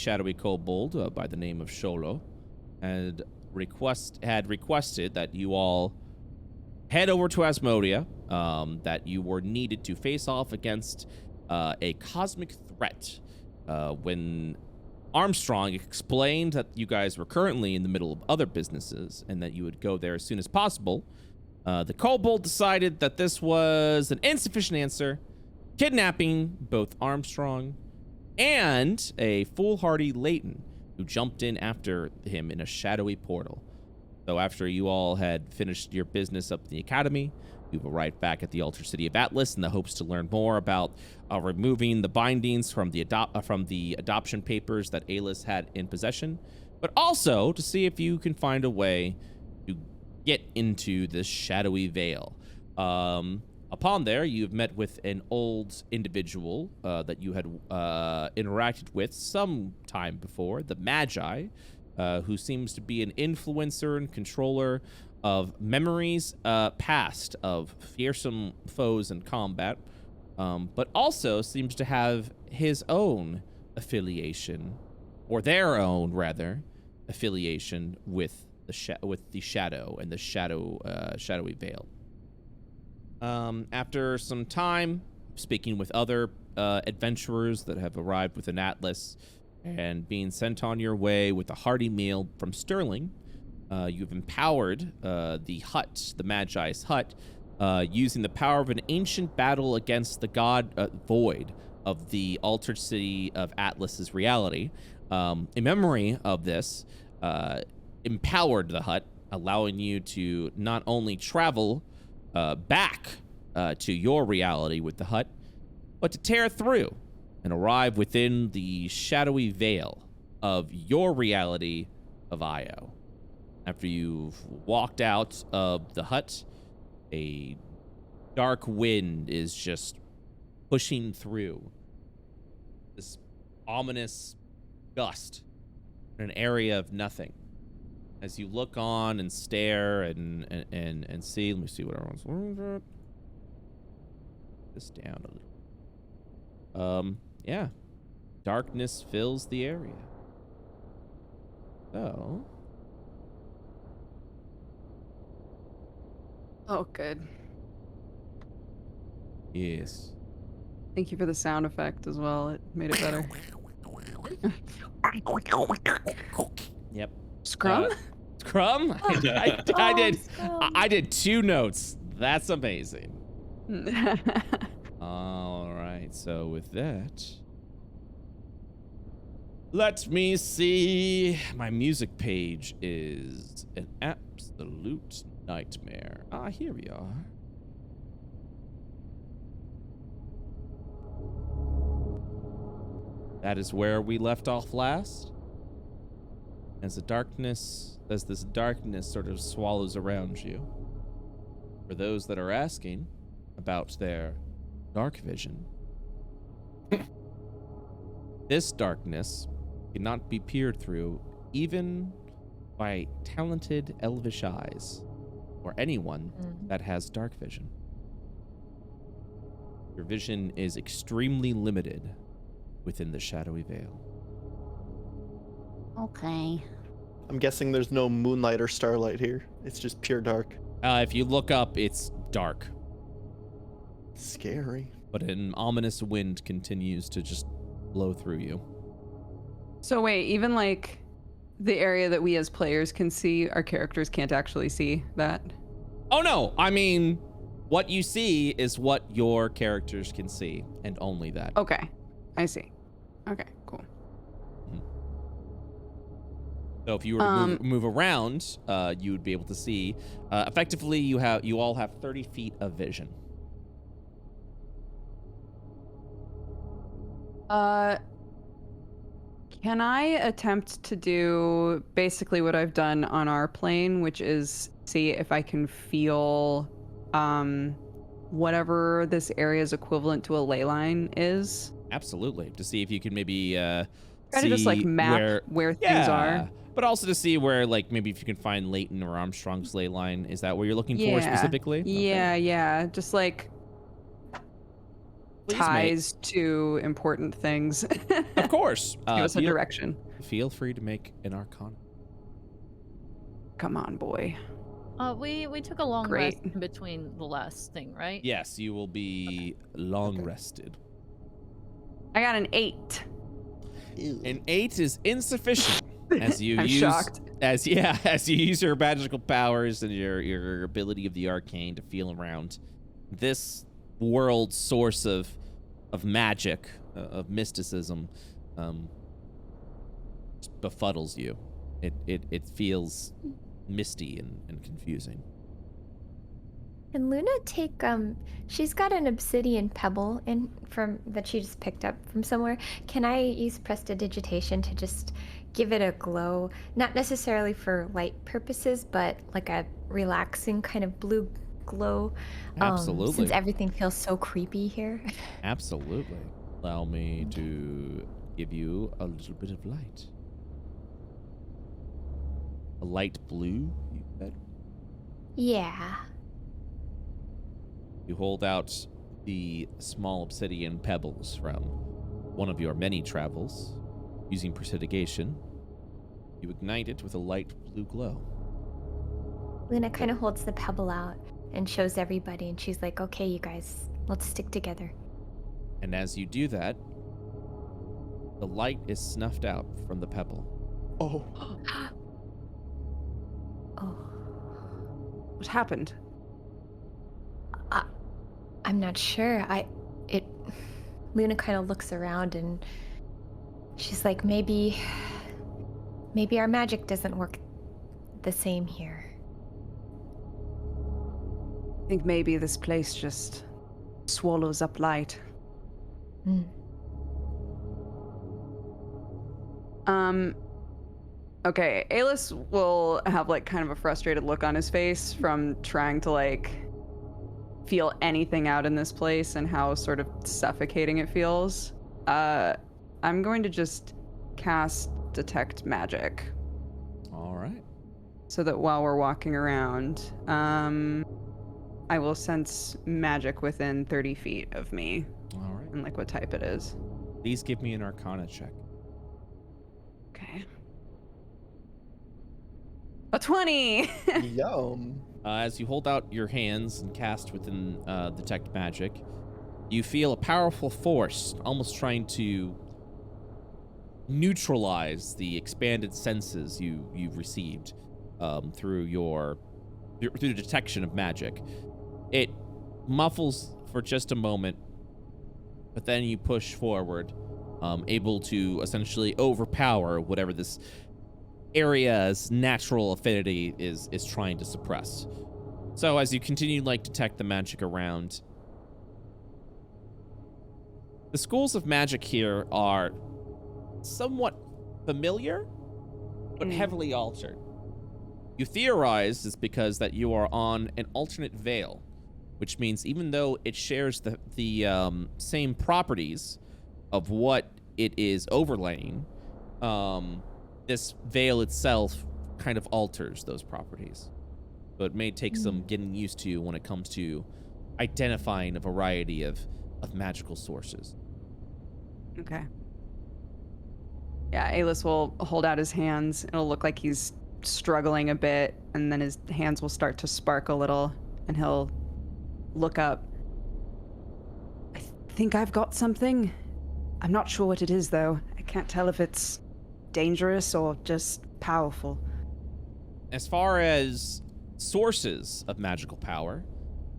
shadowy kobold by the name of Sholo had requested that you all head over to Asmodia, that you were needed to face off against a cosmic threat. When Armstrong explained that you guys were currently in the middle of other businesses and that you would go there as soon as possible, the kobold decided that this was an insufficient answer, kidnapping both Armstrong and a foolhardy Leighton, who jumped in after him in a shadowy portal. So after you all had finished your business up in the academy, you've arrived back at the Altered City of Atlas in the hopes to learn more about removing the bindings from the adoption papers that Alis had in possession, but also to see if you can find a way to get into this shadowy veil. Upon there, you've met with an old individual that you had interacted with some time before, the Magi, who seems to be an influencer and controller of memories past of fearsome foes in combat, but also seems to have his own affiliation, or their own, rather, affiliation with the shadow and the shadowy veil. After some time speaking with other adventurers that have arrived within Atlas and being sent on your way with a hearty meal from Sterling, you've empowered the hut, the Magi's hut, using the power of an ancient battle against the god Void of the Altered City of Atlas's reality. In memory of this, empowered the hut, allowing you to not only travel back to your reality with the hut, but to tear through and arrive within the shadowy veil of your reality of Io. After you've walked out of the hut, a dark wind is just pushing through this ominous gust in an area of nothing. As you look on and stare and see, let me see what everyone's this down a little. Yeah, darkness fills the area. So, oh, good. Yes. Thank you for the sound effect as well. It made it better. Yep. Scrum? Scrum? Scrum. I did 2 notes. That's amazing. All right. So with that, let me see. My music page is an absolute nightmare. Here we are. That is where we left off last. As this darkness sort of swallows around you. For those that are asking about their dark vision, this darkness cannot be peered through even by talented elvish eyes or anyone that has dark vision. Your vision is extremely limited within the shadowy veil. Okay. I'm guessing there's no moonlight or starlight here. It's just pure dark. If you look up, it's dark. Scary. But an ominous wind continues to just blow through you. So wait, even like the area that we as players can see, our characters can't actually see that? Oh no, I mean, what you see is what your characters can see, and only that. Okay, I see. Okay, cool. So if you were to move around, you would be able to see. Effectively, you all have 30 feet of vision. Can I attempt to do basically what I've done on our plane, which is see if I can feel whatever this area's equivalent to a ley line is? Absolutely. To see if you can maybe Try to just like map where things are. But also to see where, like, maybe if you can find Leighton or Armstrong's ley line. Is that what you're looking for specifically? Yeah, Okay. yeah. Just like Please, ties to important things. Of course. Give us a direction. Feel free to make an Arcana. Come on, boy. We took a long Great. rest in between the last thing, right? Yes, you will be long rested. I got an 8. An 8 is insufficient as you I'm use shocked. as you use your magical powers and your ability of the arcane to feel around. This world's source of magic, of mysticism, just befuddles you. It feels misty and confusing. Can Luna take she's got an obsidian pebble that she just picked up from somewhere. Can I use prestidigitation to just give it a glow? Not necessarily for light purposes, but like a relaxing kind of blue glow. Absolutely. Since everything feels so creepy here. Absolutely. Allow me to give you a little bit of light. A light blue, you said? Yeah. You hold out the small obsidian pebbles from one of your many travels. Using prestidigitation, you ignite it with a light blue glow. Luna kind of holds the pebble out and shows everybody, and she's like, okay, you guys, let's stick together. And as you do that, the light is snuffed out from the pebble. Oh. Oh. What happened? I'm not sure. Luna kind of looks around and she's like, maybe our magic doesn't work the same here. I think maybe this place just swallows up light. Okay, Alis will have like kind of a frustrated look on his face from trying to like feel anything out in this place and how sort of suffocating it feels. I'm going to just cast Detect Magic. All right. So that while we're walking around, I will sense magic within 30 feet of me. All right. And like what type it is. Please give me an Arcana check. Okay. A 20! Yum. As you hold out your hands and cast within Detect Magic, you feel a powerful force almost trying to neutralize the expanded senses you've received through the detection of magic. It muffles for just a moment, but then you push forward, able to essentially overpower whatever this area's natural affinity is trying to suppress. So as you continue to detect the magic around, the schools of magic here are somewhat familiar, but heavily altered. You theorize it's because that you are on an alternate veil, which means even though it shares the same properties of what it is overlaying, this veil itself kind of alters those properties. So it may take some getting used to when it comes to identifying a variety of magical sources. Okay. Yeah, Alis will hold out his hands. It'll look like he's struggling a bit, and then his hands will start to spark a little, and he'll look up. I think I've got something. I'm not sure what it is, though. I can't tell if it's dangerous or just powerful. As far as sources of magical power,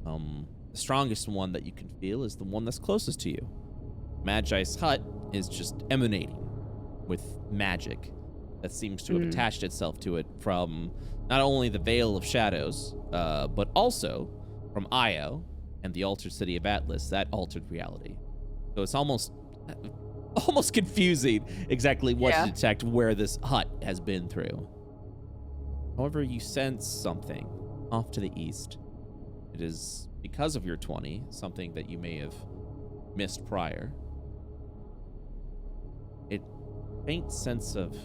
the strongest one that you can feel is the one that's closest to you. Magi's hut is just emanating with magic that seems to have attached itself to it from not only the Veil of Shadows, but also from Io and the altered city of Atlas, that altered reality. So it's almost confusing exactly what to detect where this hut has been through. However, you sense something off to the east. It is, because of your 20, something that you may have missed prior. A faint sense of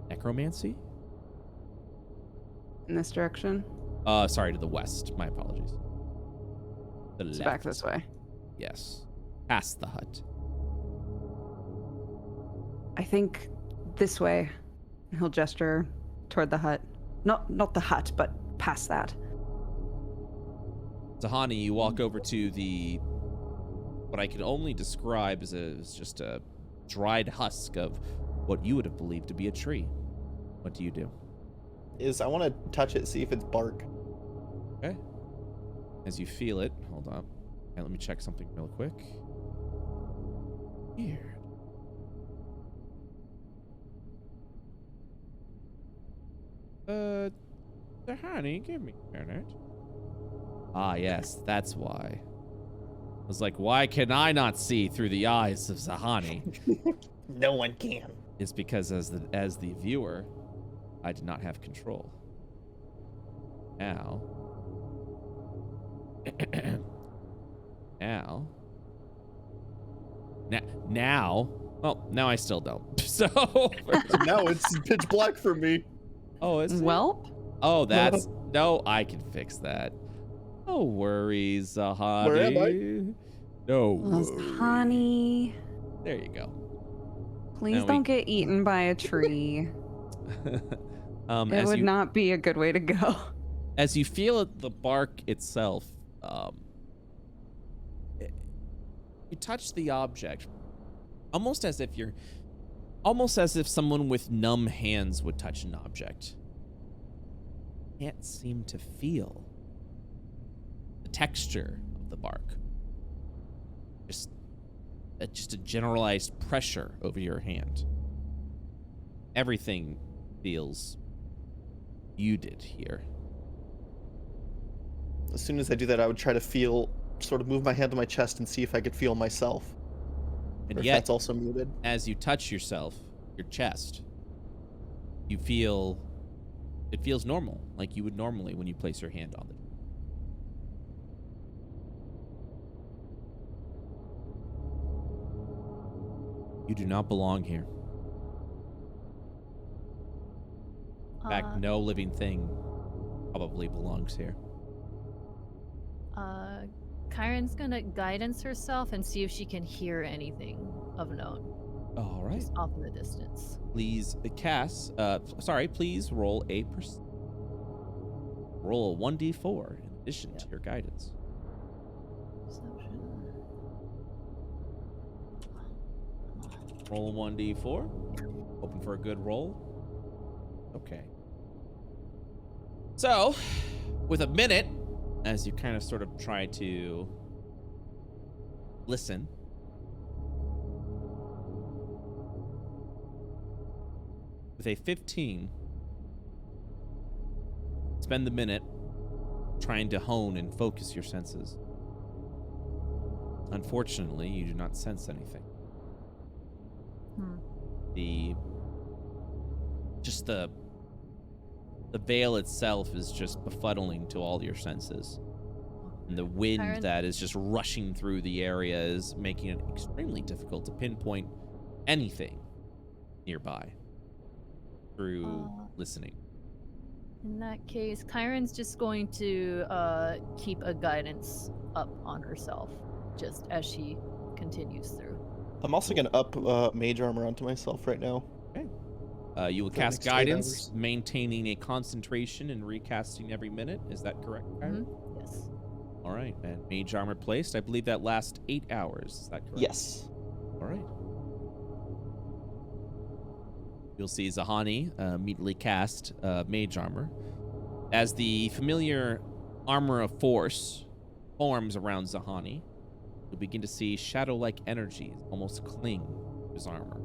necromancy? In this direction? Sorry, to the west. My apologies. The It's left. back this way. Yes. Past the hut. I think this way. He'll gesture toward the hut. Not the hut, but past that. Zahani, you walk over to what I can only describe as just a dried husk of what you would have believed to be a tree. What do you do? I want to touch it, see if it's bark. Okay. As you feel it, hold on. Okay, let me check something real quick. Weird. Zahani, give me a minute. Ah, yes, that's why. I was like, why can I not see through the eyes of Zahani? No one can. It's because as the viewer, I did not have control. Now. Now. Well, now I still don't. So Now it's pitch black for me. Oh, is it? Welp? Oh, that's no. I can fix that. No worries, Zahani. Where am I? No worries. Honey, There you go. please Now we- don't get eaten by a tree. It would not be a good way to go. As you feel it, the bark itself, you touch the object, almost as if someone with numb hands would touch an object. Can't seem to feel the texture of the bark. Just a generalized pressure over your hand. Everything feels muted here. As soon as I do that, I would try to sort of move my hand to my chest and see if I could feel myself. And Or if yet, that's also muted. as you touch yourself, your chest, it feels normal, like you would normally when you place your hand on it. You do not belong here. In fact, no living thing probably belongs here. Kyron's gonna guidance herself and see if she can hear anything of note. All right. Just off in the distance. Please please roll roll a 1d4 in addition to your guidance. Perception. Roll a 1d4. Hoping for a good roll. Okay. So, with a minute, as you kind of sort of try to listen, with a 15, spend the minute trying to hone and focus your senses. Unfortunately, you do not sense anything. The veil itself is just befuddling to all your senses. And the wind Kyron? that is just rushing through the area is making it extremely difficult to pinpoint anything nearby through listening. In that case, Kyron's just going to keep a guidance up on herself, just as she continues through. I'm also going to up Mage Armor onto myself right now. Okay. You will For the cast next 8 guidance, hours. maintaining a concentration and recasting every minute. Is that correct, Kyron? Yes. All right. And Mage Armor placed. I believe that lasts 8 hours. Is that correct? Yes. All right. You'll see Zahani immediately cast Mage Armor. As the familiar armor of force forms around Zahani, you'll begin to see shadow-like energies almost cling to his armor.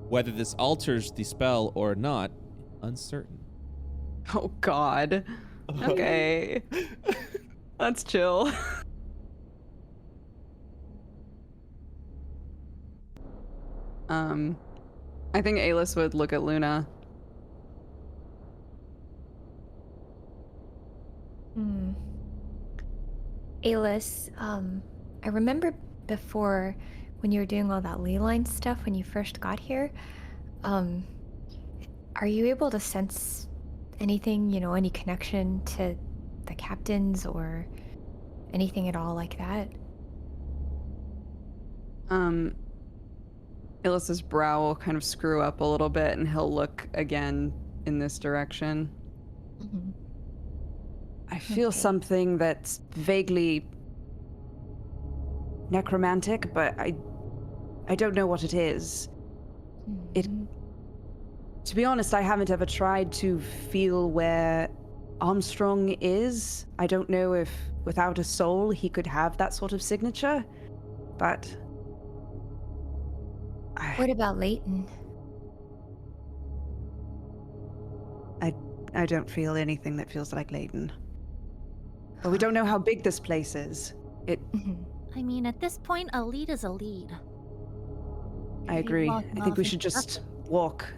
Whether this alters the spell or not, uncertain. Oh God. Okay. Let's chill. I think Alis would look at Luna. Alis, I remember before when you were doing all that ley line stuff when you first got here, are you able to sense anything, any connection to the captains or anything at all like that? Illis's brow will kind of screw up a little bit, and he'll look again in this direction. Mhm. I feel Okay. something that's vaguely necromantic, but I don't know what it is. It, Mhm. to be honest, I haven't ever tried to feel where Armstrong is. I don't know if without a soul he could have that sort of signature, but What about Leighton? I don't feel anything that feels like Leighton. But we don't know how big this place is. Mhm. I mean, at this point, a lead is a lead. I agree. lost I think we nothing should to just walk.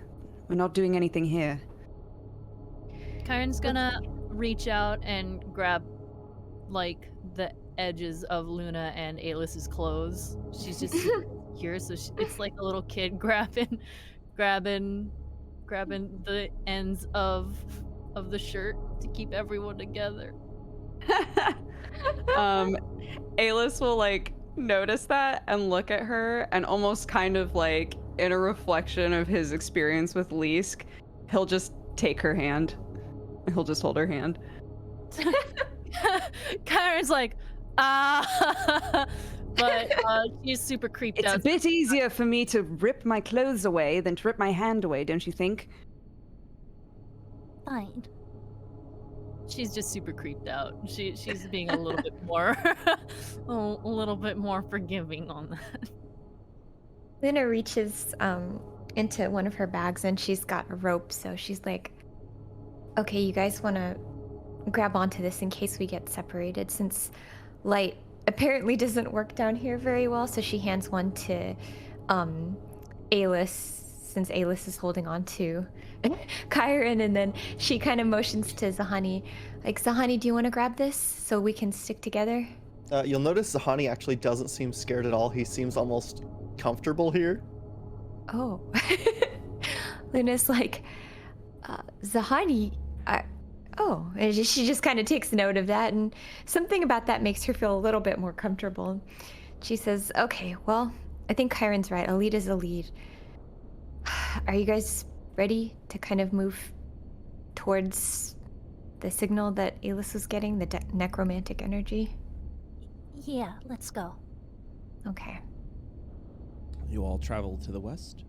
We're not doing anything here. Kyron's gonna reach out and grab, like, the edges of Luna and Aelis's clothes. She's just here, so it's like a little kid grabbing the ends of the shirt to keep everyone together. Aelis will like notice that and look at her, and almost kind of like in a reflection of his experience with Leask, he'll just take her hand. He'll just hold her hand. Kyron's like, ah, but she's super creeped It's out. a bit easier for me to rip my clothes away than to rip my hand away, don't you think? Fine. She's just super creeped out. She's being a little bit more, a little bit more forgiving on that. Luna reaches into one of her bags and she's got a rope, so she's like, okay, you guys want to grab onto this in case we get separated, since light apparently doesn't work down here very well. So she hands one to Aelis, since Aelis is holding on to Kyron, and then she kind of motions to Zahani, like, Zahani, do you want to grab this so we can stick together? You'll notice Zahani actually doesn't seem scared at all. He seems almost comfortable here. Oh. Luna's like, Zahani, oh, and she just kind of takes note of that, and something about that makes her feel a little bit more comfortable. She says, okay, well, I think Kyron's right. A lead is a lead. Are you guys ready to kind of move towards the signal that Aelis was getting, the necromantic energy? Yeah, let's go. Okay. You all travel to the west?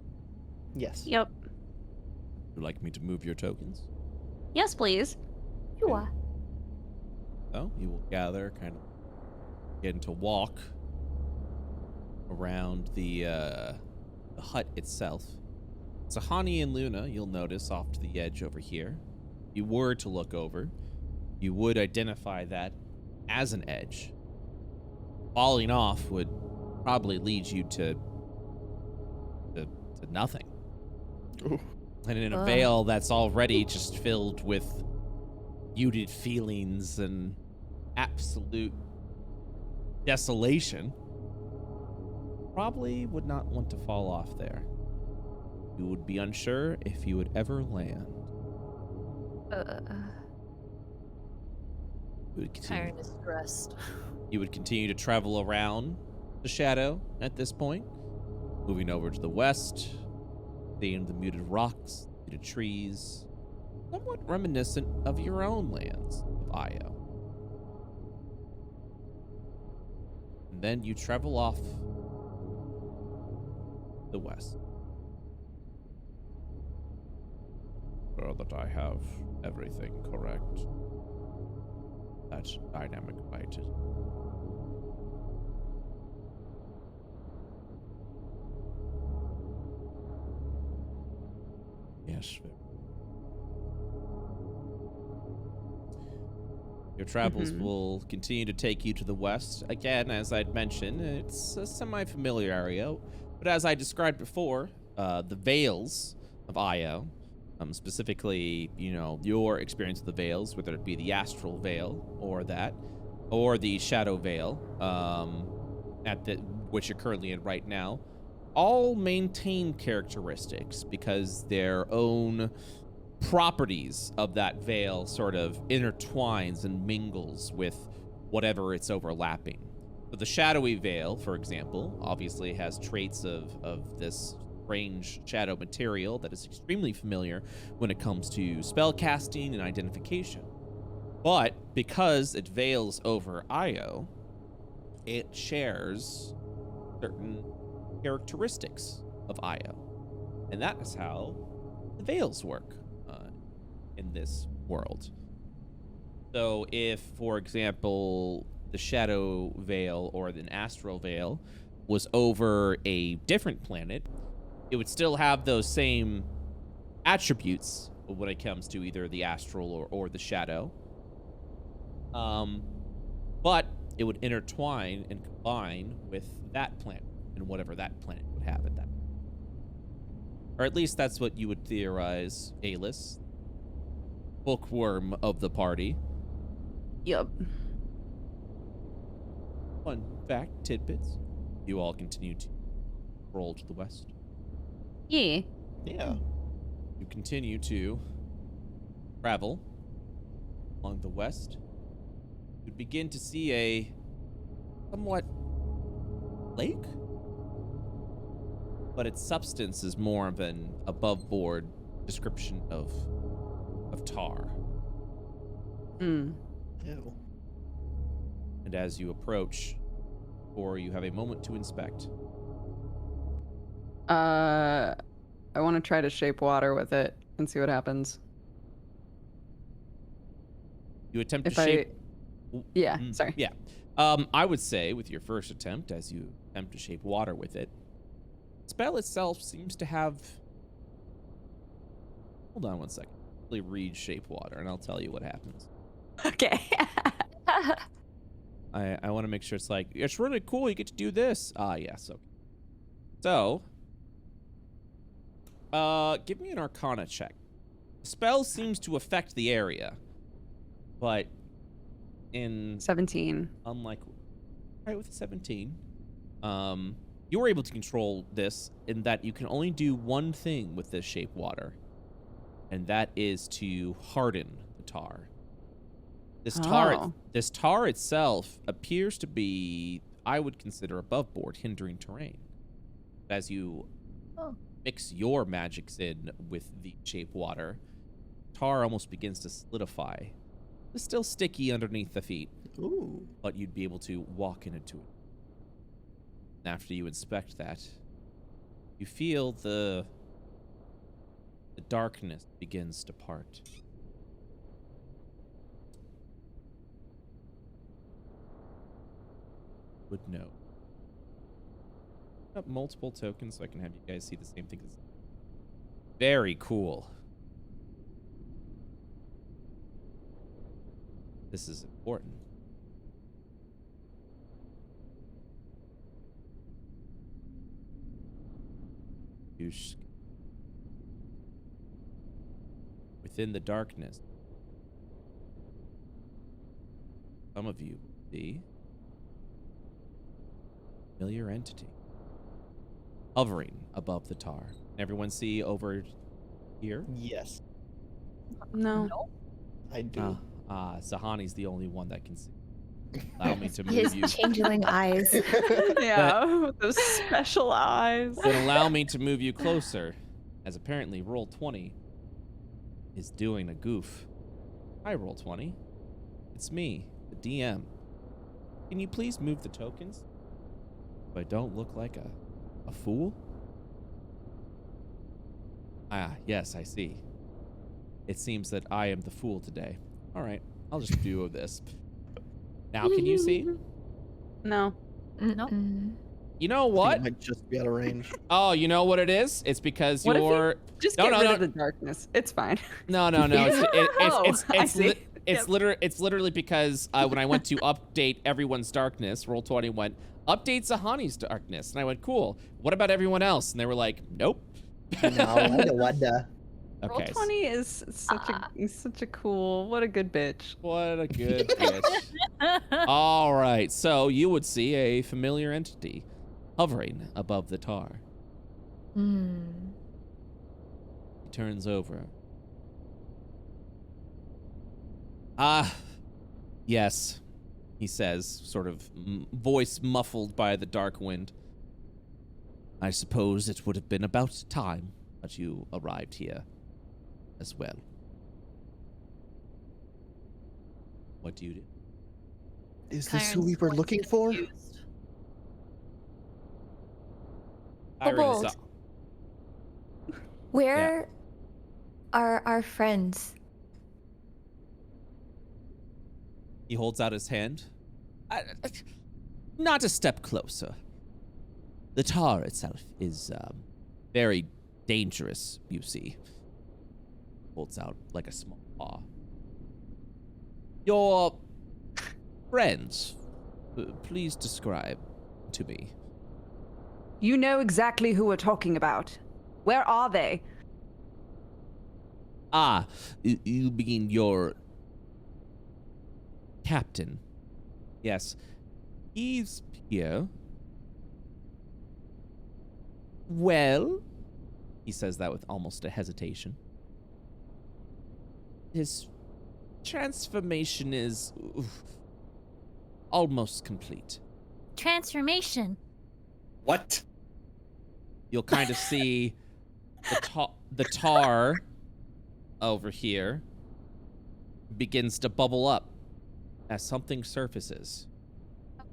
Yes. Yep. Would you like me to move your tokens? Yes, please. You are. So you will gather, kind of begin to walk around the hut itself. Zahani and Luna, you'll notice off to the edge over here. If you were to look over, you would identify that as an edge. Falling off would probably lead you to nothing. Ooh. And in a Ugh. veil that's already just filled with muted feelings and absolute desolation, probably would not want to fall off there. You would be unsure if you would ever land. You would continue, Kyron is stressed. you would continue to travel around the shadow at this point, moving over to the west, seeing the muted rocks, muted trees, somewhat reminiscent of your own lands of Io. And then you travel off the west. Sure that I have everything correct. That dynamic bite is. Yes. Your travels will continue to take you to the west. Again, as I'd mentioned, it's a semi-familiar area. But as I described before, the Vales of Io, specifically, you know, your experience with the Vales, whether it be the Astral Veil or the Shadow Veil, which you're currently in right now, all maintain characteristics because their own properties of that veil sort of intertwines and mingles with whatever it's overlapping. So the shadowy veil, for example, obviously has traits of this strange shadow material that is extremely familiar when it comes to spell casting and identification. But because it veils over Io, it shares certain characteristics of Io. And that is how the veils work in this world. So if, for example, the shadow veil or an astral veil was over a different planet, it would still have those same attributes when it comes to either the astral or the shadow. But it would intertwine and combine with that planet and whatever that planet would have at that. Or at least that's what you would theorize, Alis, bookworm of the party. Yup. Fun fact, tidbits. You all continue to roll to the west. Yeah. Yeah. You continue to travel along the west. You begin to see a somewhat lake, but its substance is more of an above-board description of tar. Mm. Ew. And as you approach, or you have a moment to inspect, I want to try to shape water with it and see what happens. you attempt If to shape. Yeah, sorry. Yeah. I would say with your first attempt, as you attempt to shape water with it, the spell itself seems to have. Hold on one second. Really read shape water, and I'll tell you what happens. Okay. I want to make sure it's like, it's really cool, you get to do this. Ah, yes, okay. So, give me an Arcana check. The spell seems to affect the area, but in 17. unlike, right, with a 17, you were able to control this in that you can only do one thing with this shape water, and that is to harden the tar. This tar itself appears to be, I would consider, above board, hindering terrain. As you mix your magics in with the shape water, tar almost begins to solidify. It's still sticky underneath the feet, Ooh. but you'd be able to walk into it. And after you inspect that, you feel the darkness begins to part. Would know. Up multiple tokens so I can have you guys see the same thing. Very cool. This is important. Within the darkness, some of you see a familiar entity hovering above the tar. Everyone see over here? Yes, No. I do. Sahani's the only one that can see. Allow me to move His you. changeling eyes. Yeah, with those special eyes. Then allow me to move you closer, as apparently Roll20 is doing a goof. Hi, Roll20. It's me, the DM. Can you please move the tokens so I don't look like a fool? Ah, yes, I see. It seems that I am the fool today. All right, I'll just do this. Now, can you see? No. Nope. Mm-mm. You know I what? think it might just be out of range. Oh, you know what it is? It's because What if you- you're. Just No, get no, rid no. of the darkness. It's fine. No. It's I see. it's literally because when I went to update everyone's darkness, Roll20 went update Sahani's darkness, and I went cool. What about everyone else? And they were like, nope. Now I don't wonder. Okay. Roll20 is such a cool. What a good bitch. What a good bitch. All right, so you would see a familiar entity hovering above the tar. Mm. He turns over. Yes. he says, sort of voice muffled by the dark wind. I suppose it would have been about time that you arrived here as well. What do you do? Is this who Kyron's we were quite looking for? confused. Kyron is Where are our friends? He holds out his hand. Not a step closer. The tar itself is very dangerous, you see. Holds out like a small paw. Your friends, please describe to me. You know exactly who we're talking about. Where are they? Ah, you mean your captain? Yes. He's here. Well, he says that with almost a hesitation. His transformation is almost complete. Transformation. What? You'll kind of see the tar over here begins to bubble up as something surfaces.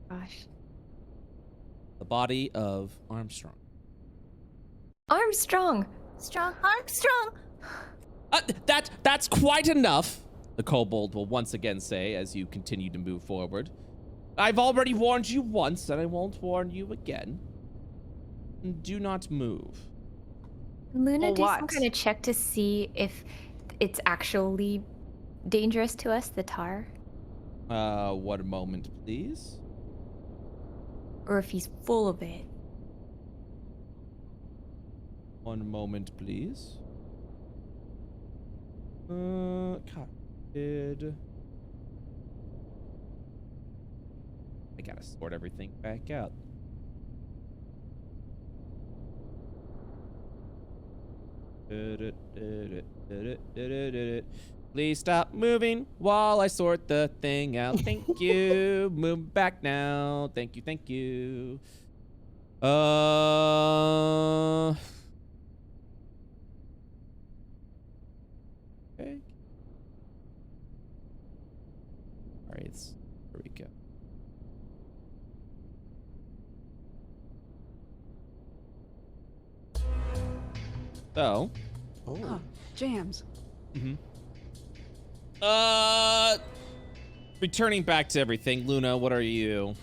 Gosh. The body of Armstrong. Armstrong! Strong Armstrong. That's quite enough, the kobold will once again say as you continue to move forward. I've already warned you once, and I won't warn you again. Do not move. Luna, Well, do some what? kind of check to see if it's actually dangerous to us, the tar, One moment, please. or if he's full of it. One moment, please. Copied. I gotta sort everything back out. Please stop moving while I sort the thing out. Thank you. Move back now. Thank you. Thank you. Okay. All right. Here we go. So. Oh, jams. Returning back to everything, Luna, what are you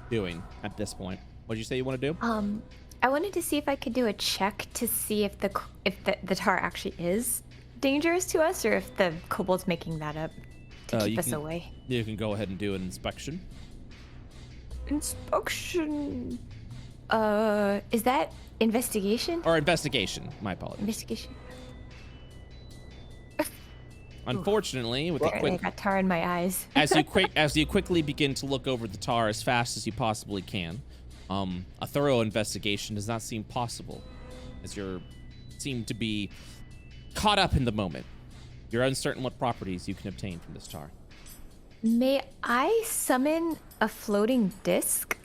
doing at this point? What did you say you want to do? I wanted to see if I could do a check to see if the tar actually is dangerous to us, or if the kobold's making that up to keep us away. You can go ahead and do an inspection. Inspection. Is that investigation? Or investigation. My apologies. Investigation. Unfortunately, with a Apparently I quick got tar in my eyes. as you quickly begin to look over the tar as fast as you possibly can, a thorough investigation does not seem possible, as you seem to be caught up in the moment. You're uncertain what properties you can obtain from this tar. May I summon a floating disc?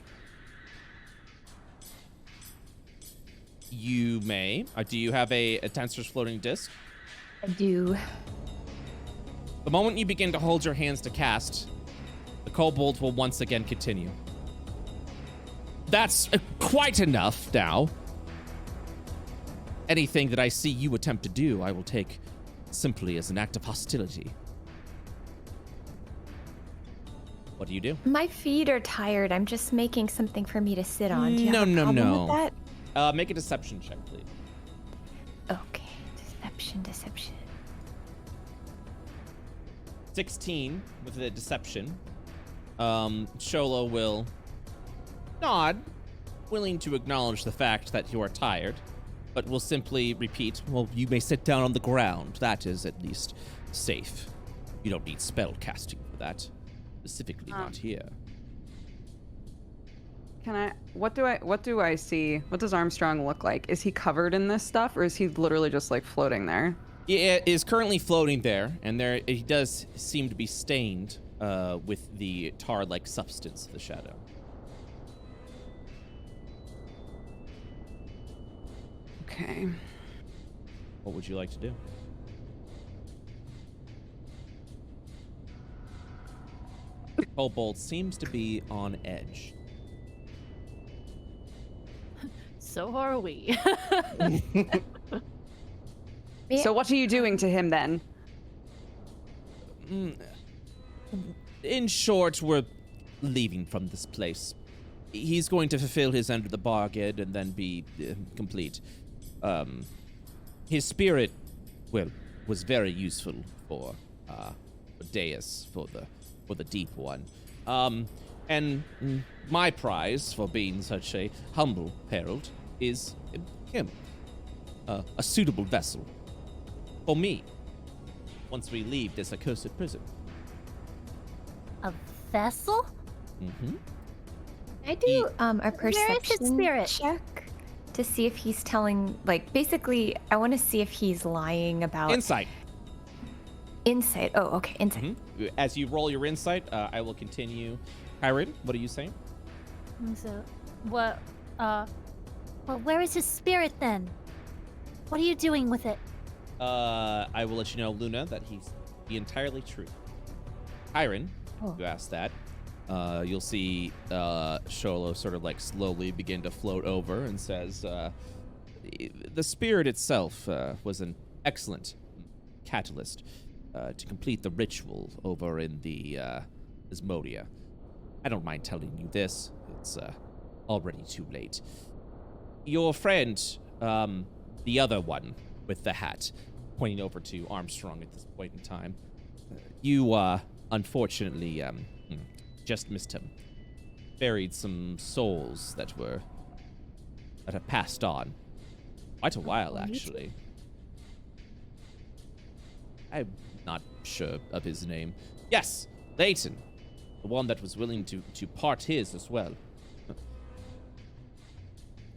You may. Do you have a Tensor's floating disc? I do. The moment you begin to hold your hands to cast, the kobold will once again continue. That's quite enough now. Anything that I see you attempt to do, I will take simply as an act of hostility. What do you do? My feet are tired. I'm just making something for me to sit on. Do you have a No. problem with that? Make a deception check, please. Okay. Deception. 16 with the deception. Sholo will nod, willing to acknowledge the fact that you are tired, but will simply repeat, well, you may sit down on the ground. That is at least safe. You don't need spell casting for that. Specifically not here. What do I see? What does Armstrong look like? Is he covered in this stuff, or is he literally just like floating there? He is currently floating there, and he does seem to be stained with the tar-like substance of the shadow. Okay. What would you like to do? Kobold seems to be on edge. So are we. So what are you doing to him then? In short, we're leaving from this place. He's going to fulfill his end of the bargain and then be complete. His spirit, well, was very useful for Deus, for the Deep One. And my prize for being such a humble herald is him. A suitable vessel for me once we leave this accursed prison. A vessel? Mm-hmm. I do a Where is his perception spirit? check to see if he's telling, like, basically, I want to see if he's lying about Insight. insight. Oh, okay, insight. Mhm. As you roll your insight, I will continue. Kyron, what are you saying? So, what, well, where is his spirit then? What are you doing with it? I will let you know, Luna, that he's the entirely true. Kyron, Oh. you asked that. You'll see Sholo sort of like slowly begin to float over and says, the spirit itself was an excellent catalyst to complete the ritual over in the Asmodia. I don't mind telling you this. It's already too late. Your friend, the other one with the hat, pointing over to Armstrong at this point in time, you unfortunately just missed him. Buried some souls that have passed on. Quite a while, actually. I'm not sure of his name. Yes, Leighton. The one that was willing to part his as well.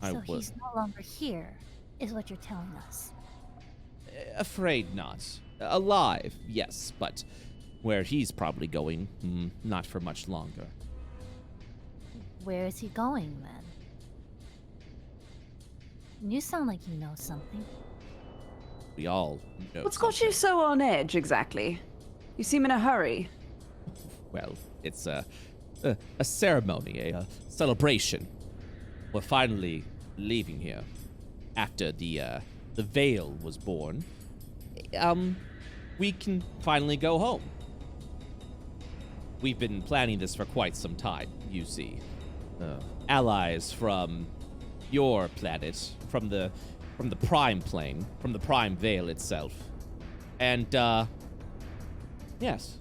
So he's no longer here, is what you're telling us. Afraid not. Alive, yes, but where he's probably going, not for much longer. Where is he going then? You sound like you know something. We all know What's got you something. so on edge exactly? You seem in a hurry. Well, it's a ceremony, a celebration. We're finally leaving here after the veil was born. We can finally go home. We've been planning this for quite some time, you see. Allies from your planet, from the Prime Plane, from the Prime Veil itself. And, yes,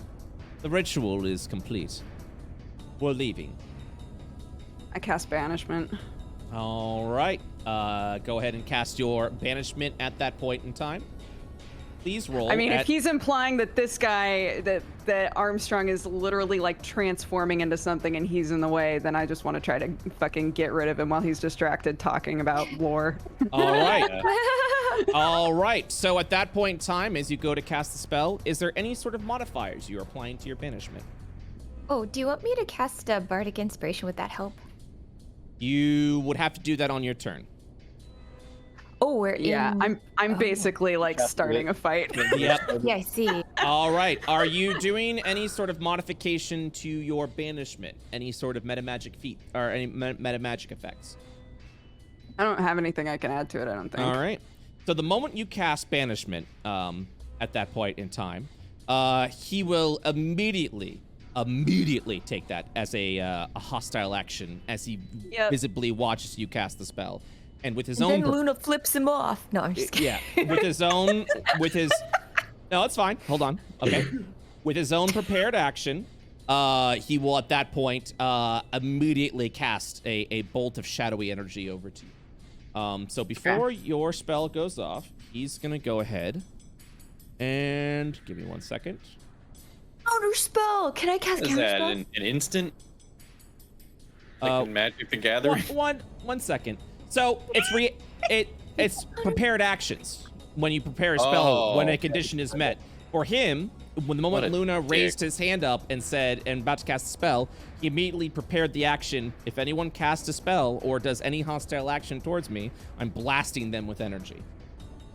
the ritual is complete. We're leaving. I cast banishment. All right. Go ahead and cast your banishment at that point in time. Please roll. I mean, if he's implying that this guy, that Armstrong is literally like transforming into something and he's in the way, then I just want to try to fucking get rid of him while he's distracted talking about lore. All right. All right. So at that point in time, as you go to cast the spell, is there any sort of modifiers you're applying to your banishment? Oh, do you want me to cast a bardic inspiration? Would that help? You would have to do that on your turn. Oh, we're Yeah, in. I'm basically like Cast starting a fight. Yep. Yeah, I see. All right. Are you doing any sort of modification to your banishment? Any sort of metamagic feat or any metamagic effects? I don't have anything I can add to it, I don't think. All right. So the moment you cast banishment, at that point in time, he will immediately take that as a hostile action as he Yep. visibly watches you cast the spell, and with his And own. then Luna flips him off. No, I'm just kidding. Yeah, No, it's fine. Hold on. Okay. With his own prepared action, he will at that point immediately cast a bolt of shadowy energy over to you. So before your spell goes off, he's gonna go ahead and give me 1 second. Counter spell. Can I cast Is counter that spell? an instant? Like in Magic the Gathering? One second. So it's prepared actions when you prepare a spell Oh, when a okay. condition is met. For him, when the moment What a Luna raised dick. his hand up and said, and about to cast a spell, he immediately prepared the action. If anyone casts a spell or does any hostile action towards me, I'm blasting them with energy.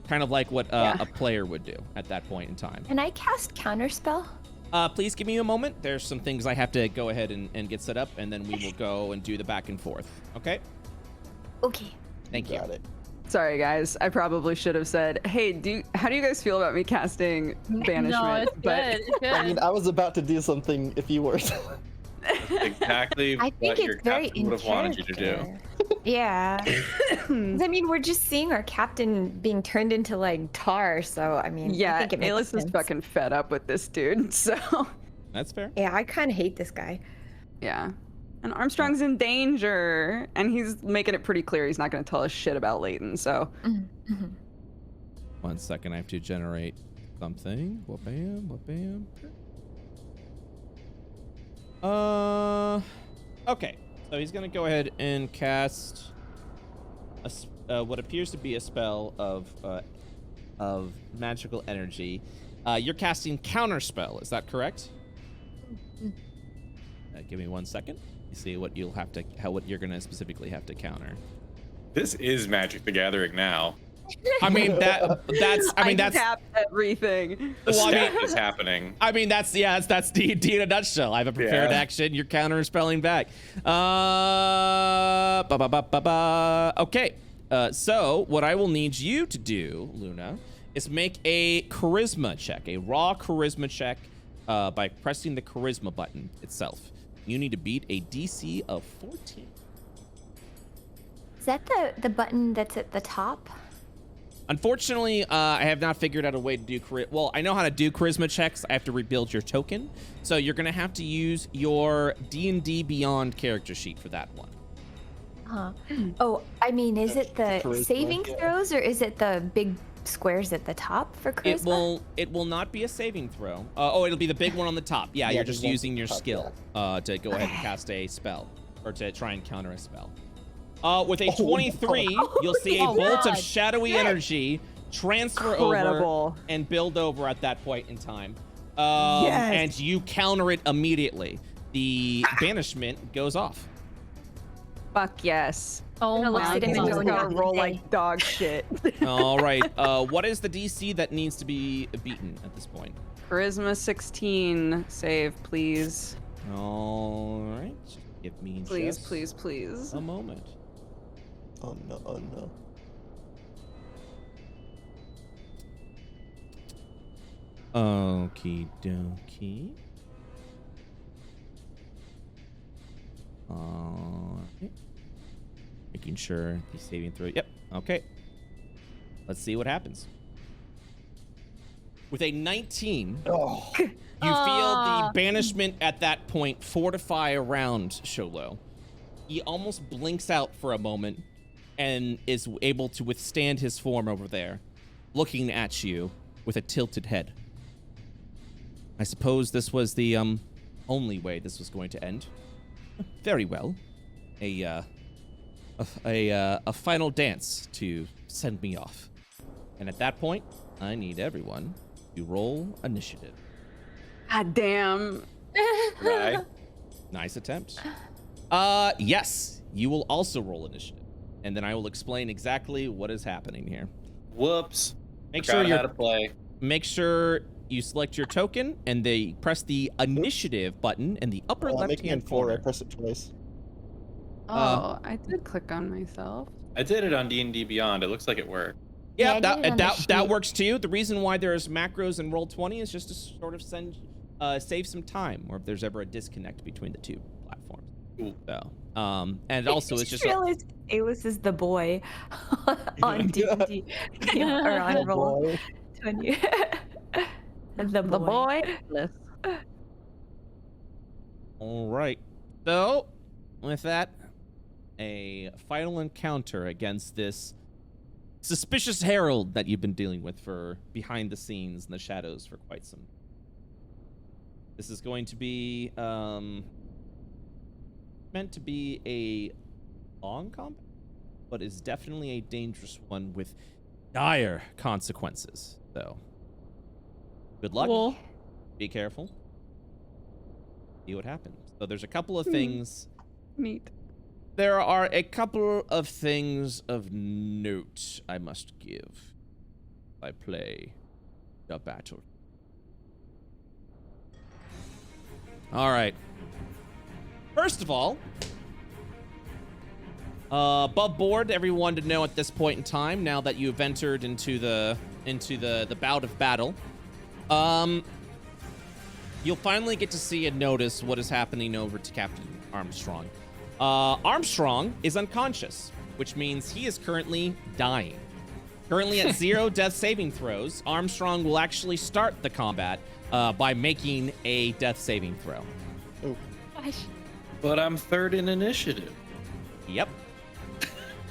Kind of like what a player would do at that point in time. Can I cast Counterspell? Please give me a moment. There's some things I have to go ahead and get set up, and then we will go and do the back and forth. Okay? Okay. Thank you. Got it. Sorry, guys. I probably should have said, "Hey, how do you guys feel about me casting banishment?" No, it's good. It's good. I mean, I was about to do something if you were. Exactly I think what your it's very captain in would have wanted you to do. character. Yeah. 'Cause, I mean, we're just seeing our captain being turned into like tar, so I mean, I Yeah, think it makes Alis is sense. fucking fed up with this dude. So, That's fair. Yeah, I kind of hate this guy. yeah. And Armstrong's in danger, and he's making it pretty clear he's not going to tell us shit about Leighton. So, Mm-hmm. 1 second, I have to generate something. Wha-bam, wha-bam. Okay. So he's gonna go ahead and cast what appears to be a spell of magical energy. You're casting Counterspell. Is that correct? Give me 1 second. You see what you'll have to, what you're gonna specifically have to counter. This is Magic the Gathering now. I mean that's tapped everything. The Well, I stat mean- is happening. I mean, that's D&D in a nutshell. I have a prepared Yeah. action. You're counter-spelling back. Okay. So what I will need you to do, Luna, is make a charisma check, a raw charisma check, by pressing the charisma button itself. You need to beat a DC of 14. Is that the button that's at the top? Unfortunately, I have not figured out a way to do well, I know how to do charisma checks. I have to rebuild your token. So you're going to have to use your D&D Beyond character sheet for that one. Huh. Oh, I mean, is it the Charisma, saving yeah. throws or is it the big squares at the top for charisma? It will not be a saving throw. It'll be the big one on the top. Yeah, Yeah, you're the just one using your top, skill to go ahead and cast a spell or to try and counter a spell. With a Oh, 23, you'll see a Oh, bolt of God. shadowy energy transfer over Incredible. and build over at that point in time. Yes. And you counter it immediately. The banishment goes off. Fuck yes. Oh Gonna look Now my at him he's and god. just go, gonna "Yeah, roll hey." like dog shit. All right. What is the DC that needs to be beaten at this point? Charisma 16. Save, please. All right. Give me Please, just please, please. a moment. Oh no, oh no. Okie dokie. Alright. Making sure the saving throw. Yep. Okay. Let's see what happens. With a 19, Oh, you feel the banishment at that point fortify around Sholo. He almost blinks out for a moment and is able to withstand his form over there, looking at you with a tilted head. I suppose this was the only way this was going to end. Very well. A final dance to send me off. And at that point, I need everyone to roll initiative. God damn. Right? Nice attempt. Yes, you will also roll initiative. And then I will explain exactly what is happening here. Whoops. Make Forgot sure how to play. Make sure you select your token and they press the initiative button in the upper I'm making it left-hand 4. I corner. press it twice. I did click on myself. I did it on D&D Beyond. It looks like it worked. Yeah, Yeah, I did it on the that sheet. works too. The reason why there's macros in Roll20 is just to sort of save some time, or if there's ever a disconnect between the two platforms. Cool. So, and also it's just realized Alis is the boy on D&D or on Roll Boy. 20. the The boy. all right. So, with that, a final encounter against this suspicious herald that you've been dealing with for behind the scenes in the shadows for quite some. This is going to be meant to be a long combat, but is definitely a dangerous one with dire consequences. So, good luck. Cool. Be careful. See what happens. So there's a couple of things. Neat. There are a couple of things of note I must give. I play the battle. All right. First of all, above board, everyone to know at this point in time, now that you've entered into the bout of battle, you'll finally get to see and notice what is happening over to Captain Armstrong. Armstrong is unconscious, which means he is currently dying. Currently at 0 death saving throws, Armstrong will actually start the combat by making a death saving throw. Oh. Gosh. But I'm third in initiative. Yep.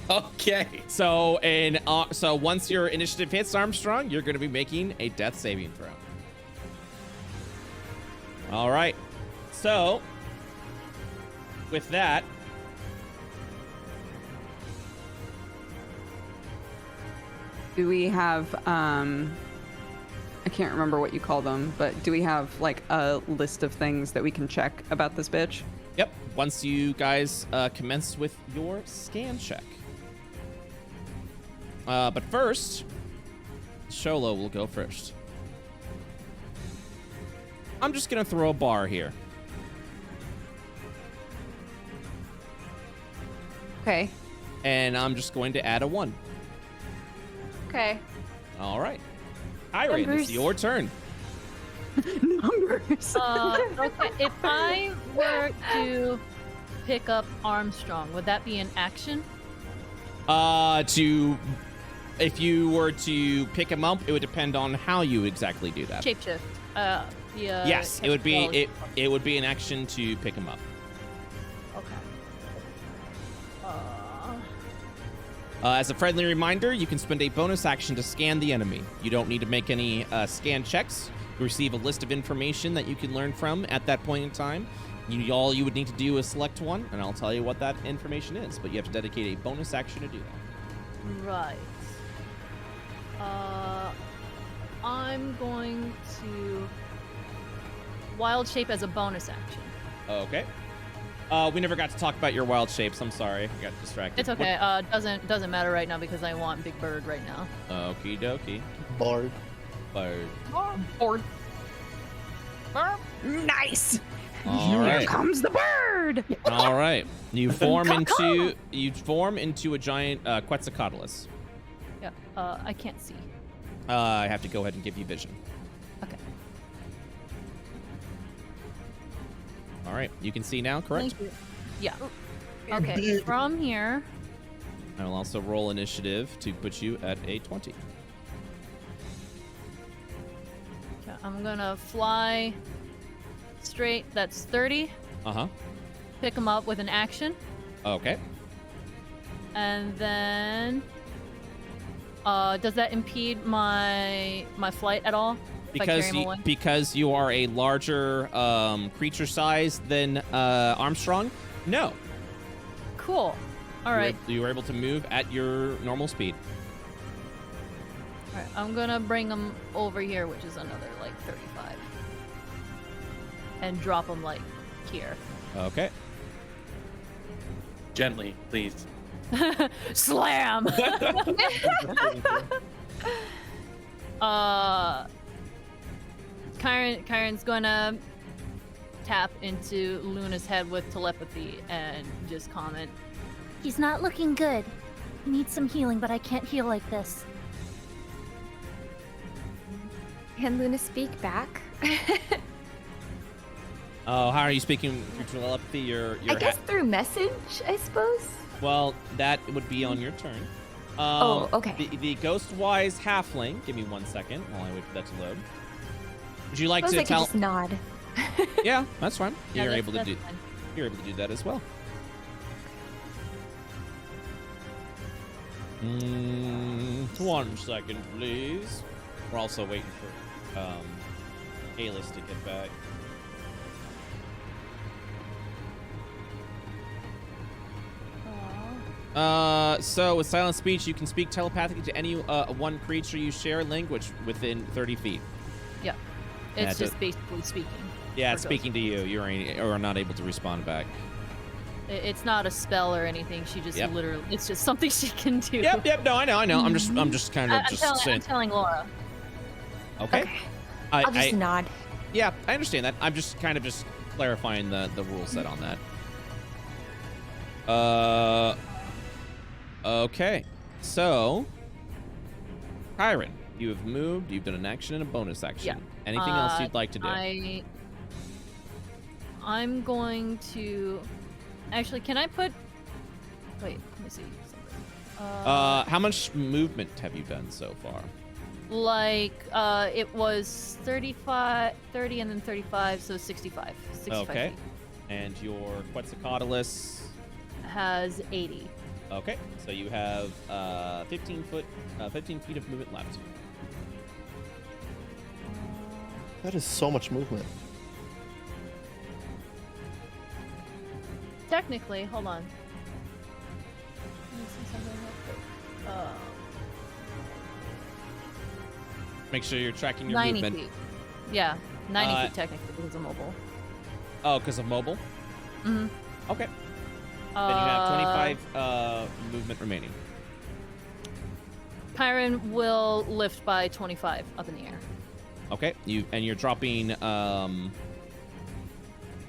Okay. So so once your initiative hits Armstrong, you're going to be making a death saving throw. All right. So with that, Do we have, I can't remember what you call them, but do we have like a list of things that we can check about this bitch? yep. Once you guys commence with your scan check. But first, Sholo will go first. I'm just going to throw a bar here. Okay. And I'm just going to add a 1. Okay. All right. Irene, it's Numbers. your turn. Numbers. Okay, if I were to pick up Armstrong, would that be an action? If you were to pick him up, it would depend on how you exactly do that. Shapeshift. Yes, it would be it would be an action to pick him up. Okay. As a friendly reminder, you can spend a bonus action to scan the enemy. You don't need to make any scan checks. You receive a list of information that you can learn from at that point in time. All you would need to do is select one, and I'll tell you what that information is. But you have to dedicate a bonus action to do that. Right. I'm going to wild shape as a bonus action. Okay. We never got to talk about your wild shapes. I'm sorry. I got distracted. It's okay. Doesn't matter right now because I want Big Bird right now. Okie dokie. Bard. Bird. Board. Nice. All Here right. comes the bird. All right. You form into a giant Quetzalcoatlus. Yeah. I can't see. I have to go ahead and give you vision. Okay. All right. You can see now, correct? Thank you. Yeah. Okay. From here. I will also roll initiative to put you at a 20. Okay, I'm gonna fly straight. That's 30. Uh-huh. Pick him up with an action, Okay. and then does that impede my flight at all? If I carry him away? Because you are a larger creature size than Armstrong. No. Cool. All right. You were able to move at your normal speed. All right. I'm gonna bring him over here, which is another like 35, and drop him like here. Okay. Gently, please. Slam. Kyron's gonna tap into Luna's head with telepathy and just comment. He's not looking good. He needs some healing, but I can't heal like this. Can Luna speak back? Oh, how are you speaking through telepathy? I guess through message, I suppose. Well, that would be on your turn. Oh, okay. The ghost-wise halfling. Give me 1 second while I wait for that to load. Would you like I to could tell? just nod. Yeah, that's fine. Yeah, You're that's- able to that's do. fine. You're able to do that as well. 1 second, please. We're also waiting for Alice to get back. So with silent speech, you can speak telepathically to any one creature you share language within 30 feet. Yeah. It's just basically speaking. Yeah, it's speaking to you. You are not able to respond back. It's not a spell or anything. She just Yep. literally, it's just something she can do. Yep. No, I know. I'm just kind of I'm telling Laura. Okay. I'll just nod. Yeah, I understand that. I'm just kind of clarifying the rule set on that. Okay. So, Kyron, you have moved. You've done an action and a bonus action. Yeah. Anything else you'd like to do? I'm going to. Actually, can I put? Wait, let me see something. How much movement have you done so far? It was 35, 30, and then 35, so 65. 65 Okay. feet. And your Quetzalcoatlus Has 80. Okay, so you have 15 feet of movement left. That is so much movement. Technically, hold on. Let me see something real quick. Make sure you're tracking your 90 movement. feet. Yeah, 90 Uh, feet technically because of mobile. Oh, because of mobile? Mm-hmm. Okay. Then you have 25 movement remaining. Kyron will lift by 25 up in the air. Okay, you're dropping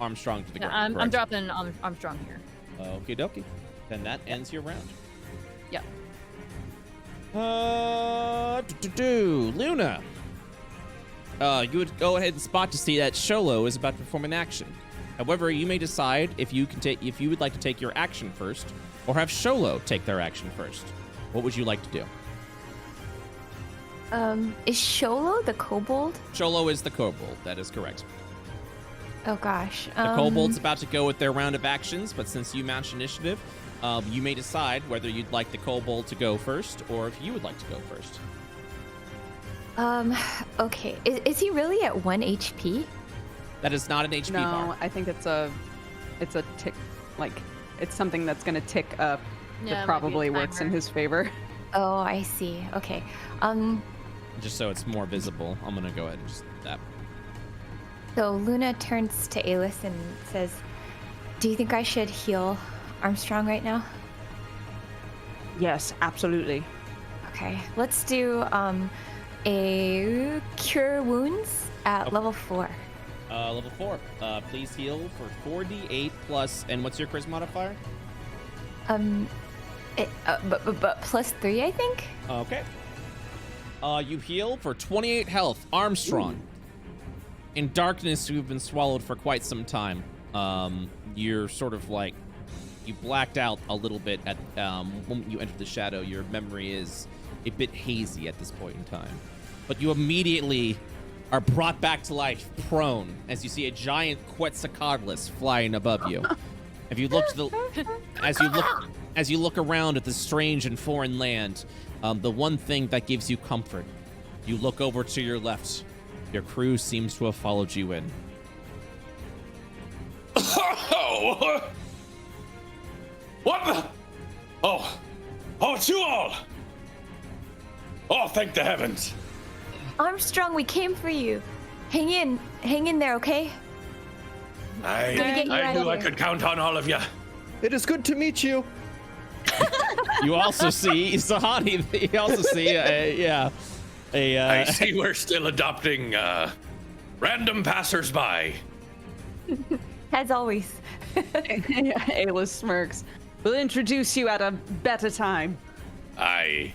Armstrong to the Yeah, ground. I'm dropping Armstrong here. Okie dokie. Then that ends your round. Yep. Luna. You would go ahead and spot to see that Sholo is about to perform an action. However, you may decide if you would like to take your action first, or have Sholo take their action first. What would you like to do? Is Sholo the kobold? Sholo is the kobold. That is correct. Oh gosh. The kobold's about to go with their round of actions, but since you matched initiative, you may decide whether you'd like the kobold to go first, or if you would like to go first. Okay. Is he really at 1 HP? That is not an HP bar. No, I think it's a tick, like it's something that's gonna tick up. Yeah, it might that be a probably works in timer. his favor. Oh, I see. Okay. Just so it's more visible, I'm gonna go ahead and just do that. So Luna turns to Alis and says, "Do you think I should heal Armstrong right now?" Yes, absolutely. Okay. Let's do a cure wounds at Okay. level 4. Level 4. Please heal for 4d8 plus, and what's your charisma modifier? But plus 3, I think. Okay. You heal for 28 health. Armstrong. In darkness, you've been swallowed for quite some time. You're sort of like, you blacked out a little bit at when you entered the shadow. Your memory is a bit hazy at this point in time. But you immediately are brought back to life, prone, as you see a giant Quetzalcoatlus flying above you. If you look to the, as you look around at this strange and foreign land, the one thing that gives you comfort, you look over to your left. Your crew seems to have followed you in. Oh! What the? Oh, it's you all! Oh, thank the heavens! Armstrong, we came for you. Hang in there, okay? I get you out knew of I here. could count on all of you. It is good to meet you. You also see Sahani. You also see I see we're still adopting random passersby. As always. Ayla smirks. We'll introduce you at a better time. Aye.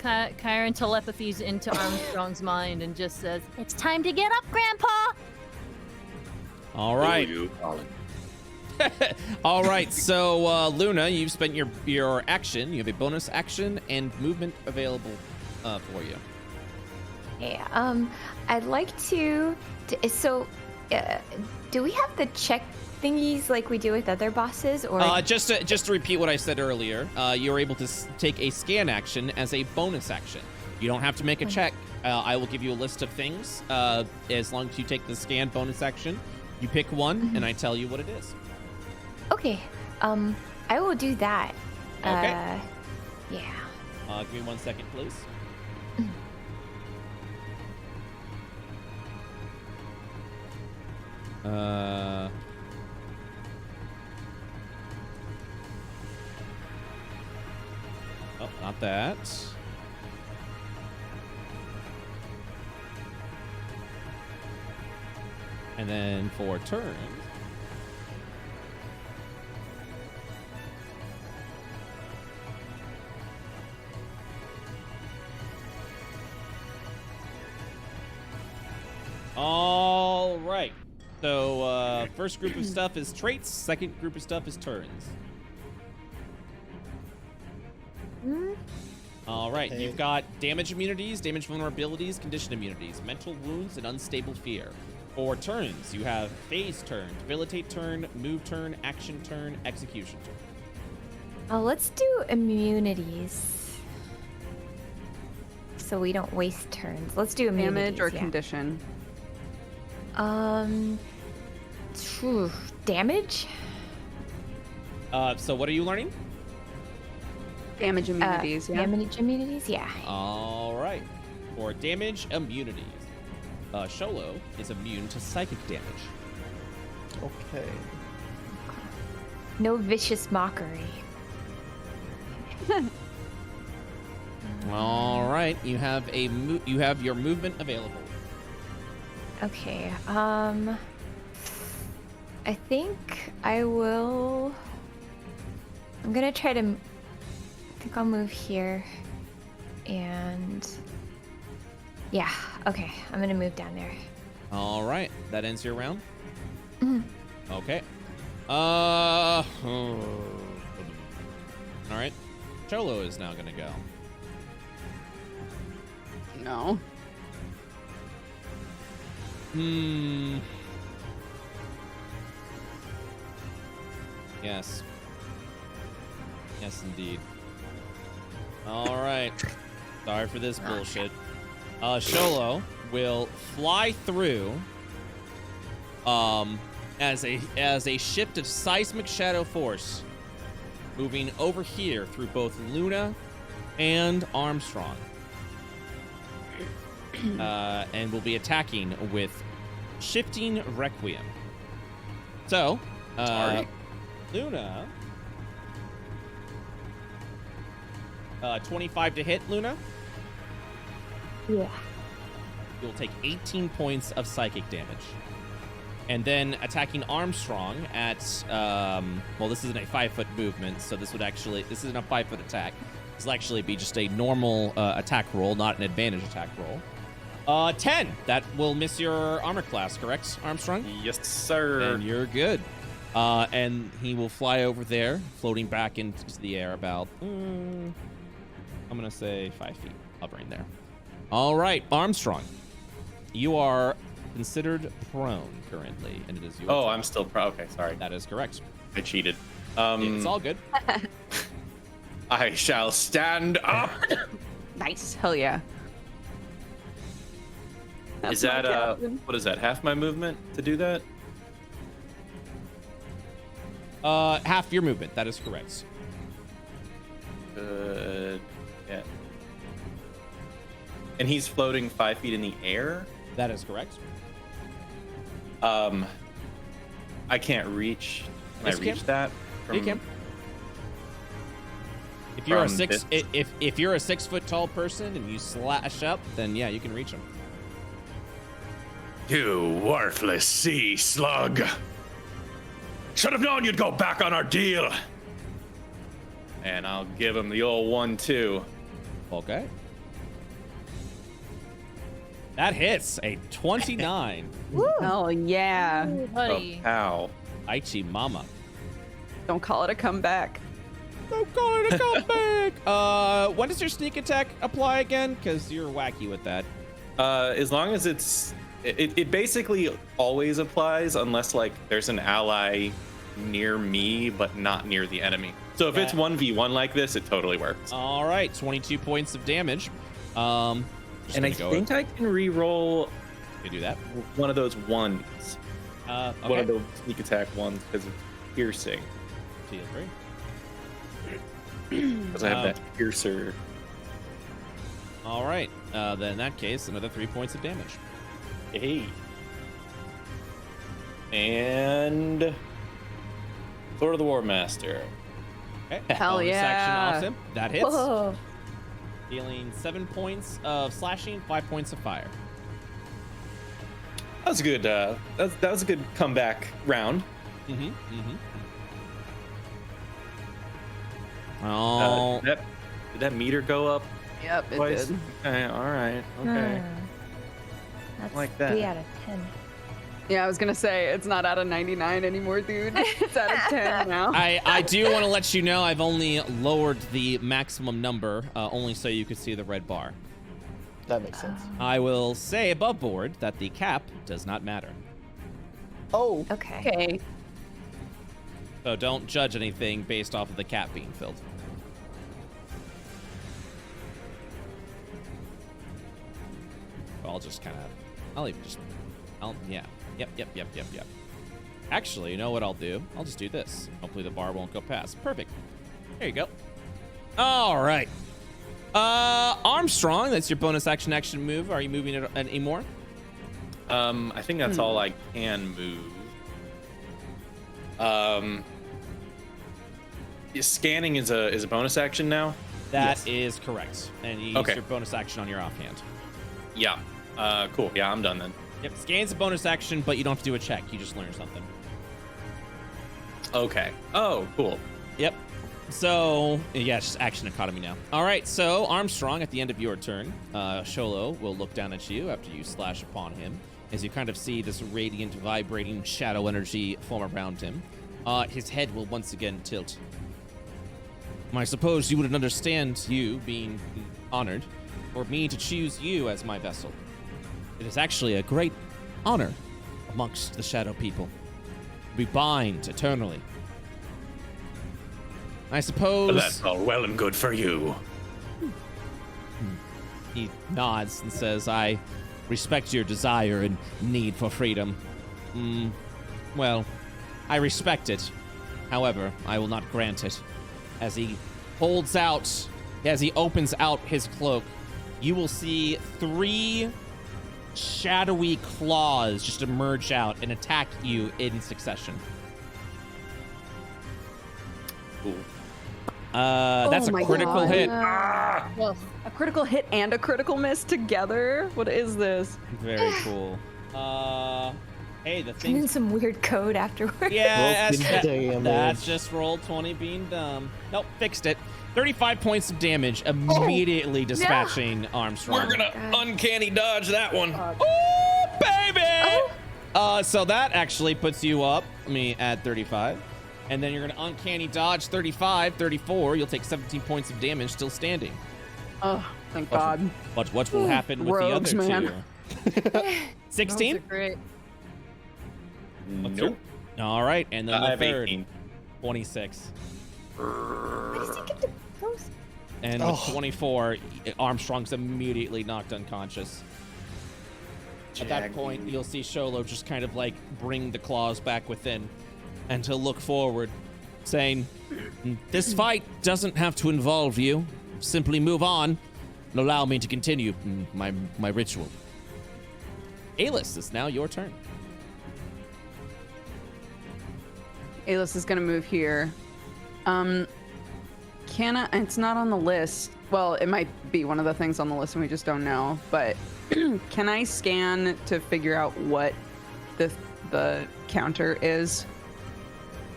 Kyron telepathies into Armstrong's mind and just says, It's time to get up, Grandpa! All right. Who are you calling? All right. So Luna, you've spent your action. You have a bonus action and movement available for you. Yeah. I'd like to. Do we have the check thingies like we do with other bosses, or? Just to repeat what I said earlier, you're able to take a scan action as a bonus action. You don't have to make a check. I will give you a list of things. As long as you take the scan bonus action, you pick one, and I tell you what it is. Okay. I will do that. Okay. Yeah. Give me 1 second, please. Oh, not that. And then for turns. All right. So first group of stuff is traits. Second group of stuff is turns. All right. Okay. You've got damage immunities, damage vulnerabilities, condition immunities, mental wounds, and unstable fear. For turns, you have phase turn, debilitate turn, move turn, action turn, execution turn. Let's do immunities. So we don't waste turns. Let's do immunities. Damage or yeah. condition? Damage? So what are you learning? Damage immunities, yeah. Damage immunities, yeah. All right. For damage immunities, Sholo is immune to psychic damage. Okay. No vicious mockery. All right. You have you have your movement available. Okay. I think I will. I'm gonna try to. I think I'll move here, and yeah. Okay, I'm gonna move down there. All right. That ends your round. Mhm. Okay. All right. Cholo is now gonna go. No. Yes. Yes, indeed. All right. Sorry for this bullshit. Sholo will fly through as a shift of seismic shadow force, moving over here through both Luna and Armstrong. And will be attacking with Shifting Requiem. So, Sorry. Luna. 25 to hit, Luna. Yeah. You'll take 18 points of psychic damage. And then attacking Armstrong at, well, this isn't a 5-foot movement, so this isn't a 5-foot attack. This will actually be just a normal attack roll, not an advantage attack roll. 10. That will miss your armor class, correct, Armstrong? Yes, sir. And you're good. And he will fly over there, floating back into the air about, I'm going to say 5 feet, hovering there. All right, Armstrong. You are considered prone currently, and it is your Oh, turn. I'm still pro. Okay, sorry. That is correct. I cheated. It's all good. I shall stand up. Nice. Hell yeah. That's Is that my captain. what is that? Half my movement to do that? Half your movement. That is correct. Yeah. And he's floating 5 feet in the air. That is correct. I can't reach. Can Yes, I you reach can. that? You can. If you're a from six, this- if you're a 6 foot tall person and you slash up, then yeah, you can reach him. You worthless sea slug. Should have known you'd go back on our deal. And I'll give him the old 1-2. Okay. That hits a 29. Hell yeah. Ooh, buddy. Oh, ow. Aichi Mama. Don't call it a comeback. Don't call it a comeback. When does your sneak attack apply again? Because you're wacky with that. As long as it basically always applies unless like there's an ally near me but not near the enemy. So if it's Yeah. 1v1 like this, it totally works. All right, 22 points of damage. Just And I gonna go think I can re-roll you do that. one of those ones. One Okay. of those sneak attack ones because of piercing. Feel free. Because I have that piercer. All right. Then in that case, another 3 points of damage. Hey. And Sword of the War Master. Okay. Hell bonus yeah. action off him. That hits. Whoa. Dealing 7 points of slashing, 5 points of fire. That was a good. That was a good comeback round. Oh. Did that meter go up Yep, it twice? did. Okay, all right, okay. That's Like that. 3 out of 10. Yeah, I was gonna say it's not out of 99 anymore, dude. It's out of 10 now. I do want to let you know I've only lowered the maximum number, only so you could see the red bar. That makes sense. I will say above board that the cap does not matter. Oh, Okay. Okay. So don't judge anything based off of the cap being filled. I'll just kind of, yeah. Yep. Actually, you know what I'll do? I'll just do this. Hopefully the bar won't go past. Perfect. There you go. All right. Armstrong, that's your bonus action move. Are you moving it anymore? I think that's all I can move. Scanning is a bonus action now. That is correct. And you use Okay. your bonus action on your offhand. Yeah. Cool. Yeah, I'm done then. Yep, scan's a bonus action, but you don't have to do a check. You just learn something. Okay. Oh, cool. Yep. So, yeah, it's just action economy now. All right, so Armstrong, at the end of your turn, Sholo will look down at you after you slash upon him, as you kind of see this radiant, vibrating shadow energy form around him. His head will once again tilt. I suppose you would understand you being honored for me to choose you as my vessel. It is actually a great honor amongst the shadow people. We bind eternally. I suppose... That's all well and good for you. He nods and says, I respect your desire and need for freedom. Well, I respect it. However, I will not grant it. As he opens out his cloak, you will see 3 shadowy claws just emerge out and attack you in succession. Cool. That's a my critical God. hit. Well, a critical hit and a critical miss together? What is this? Very cool. Hey, the And thing. then some weird code afterwards. Yeah, Roll damage. that's just rolled 20 being dumb. Nope, fixed it. 35 points of damage, immediately dispatching Armstrong. We're gonna uncanny dodge that one. Oh, baby! So that actually puts you up, at 35. And then you're gonna uncanny dodge 35, 34. You'll take 17 points of damage, still standing. Oh, thank God. What will happen with Rogues, the other man. two? 16? Those are great. Nope. All right, and then I the have third, 18. 26. Why does he get to those? And with 24, Armstrong's immediately knocked unconscious. At that point, you'll see Sholo just kind of like bring the claws back within, and he'll look forward, saying, "This fight doesn't have to involve you. Simply move on and allow me to continue my ritual." Alis, it's now your turn. Alis is gonna move here. It's not on the list. Well, it might be one of the things on the list and we just don't know, but can I scan to figure out what the counter is?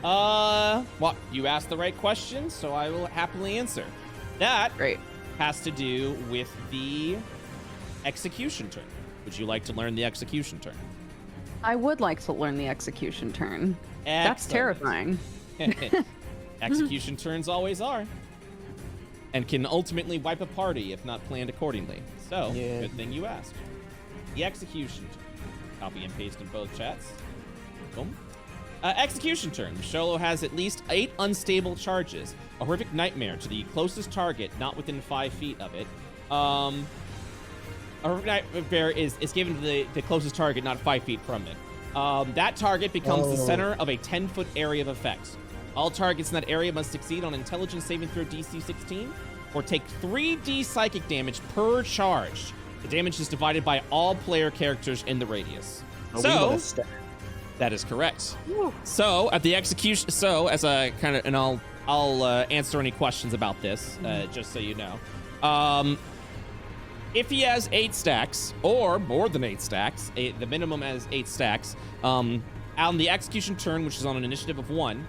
Well, you asked the right question, so I will happily answer. That Great. has to do with the execution turn. Would you like to learn the execution turn? I would like to learn the execution turn. That's Excellent. terrifying. Execution turns always are. And can ultimately wipe a party if not planned accordingly. So, Yeah. good thing you asked. The execution turn. Copy and paste in both chats. Boom. Execution turn. Sholo has at least 8 unstable charges. A horrific nightmare to the closest target, not within 5 feet of it. A horrific nightmare is given to the closest target, not 5 feet from it. That target becomes the center of a 10-foot area of effect. All targets in that area must succeed on intelligence saving throw DC 16 or take 3d psychic damage per charge. The damage is divided by all player characters in the radius. Are we gonna stab? That is correct. So at the execution, so as a kind of, and I'll answer any questions about this, just so you know. If he has 8 stacks or more than 8 stacks, the minimum is 8 stacks. On the execution turn, which is on an initiative of 1,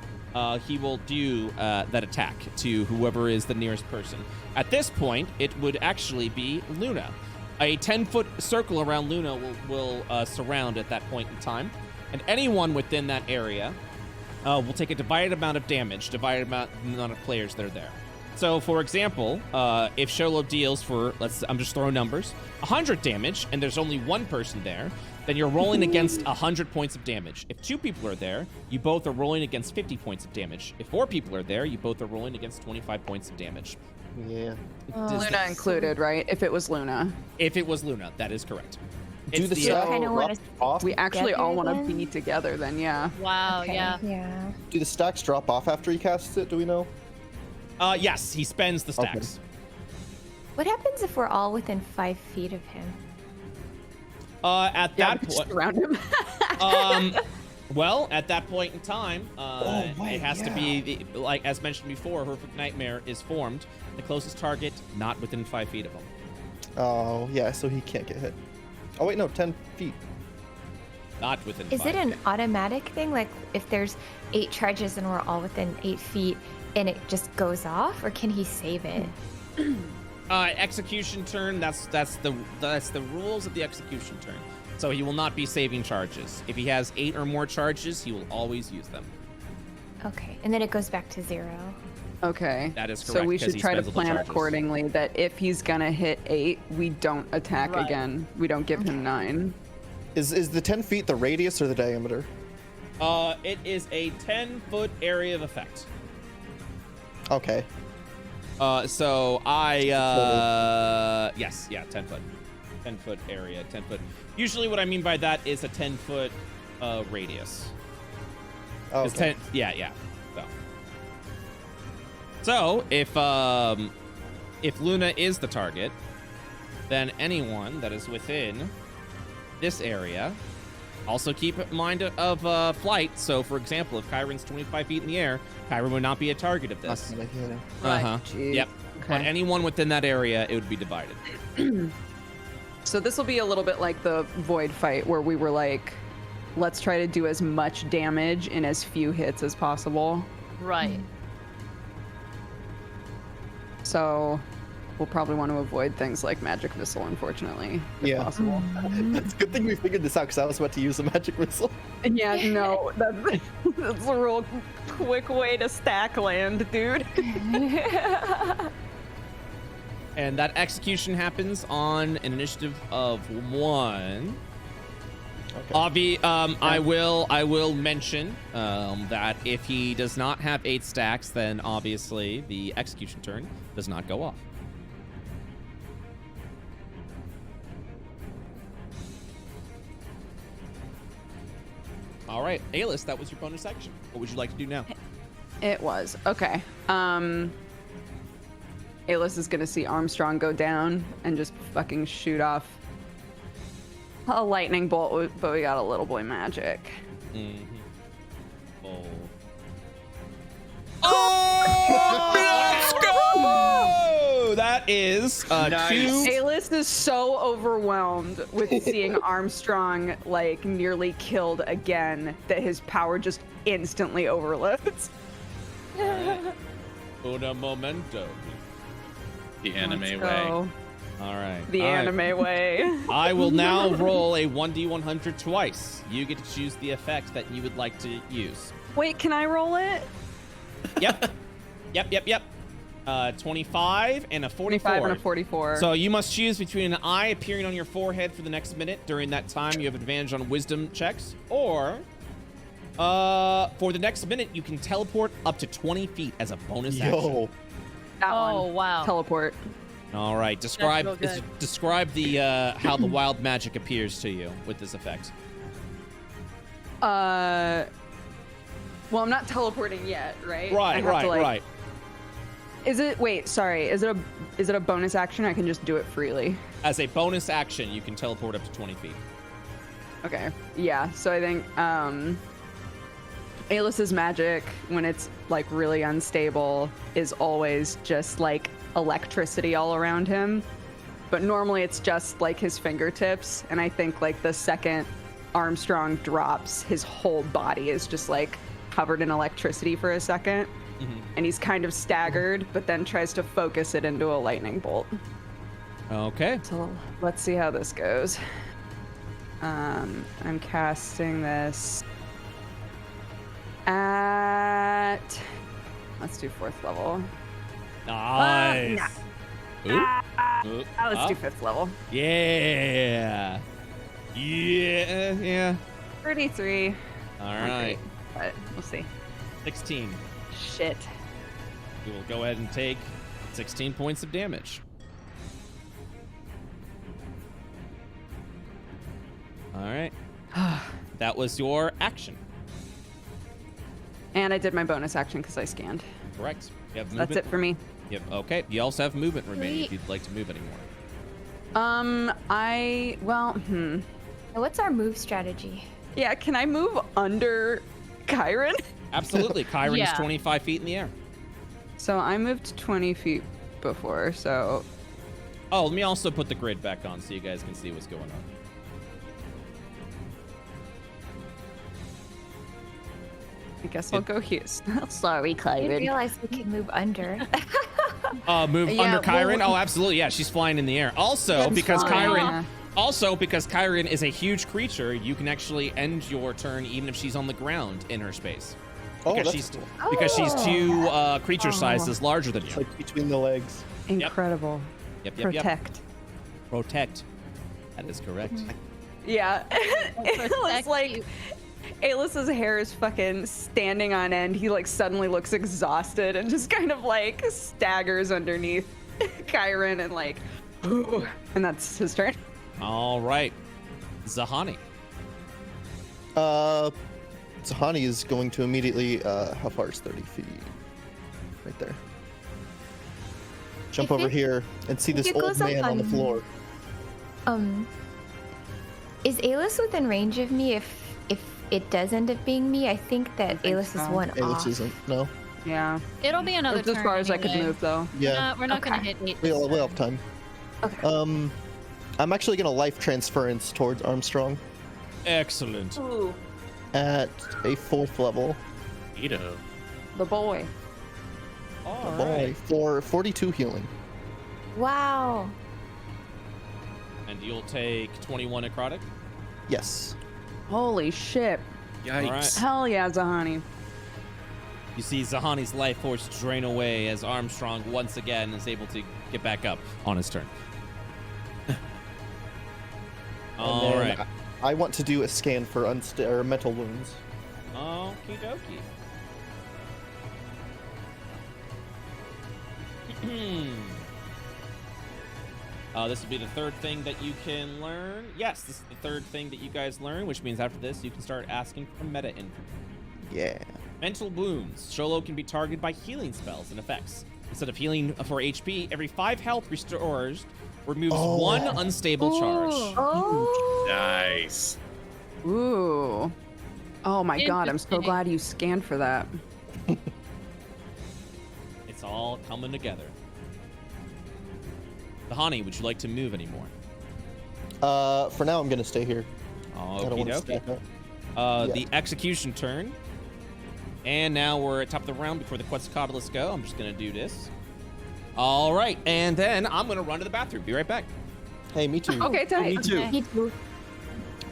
he will do that attack to whoever is the nearest person. At this point, it would actually be Luna. A 10-foot circle around Luna will surround at that point in time. And anyone within that area will take a divided amount of damage, divided amount of players that are there. So, for example, if Sholo deals for, I'm just throwing numbers, 100 damage, and there's only 1 person there, then you're rolling against 100 points of damage. If 2 people are there, you both are rolling against 50 points of damage. If 4 people are there, you both are rolling against 25 points of damage. Yeah. Luna included, right? If it was Luna. If it was Luna, that is correct. Do It's the the- stacks kinda wanna drop off? We actually all want to then? be together then, yeah. Wow, Okay, yeah. Yeah. Do the stacks drop off after he casts it? Do we know? Yes, he spends the Okay. stacks. What happens if we're all within 5 feet of him? At Yeah, that just point, around him. well, at that point in time, wait, it has to be like as mentioned before. Horrific Nightmare is formed. The closest target not within 5 feet of him. Oh, yeah, so he can't get hit. Oh, wait, no, 10 feet. Not within. Is 5 it an feet. automatic thing? Like if there's 8 charges and we're all within 8 feet and it just goes off, or can he save it? Execution turn. That's the rules of the execution turn. So he will not be saving charges. If he has 8 or more charges, he will always use them. Okay, and then it goes back to 0. Okay. That is So correct, we 'cause should he try to spends all the plan charges. accordingly that if he's gonna hit 8, we don't attack Right. again. We don't give him 9. Is the 10 feet the radius or the diameter? It is a 10-foot area of effect. Okay. So yes, yeah, 10 foot. 10 foot area, 10 foot. Usually what I mean by that is a 10 foot radius. Oh, It's okay. 10, yeah. So if Luna is the target, then anyone that is within this area, also keep in mind of flight. So for example, if Kyron's 25 feet in the air, Kyron would not be a target of this. Okay, yeah. Right. Uh-huh. Jeez. Yep. But Okay. anyone within that area, it would be divided. So this will be a little bit like the Void fight where we were like, let's try to do as much damage in as few hits as possible. Right. So we'll probably want to avoid things like Magic Missile, unfortunately, if Yeah. possible. It's a good thing we figured this out because I was about to use a magic missile. Yeah, no, that's a real quick way to stack land, dude. And that execution happens on an initiative of 1. Okay. I will mention that if he does not have 8 stacks, then obviously the execution turn does not go off. All right, Alis, that was your bonus action. What would you like to do now? It was. Okay. Alis is gonna see Armstrong go down and just fucking shoot off a lightning bolt, but we got a little boy magic. Mm-hmm. Oh, let's go! That is Nice. 2. Alis is so overwhelmed with seeing Armstrong like nearly killed again that his power just instantly overloads. Una momento. The anime Let's way. go. All right. The All right. anime way. I will now roll a 1d100 twice. You get to choose the effect that you would like to use. Wait, can I roll it? Yep. Yep. 25 and a 44. 25 and a 44. So you must choose between an eye appearing on your forehead for the next minute. During that time, you have advantage on wisdom checks. Or, for the next minute, you can teleport up to 20 feet as a bonus action. Yo. That Oh, one. wow. Teleport. All right. Describe real good. describe the how the wild magic appears to you with this effect. Well, I'm not teleporting yet, right? I have Right. to, like- Is it? Wait, sorry. Is it a bonus action? I can just do it freely. As a bonus action, you can teleport up to 20 feet. Okay. Yeah. So I think Aelis's magic, when it's like really unstable, is always just like electricity all around him. But normally it's just like his fingertips. And I think like the second Armstrong drops, his whole body is just like covered in electricity for a second. And he's kind of staggered, but then tries to focus it into a lightning bolt. Okay. So let's see how this goes. I'm casting this at, let's do 4th level. Nice. Let's do 5th level. Yeah. Yeah. 33. All right. But we'll see. 16. Shit. We will go ahead and take 16 points of damage. All right. That was your action. And I did my bonus action because I scanned. Correct. You have movement. That's it for me. Yep. Okay. You also have movement remaining if you'd like to move anymore. What's our move strategy? Yeah, can I move under Kyron? Absolutely. Kyron's Yeah. 25 feet in the air. So I moved 20 feet before, so Oh, let me also put the grid back on so you guys can see what's going on. I guess I'll go here. Sorry, I didn't Kyron. realize we could move under. Move Yeah, under Kyron? well- Oh, absolutely. Yeah, she's flying in the air. Also, That's because fine. Kyron because Kyron is a huge creature, you can actually end your turn even if she's on the ground in her space. Oh, Because that's she's cool. because she's two creature sizes larger than It's you. like between the legs. Incredible. Yep. Protect. Protect. That is correct. Yeah. It was protect like you. Aelis's hair is fucking standing on end. He like suddenly looks exhausted and just kind of like staggers underneath Kyron and like, and that's his turn. All right. Zahani. Zahani is going to immediately, how far is 30 feet? Right there. Jump If over it- here and see if this it old goes up man on the on- floor. Is Aelis within range of me if it does end up being me? I think that think Aelis is so. one Aelis off. isn't. No. Yeah. It'll be another That's turn. as far as I could anyway. move though. Yeah. We're not gonna Okay. hit 8. We'll have time. Okay. I'm actually gonna life transference towards Armstrong Excellent. at a 4th level. Neato. The boy. All Boy, for 42 healing. Wow. And you'll take 21 necrotic. Yes. Holy shit. Yikes. right. Hell yeah, Zahani. You see Zahani's life force drain away as Armstrong once again is able to get back up on his turn. All And right. then I want to do a scan for mental wounds. Okie dokie. This will be the third thing that you can learn. Yes, this is the third thing that you guys learn, which means after this you can start asking for meta info. Yeah. Mental wounds. Sholo can be targeted by healing spells and effects. Instead of healing for HP, every 5 health restores removes Oh. 1 unstable charge. Oh. Nice. Ooh. Oh my god, I'm so Interesting. glad you scanned for that. It's all coming together. Zahani, would you like to move anymore? For now, I'm gonna stay here. I don't Okie want to dokie. stack up. Yeah. The execution turn. And now we're at top of the round before the Quetzalcoatlus go. I'm just going to do this. All right. And then I'm going to run to the bathroom. Be right back. Hey, me too. Okay, tight. Me too. Okay. Me too.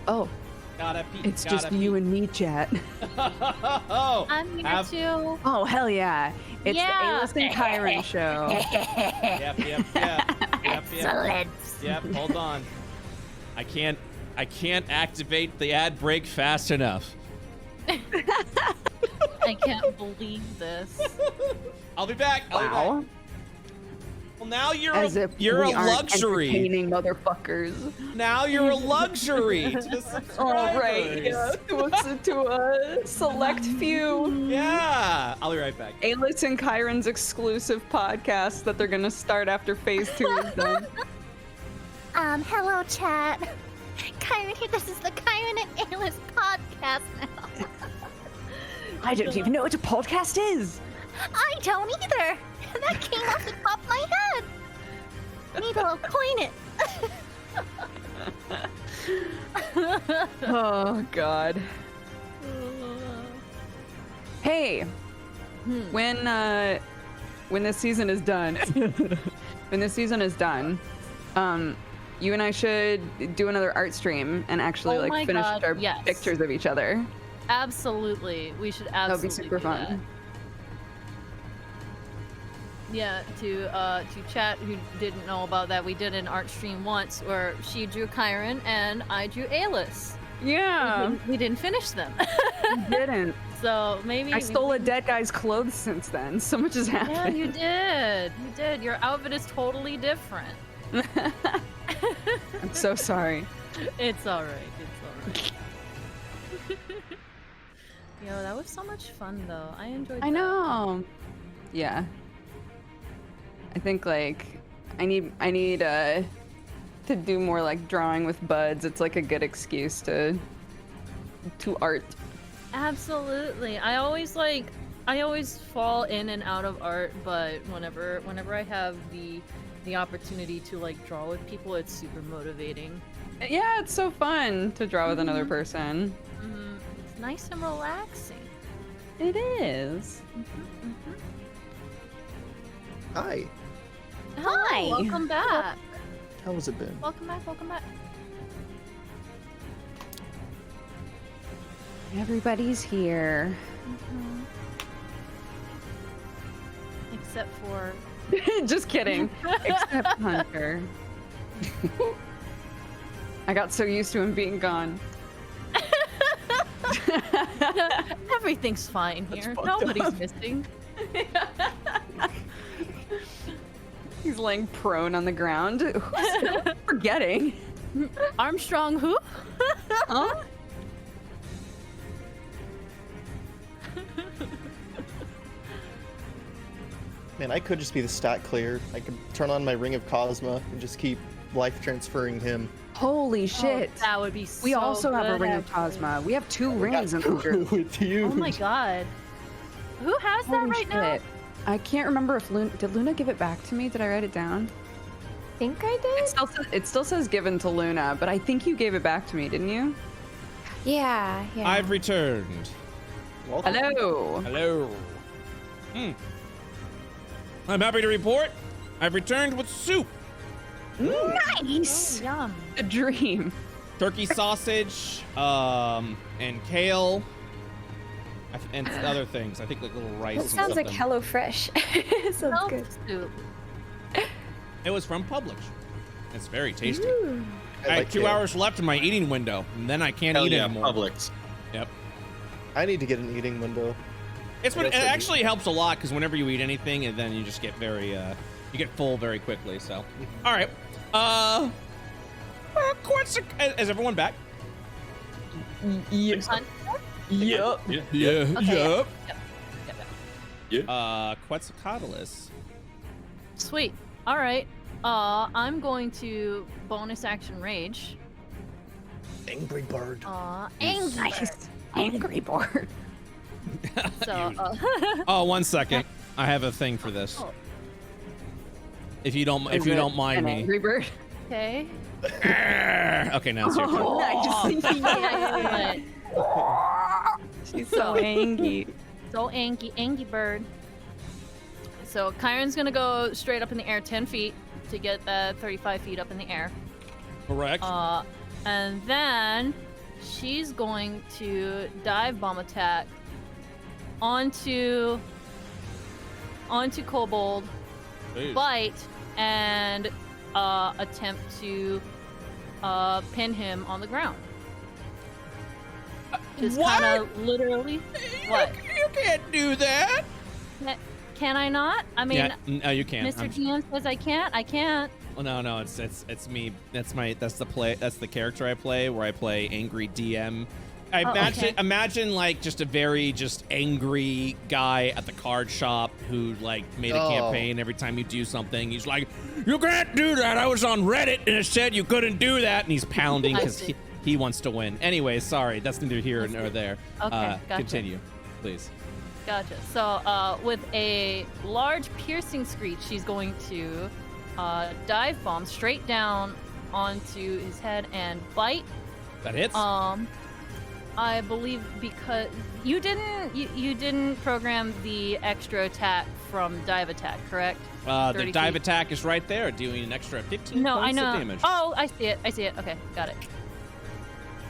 Oh, Gotta pee. it's just you and me, chat. Oh, I'm here have- too. Oh, hell yeah. It's Yeah. the Aelis and Kyron show. Yep. Excellent. Yep. Hold on. I can't activate the ad break fast enough. I can't believe this. I'll be back. I'll be back. Wow. Well, now you're As if you're a we aren't luxury. entertaining motherfuckers. Now you're a luxury to the subscribers. All right, yeah, to a select few. Yeah. I'll be right back. Aelis and Kyron's exclusive podcast that they're gonna start after phase 2 is done. Hello, chat. Kyron here. This is the Kyron and Aylis podcast now. I don't even know what a podcast is. I don't either. That came off the top of my head. Need to coin it. Oh God. Hey, when this season is done, you and I should do another art stream and actually Oh my finish God, our yes. pictures of each other. Absolutely. We should That would absolutely be super do fun. that. Yeah, to chat who didn't know about that, we did an art stream once where she drew Kyron and I drew Aylis. Yeah, We didn't finish them. you didn't. So maybe I stole a dead guy's clothes since then. So much has Yeah, happened. you did. You did. Your outfit is totally different. I'm so sorry. It's all right. It's all right. Yo, that was so much fun though. I enjoyed that. I know. Yeah. I think I need to do more drawing with buds. It's a good excuse to art. Absolutely. I always fall in and out of art, but whenever I have the opportunity to draw with people, it's super motivating. Yeah, it's so fun to draw with another person. It's nice and relaxing. It is. Hi. Hi. Welcome back. How has it been? Welcome back. Welcome back. Everybody's here. Except for Just kidding. Except Hunter. I got so used to him being gone. everything's fine here. fucked Nobody's up. missing. He's laying prone on the ground. Who's forgetting? Armstrong who? Huh? Man, I could just be the stat clear. I could turn on my Ring of Cosma and just keep life transferring him. Holy shit. Oh, that would be so We also have a good, Ring of actually. Cosma. We have two I rings in got the group. with you. Oh my god. Who has that Holy right now? shit. I can't remember if did Luna give it back to me? Did I write it down? Think I did? It still says given to Luna, but I think you gave it back to me, didn't you? Yeah. I've returned. Welcome. Hello. Hello. I'm happy to report I've returned with soup. Nice. Oh, yum. A dream. Turkey sausage, and kale, and other things. I think little rice. That and sounds like something. HelloFresh. Sounds Health good. soup. It was from Publix. It's very tasty. Ooh. I had like 2 kale. hours left in my eating window, and then I can't Hell eat yeah, anymore. Publix. Yep. I need to get an eating window. It Yes, I do. actually helps a lot because whenever you eat anything, and then you just get very you get full very quickly. So, all right. Is everyone back? Yep. Hunt? Yep. Yeah. Yeah. Okay. Quetzalcoatlus. Sweet. All right. I'm going to bonus action rage. Angry bird. Angry. Nice. Angry board. So, Oh, 1 second. I have a thing for this. Oh. If you don't Is it mind an me. Angry bird. okay. Okay, now it's your turn. Nice. She's so angry. So Angie bird. So Kyron's gonna go straight up in the air 10 feet to get that 35 feet up in the air. Correct. And then she's going to dive bomb attack onto Kobold, Jeez. bite, and attempt to pin him on the ground. Just What? kind of literally. What? You can't do that. Can I not? I mean, Yeah, no, you can't. Mr. TM says I can't. I can't. Well, no, it's me. That's the character I play, where I play angry DM. okay. Imagine like just a very angry guy at the card shop who made a Oh. campaign. Every time you do something, he's like, "You can't do that. I was on Reddit and it said you couldn't do that," and he's pounding I because see. he wants to win. Anyway, sorry, that's neither here nor there. Okay, gotcha. Continue, please. Gotcha. So, with a large piercing screech, she's going to dive bomb straight down onto his head and bite. That hits. I believe because you didn't program the extra attack from dive attack, correct? The 30 dive feet. attack is right there, doing an extra 15 No, I points know. of damage. Oh, I see it. Okay, got it.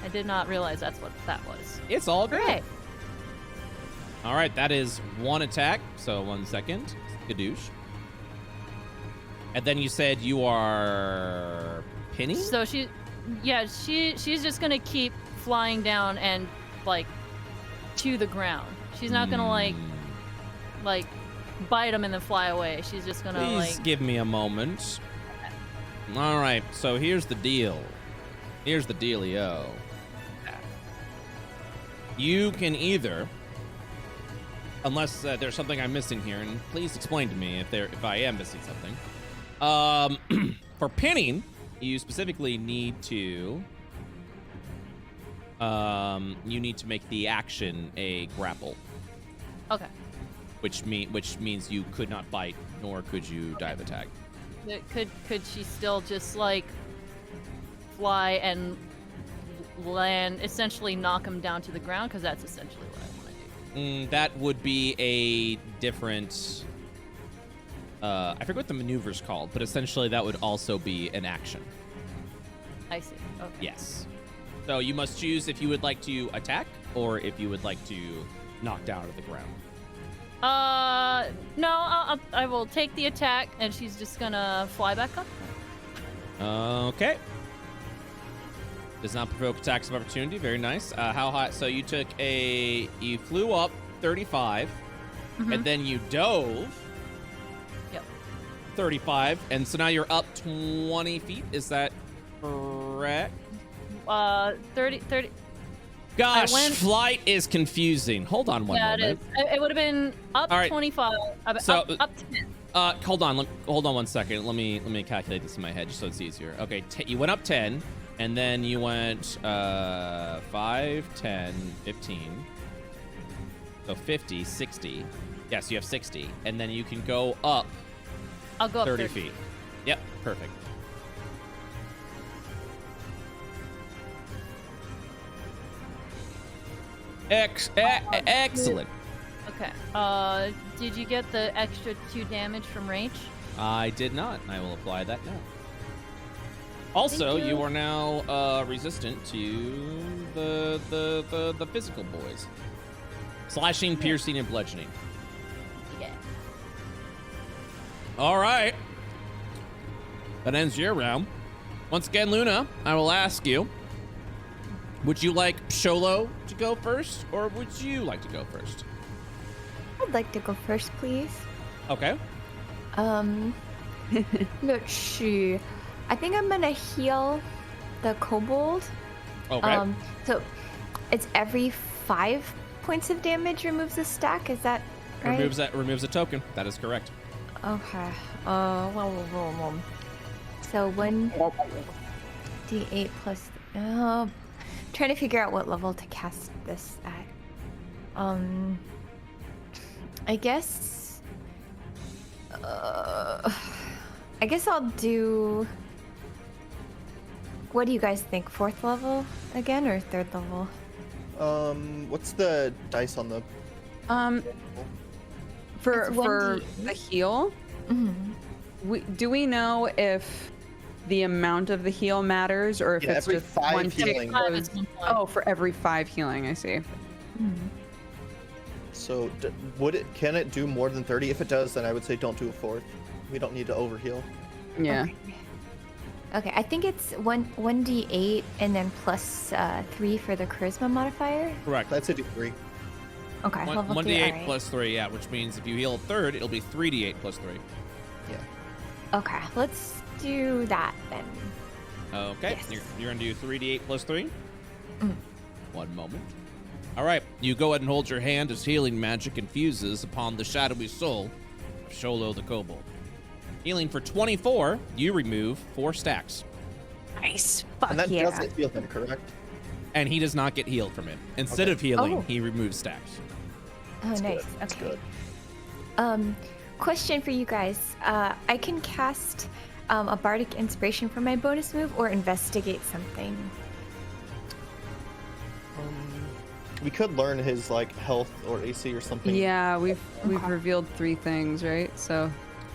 I did not realize that's what that was. It's all good. Great. All right, that is one attack. So 1 second. Gadoosh. And then you said you are pinning? So she's just gonna keep flying down and like to the ground. She's not gonna like bite him and then fly away. She's just gonna Please give me a moment. All right, so here's the deal. Here's the dealio. You can either, unless there's something I'm missing here, and please explain to me if I am missing something. For pinning, you specifically need to make the action a grapple, Okay. which means you could not bite, nor could you dive attack. Could she still just like fly and land, essentially knock him down to the ground? Because that's essentially what I want to do. That would be a different. I forget what the maneuver's called, but essentially that would also be an action. I see. Okay. Yes. So you must choose if you would like to attack or if you would like to knock down to the ground. No, I will take the attack, and she's just gonna fly back up. Okay. Does not provoke attacks of opportunity. Very nice. How high? So you flew up 35, and then you dove. Yep. 35, and so now you're up 20 feet. Is that correct? 30. Gosh, went- flight is confusing. Hold on one Yeah, moment. it is. It would have been up All right. 25. So- up 10. Hold on 1 second. Let me calculate this in my head just so it's easier. Okay, you went up 10, and then you went 5, 10, 15. So 50, 60. Yes, you have 60, and then you can go up I'll go up 30 feet. Yep, perfect. Excellent. Okay. Did you get the extra 2 damage from rage? I did not. I will apply that now. Also, Thank you. you are now resistant to the physical boys. Slashing, piercing, and bludgeoning. Yeah. All right. That ends your round. Once again, Luna, I will ask you, would you like Sholo to go first, or would you like to go first? I'd like to go first, please. Okay. Let's see. I think I'm gonna heal the kobold. Okay. So it's every 5 points of damage removes a stack. Is that right? Removes a token. That is correct. Okay. So 1d8 plus. Trying to figure out what level to cast this at. I guess. I guess I'll do. What do you guys think? 4th level again or 3rd level? What's the dice on the? For It's 1d8. the heal, Mm-hmm. do we know if the amount of the heal matters, or if Yeah, it's every just 5 one healing. tick? 5 is 1 point. Oh, for every 5 healing, I see. So can it do more than 30? If it does, then I would say don't do a 4th. We don't need to overheal. Yeah. Okay, I think it's 1d8 and then plus 3 for the charisma modifier. Correct. I'd say do 3. Okay, level 3. 1d8 alright. plus 3, yeah, which means if you heal a 3rd, it'll be 3d8 plus 3. Yeah. Okay, let's do that then. Okay, Yes. you're going to do 3d8 plus 3? Mm. 1 moment. All right, you go ahead and hold your hand as healing magic infuses upon the shadowy soul of Sholo the Kobold. Healing for 24, you remove 4 stacks. Nice. Fuck And that yeah. doesn't heal him, correct? and he does not get healed from it. Instead of healing, Oh. he removes stacks. Oh, That's nice. good, that's Okay. good. Question for you guys. I can cast a bardic inspiration for my bonus move or investigate something. We could learn his like health or AC or something. Yeah, we've Okay. revealed 3 things, right? So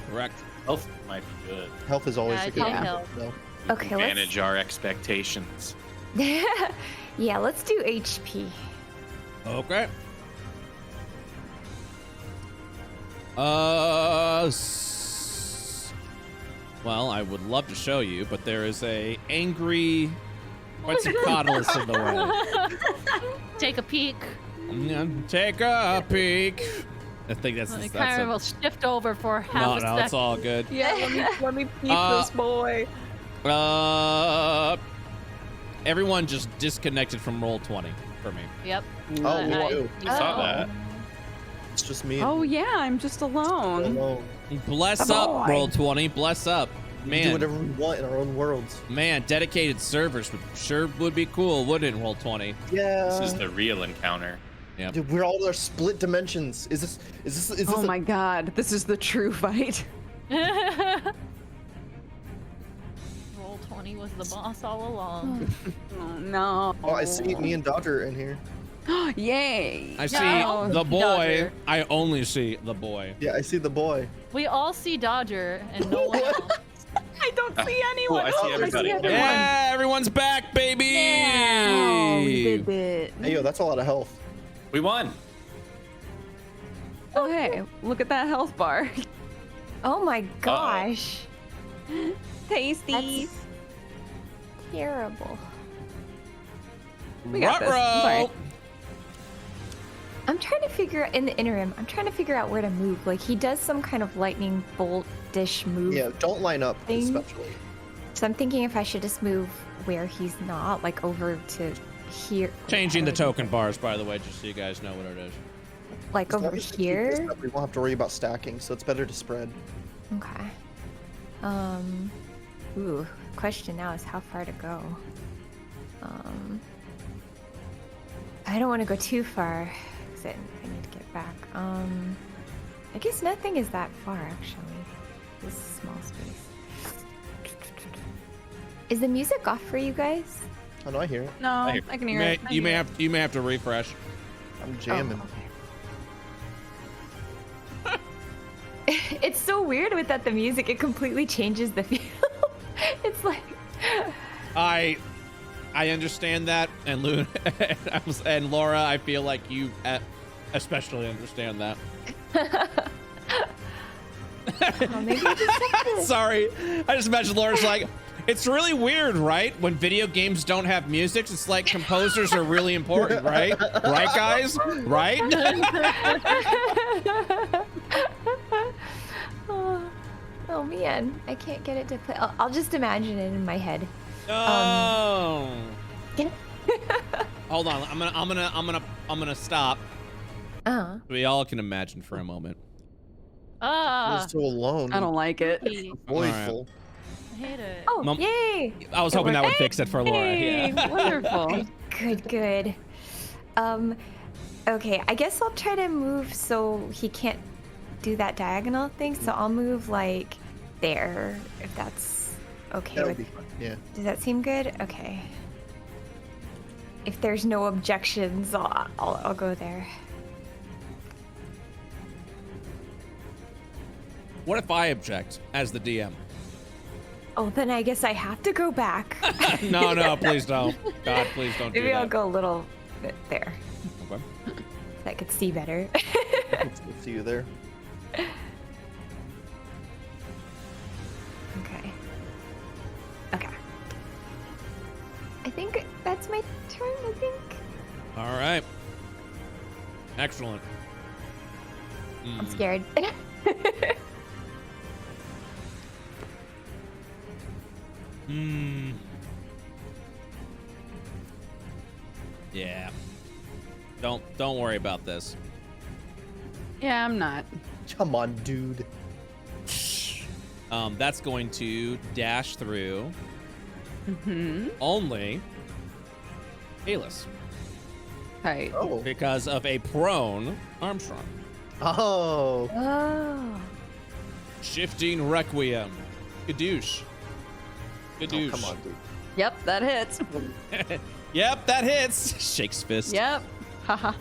Correct. Health might be good. Health is always Yeah, a good I thing. think No. Okay, let's- Manage our expectations. Yeah, let's do HP. Okay. Well, I would love to show you, but there is a angry Quetzalcoatlus in the way. Take a peek. Take a peek. I think that's Let me that's kind of a, will shift over for half no, a no, second. it's all good. yeah, let me peep this boy. Everyone just disconnected from roll 20 for me. Yep. Oh, I- me too. You saw Oh. that. It's just me. Oh yeah, I'm just alone. alone. Bless Come up, on. roll 20. Bless up, We can do man. whatever we want in our own worlds. Man, dedicated servers would be cool, wouldn't it? Roll 20. Yeah. This is the real encounter. Yep. Dude, we're all in our split dimensions. Is this Oh my god, this is the true fight. Roll 20 was the boss all along. Oh no. Oh, I see me and Dodger in here. Yay. I see No. the boy. Dodger. I only see the boy. Yeah, I see the boy. We all see Dodger and no one else. I don't see anyone. I see everybody. Yeah, everyone's back, baby. Oh, we did it. Hey, yo, that's a lot of health. We won. Oh hey, look at that health bar. Oh my gosh. Tasty. That's terrible. We got this. Ruh-roh. Sorry. I'm trying to figure out, in the interim, I'm trying to figure out where to move. Like, he does some kind of lightning bolt-ish move. Yeah, don't line up, Thing. especially. So I'm thinking if I should just move where he's not, like over to here. Changing the How do I do token that? bars, by the way, just so you guys know what it is. Like As long over as we keep this here? up, we won't have to worry about stacking, so it's better to spread. Okay. Ooh, question now is how far to go. I don't want to go too far, because I need to get back. I guess nothing is that far, actually. This is a small space. Is the music off for you guys? Oh no, I hear it. No, I can hear it. You may have to refresh. I'm jamming. Oh, okay. It's so weird with that the music, it completely changes the feel. It's like I understand that, and Luna and Laura, I feel like you especially understand that. oh, maybe I just have to- Sorry, I just imagine Laura's like, it's really weird, right? When video games don't have music, it's like composers are really important, right? Right, guys? Right? oh man, I can't get it to play. I'll just imagine it in my head. Oh. Hold on, I'm gonna stop. Uh-huh. We all can imagine for a moment. Ah. We're so alone. I don't like it. Voidful. I hate it. Oh, Mom- yay! I was hoping that would fix it for Laura. Hey, Yeah. wonderful. Good. Okay, I guess I'll try to move so he can't do that diagonal thing. So I'll move like there, if that's okay. That would with be fun. Yeah. Does that seem good? Okay. If there's no objections, I'll go there. What if I object as the DM? Oh, then I guess I have to go back. No, please don't. God, please don't do Maybe that. I'll go a little bit there. Okay. So I could see better. It's good to see you there. Okay. Okay. I think that's my turn, I think. All right. Excellent. I'm scared. Yeah. Don't worry about this. Yeah, I'm not. Come on, dude. That's going to dash through Mm-hmm. only Alis. Hey. Oh. Because of a prone Armstrong. Oh. Oh. Shifting Requiem. Gadoosh. Gadoosh. Oh, come on, dude. Yep, that hits. Yep, that hits. Shakes fist. Yep. Haha.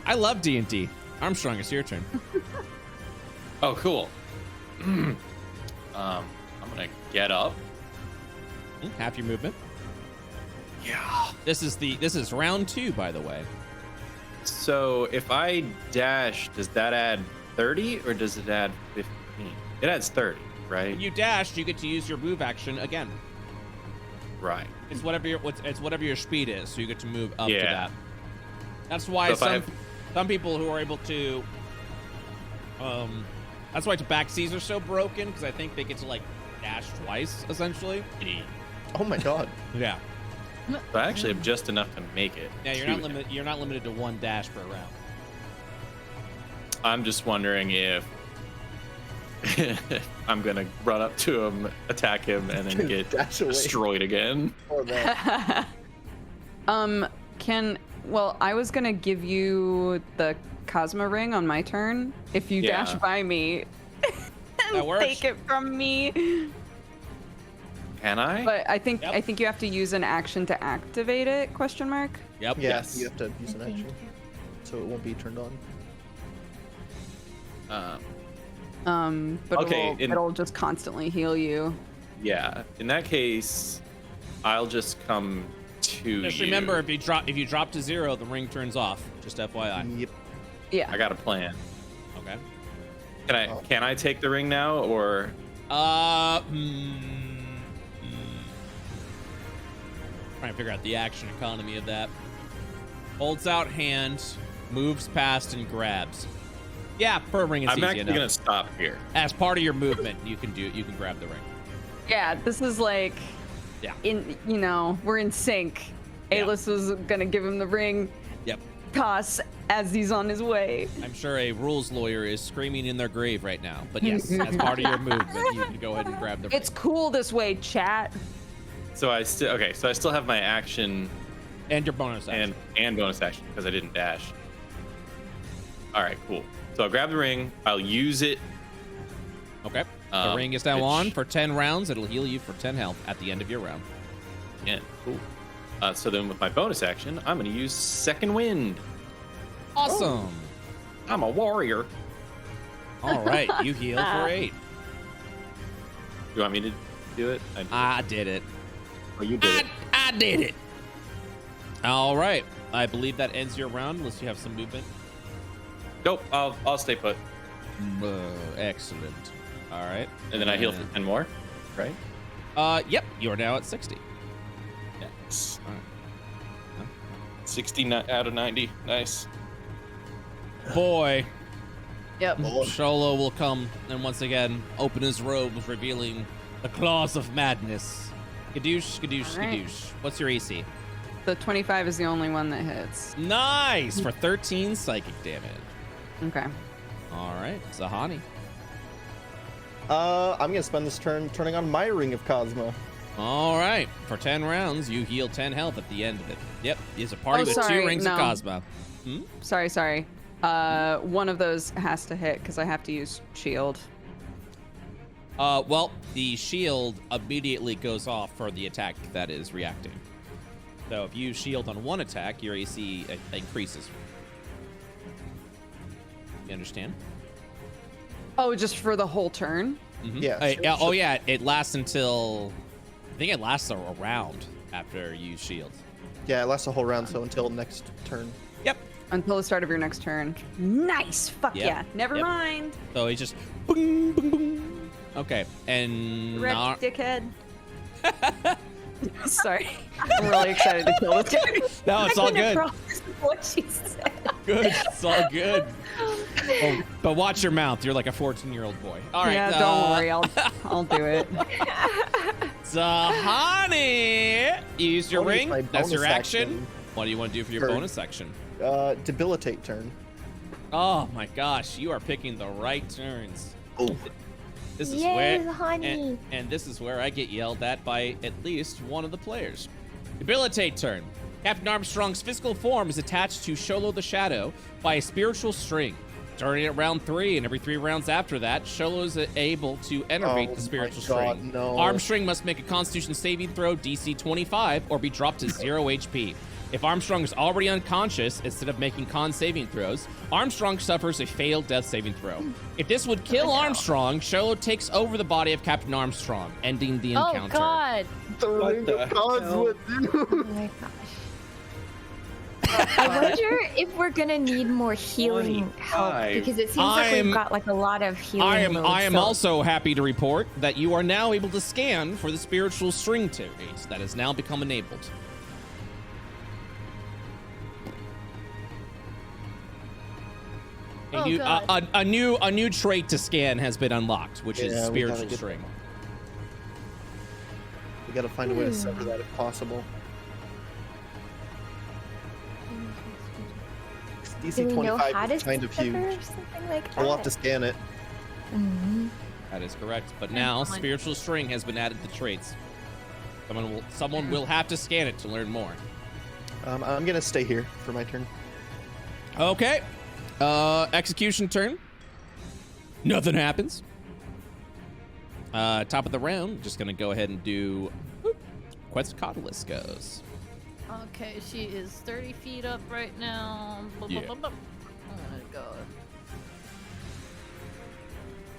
I love D&D. Armstrong, it's your turn. Oh, cool. I'm gonna get up. Half your movement. Yeah. This is round 2, by the way. So if I dash, does that add 30 or does it add 15? It adds 30, right? When you dashed, you get to use your move action again. Right. It's whatever your speed is, so you get to move up to Yeah. that. That's why So some people who are able to that's why backsies are so broken, because I think they get to like dash twice essentially. Oh my god. Yeah. So I actually have just enough to make it. Yeah, you're not limited to 1 dash per round. I'm just wondering if I'm gonna run up to him, attack him, and then get Dash away. destroyed again. Or that. Well, I was gonna give you the Cosmo ring on my turn if you Yeah. dash by me and That works. take it from me. Can I? But I think Yep. you have to use an action to activate it? Question mark. Yep. Yes. You have to use an action, so it won't be turned on. But Okay, it'll just constantly heal you. Yeah. In that case, I'll just come to Just you. remember, if you drop to 0, the ring turns off. Just FYI. Yep. Yeah. I got a plan. Okay. Can I take the ring now, or Trying to figure out the action economy of that. Holds out hand, moves past, and grabs. Yeah, for a ring, it's I'm easy actually enough. gonna stop here? As part of your movement, you can grab the ring. Yeah, this is like, Yeah. we're in sync. Yeah. Alis was gonna give him the ring Yep. toss as he's on his way. I'm sure a rules lawyer is screaming in their grave right now. But yes, as part of your movement, you can go ahead and grab the ring. It's cool this way, chat. So I still have my action And your bonus action. and bonus action because I didn't dash. All right, cool. So I'll grab the ring. I'll use it. Okay. The ring is now which- on for 10 rounds. It'll heal you for 10 health at the end of your round. Yeah, cool. So then with my bonus action, I'm going to use Second Wind. Awesome. I'm a warrior. All right. You heal for 8. You want me to do it? I did it. Oh, you did it. I did it. All right. I believe that ends your round unless you have some movement. Nope, I'll stay put. Excellent. All right. And then I heal for 10 more, right? Yep. You are now at 60. Yes. All right. 60 out of 90. Nice. Boy, Yep. Sholo will come and once again open his robes, revealing the claws of madness. Skadoosh, skadoosh, All right. skadoosh. What's your AC? The 25 is the only one that hits. Nice for 13 psychic damage. Okay. All right, Zahani. I'm gonna spend this turn turning on my ring of Cosmo. All right, for 10 rounds, you heal 10 health at the end of it. Yep, it's a party Oh, with sorry, 2 rings no. of Cosmo. Sorry. One of those has to hit because I have to use shield. Well, the shield immediately goes off for the attack that is reacting. So if you shield on one attack, your AC increases. You understand? Oh, just for the whole turn? Mhm. Yeah, Oh, yeah. It lasts until... I think it lasts a round after you use shield. Yeah, it lasts a whole round, so until next turn. Yep. Until the start of your next turn. Nice! Fuck Yep. yeah. Never Yep. mind. So it's just... Boom, boom, boom. Okay. And... Red Nar- dickhead. Sorry. I'm really excited to kill this guy. No, it's all good. What she said. Good. It's all good. Oh, but watch your mouth. You're like a 14-year-old boy. All right. Yeah, don't worry. I'll do it. Zahani, you used your I'll use ring. my That's your bonus action. action. What do you want to do for your Sure. bonus action? Debilitate turn. Oh my gosh, you are picking the right turns. Oh. This is Yay, where honey. and this is where I get yelled at by at least one of the players. Debilitate turn. Captain Armstrong's physical form is attached to Sholo the Shadow by a spiritual string. Starting at round 3 and every 3 rounds after that, Sholo is able to enervate the spiritual string. No. Armstrong must make a Constitution saving throw DC 25 or be dropped to 0 HP. If Armstrong is already unconscious, instead of making con saving throws, Armstrong suffers a failed death saving throw. If this would kill Armstrong, Sholo takes over the body of Captain Armstrong, ending the encounter. Oh God! The ring of Cosmo, dude. Oh my gosh. I wonder if we're gonna need more healing help 25. because it seems like we've got like a lot of healing. I am modes, so- also happy to report that you are now able to scan for the spiritual string trace that has now become enabled. Oh, God. A new trait to scan has been unlocked, which is Yeah, we gotta spiritual get string. We gotta find a way to sever that if possible. DC Do we know 25 how to is kind of huge. sever or something like that? We'll have to scan it. Mhm. That is correct. But now fine. spiritual string has been added to traits. Someone will have to scan it to learn more. I'm gonna stay here for my turn. Okay. Execution turn. Nothing happens. Top of the round, just gonna go ahead and do Quetzalcoatlus goes. Okay, she is 30 feet up right now. Yeah. I'm gonna go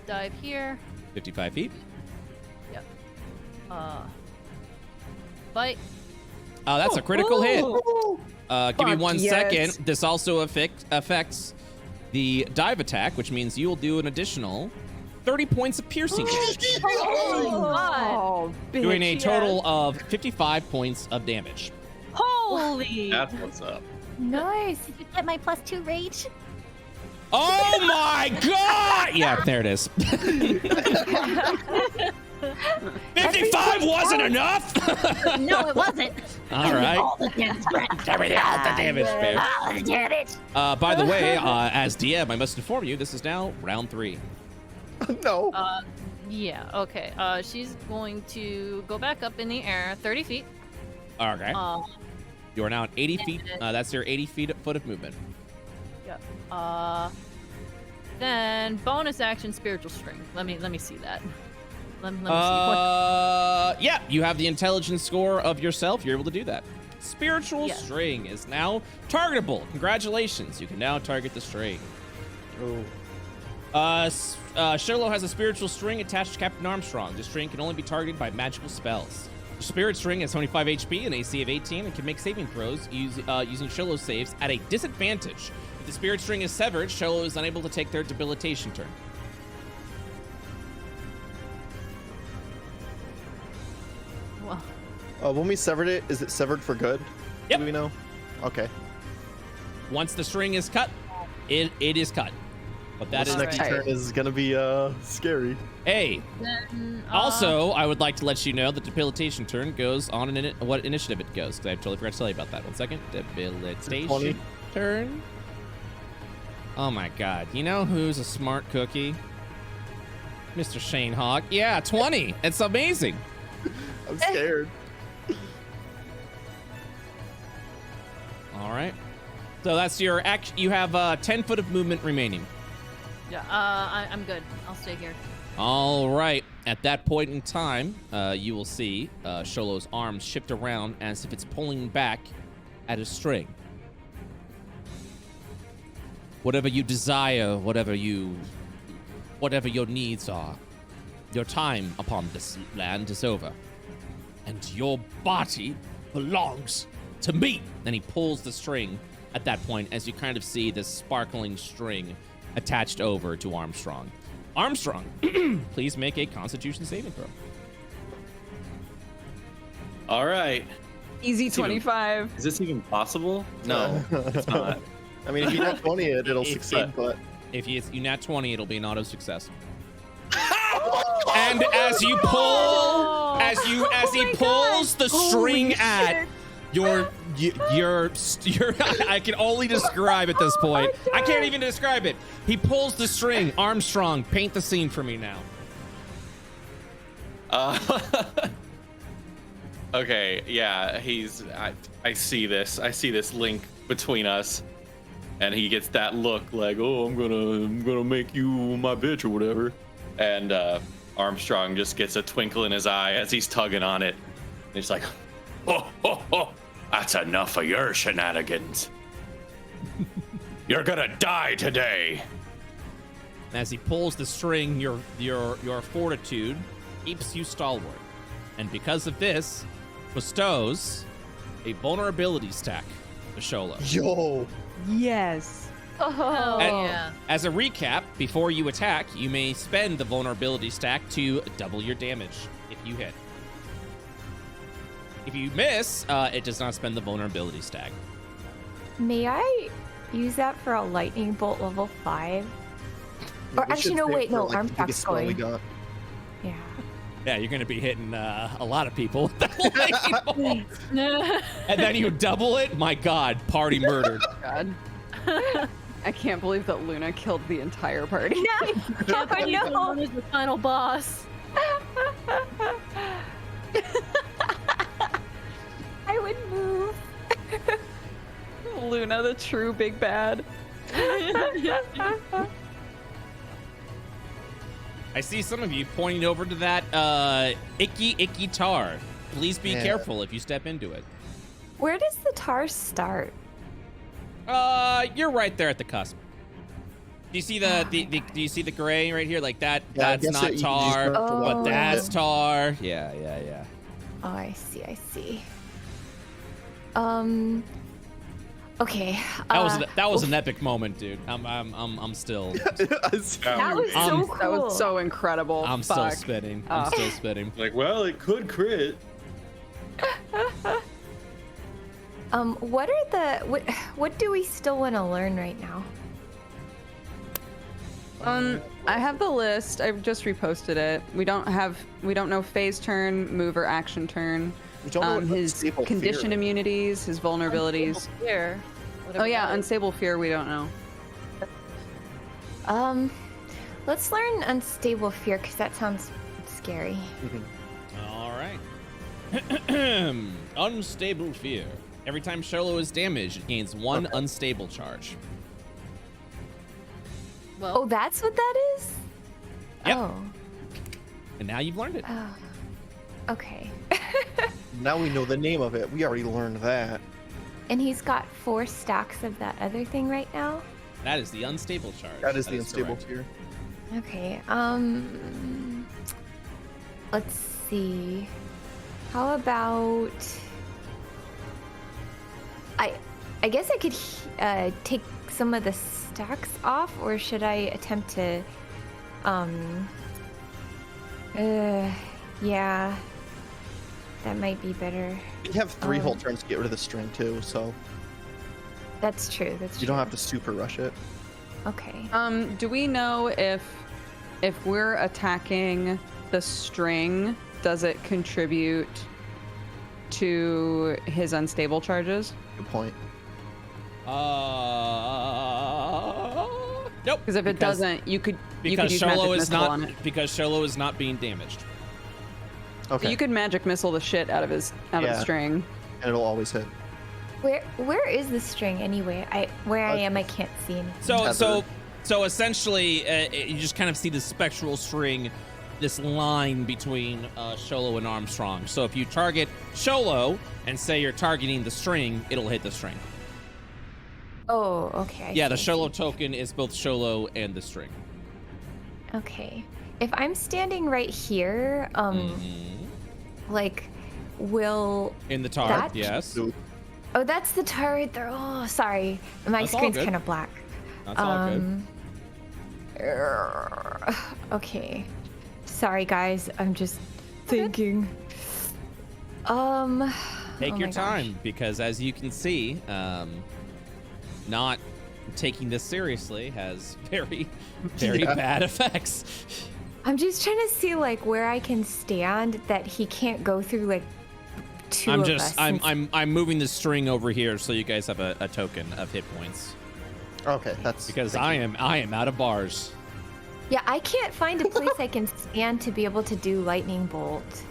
dive here. 55 feet. Yep. Bite. That's a critical hit. Give me Fuck 1 yes. second. This also affects the dive attack, which means you will do an additional 30 points of piercing damage, Oh, doing a bitch, total of 55 points of damage. Holy! That's what's up. Nice. Did you get my +2 rage? Oh my god! Yeah, there it is. 55 wasn't enough? No, it wasn't. All right. All the damage, Brett. Everything all the damage, man. All the damage. By the way, as DM, I must inform you, this is now round 3. No. Yeah, okay. She's going to go back up in the air 30 feet. Okay. You are now at 80 feet. That's your 80 foot of movement. Yep. Then bonus action spiritual string. Let me see that. Let me see what. Yeah, you have the intelligence score of yourself. You're able to do that. Spiritual Yes. string is now targetable. Congratulations. You can now target the string. Oh. Sholo has a spiritual string attached to Captain Armstrong. The string can only be targeted by magical spells. The spirit string has 25 HP, an AC of 18, and can make saving throws using Sholo saves at a disadvantage. If the spirit string is severed, Sholo is unable to take their debilitation turn. Well, When we severed it, is it severed for good? Yep. Do we know? Okay. Once the string is cut, it is cut. But that This is next right. turn is gonna be scary. Hey. then, Also, I would like to let you know the debilitation turn goes on what initiative it goes, because I totally forgot to tell you about that. 1 second. Debilitation 20. turn. Oh my god. You know who's a smart cookie? Mr. Shaynehawke. Yeah, 20. It's amazing. I'm scared. All right. So that's your action. You have 10 foot of movement remaining. yeah, I'm good. I'll stay here. All right. At that point in time, you will see Sholo's arms shift around as if it's pulling back at a string. Whatever you desire, whatever your needs are, your time upon this land is over. And your body belongs to me. Then he pulls the string at that point as you kind of see this sparkling string attached over to Armstrong. Armstrong, please make a Constitution saving throw. All right. Easy It's even- 25. Is this even possible? No, it's not. I mean, if you have 20 it, it'll If- succeed, but If you nat 20, it'll be an auto success. And as you pull, as he pulls the string at your, I can only describe at this point. I can't even describe it. He pulls the string. Armstrong, paint the scene for me now. Okay, yeah, I see this. I see this link between us. And he gets that look like, oh, I'm gonna make you my bitch or whatever. And Armstrong just gets a twinkle in his eye as he's tugging on it. And he's like, Oh, that's enough of your shenanigans. You're gonna die today. As he pulls the string, your fortitude keeps you stalwart. And because of this, bestows a vulnerability stack to Sholo. Yo. Yes. Oh, And yeah. as a recap, before you attack, you may spend the vulnerability stack to double your damage if you hit. If you miss, it does not spend the vulnerability stack. May I use that for a lightning bolt level 5? Or We actually, should no, save wait, for, no, like, the Armstrong's biggest spell we going. got. Yeah. Yeah, you're going to be hitting a lot of people with that lightning bolt. And then you double it? My God, party murdered. God. I can't believe that Luna killed the entire party. Can't believe no. Luna is the final boss. I would move. Luna, the true big bad. I see some of you pointing over to that icky tar. Please be Yeah. careful if you step into it. Where does the tar start? You're right there at the cusp. Do you see the do you see the gray right here? Like that? Yeah, I That's guess not you just tar, burnt Oh. but it. that's tar. Yeah. Oh, I see. Okay. That was an epic moment, dude. I'm still That was so cool. That was so incredible. I'm still Fuck. spitting. Oh. I'm still spitting. like, well, it could crit. What do we still want to learn right now? I have the list. I've just reposted it. We don't know phase turn, move, or action turn. We don't know what His unstable condition fear is. immunities, his vulnerabilities. Here. Oh yeah, unstable fear. We don't know. Let's learn unstable fear because that sounds scary. All right. Unstable fear. Every time Sholo is damaged, it gains one unstable charge. Well, Oh, that's what that is? Yep. Oh. And now you've learned it. Oh. Okay. Now we know the name of it. We already learned that. And he's got 4 stacks of that other thing right now? That is the unstable charge. That is the unstable correct. fear. Okay. Let's see. How about I guess I could take some of the stacks off, or should I attempt to yeah. That might be better. You have 3 whole turns to get rid of the string too, so That's true. That's you don't have to super rush it. Okay. Do we know if we're attacking the string, does it contribute to his unstable charges? Good point. Nope. Because if it doesn't, you could Because use magic Sholo is missile on not it. because Sholo is not being damaged. Okay. You could magic missile the shit out of the Yeah. string. And it'll always hit. Where is the string anyway? Where I am, I can't see anything. So essentially, you just kind of see the spectral string, this line between Sholo and Armstrong. So if you target Sholo and say you're targeting the string, it'll hit the string. Oh, okay. Yeah, the Sholo token is both Sholo and the string. Okay. If I'm standing right here, like, will In the tar, that- yes. Oh, that's the tar right there. Oh, sorry. My That's all screen's good. kind of black. That's all good. Okay. Sorry, guys. I'm just thinking. Take oh your my gosh. time, because as you can see, not taking this seriously has very, very Yeah. bad effects. I'm just trying to see like where I can stand that he can't go through like 2 of us. I'm moving the string over here so you guys have a token of hit points, Okay, that's because thank you. I am out of bars. Yeah, I can't find a place I can stand to be able to do lightning bolt.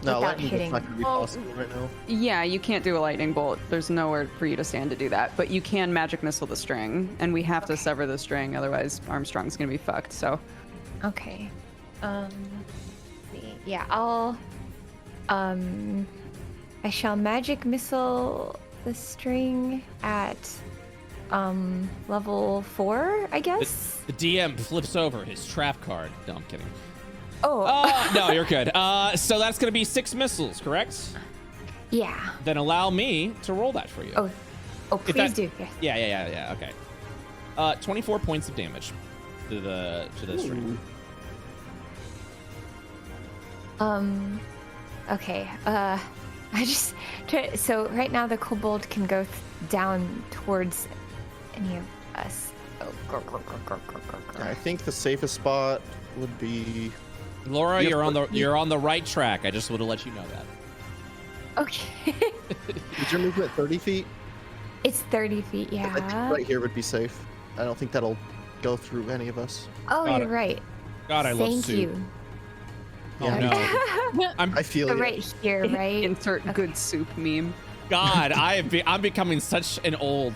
No, without lightning hitting. bolt's not gonna be possible right now. Yeah, you can't do a lightning bolt. There's nowhere for you to stand to do that. But you can magic missile the string, and we have to sever the string, otherwise Armstrong's gonna be fucked. So, Okay. Let's see. Yeah, I'll. I shall magic missile the string at level 4, I guess. The DM flips over his trap card. No, I'm kidding. Oh. No, you're good. So that's going to be 6 missiles, correct? Yeah. Then allow me to roll that for you. Oh, If please that- do. Yeah. Yeah. Okay. 24 points of damage to the string. Okay. I just try. So right now the kobold can go down towards any of us. Oh. I think the safest spot would be. Laura, Yep. you're on the right track. I just want to let you know that. Okay. Is your movement 30 feet? It's 30 feet. I think Yeah. right here would be safe. I don't think that'll go through any of us. Oh, Got you're it. right. God, I love Thank soup. you. Oh Yeah. no. I feel So you. right here, right? insert good soup meme. God, I'm becoming such an old.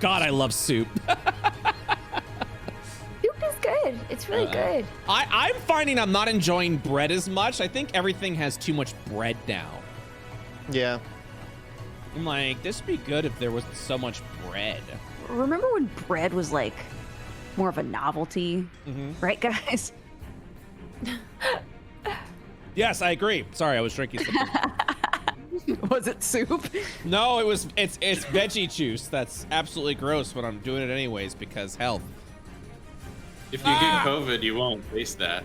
God, I love soup. Soup is good. It's really good. I'm finding I'm not enjoying bread as much. I think everything has too much bread now. Yeah. I'm like, this would be good if there wasn't so much bread. Remember when bread was like more of a novelty, right, guys? Yes, I agree. Sorry, I was drinking something. Was it soup? No, it's veggie juice. That's absolutely gross, but I'm doing it anyways because health. If you get COVID, you won't taste that.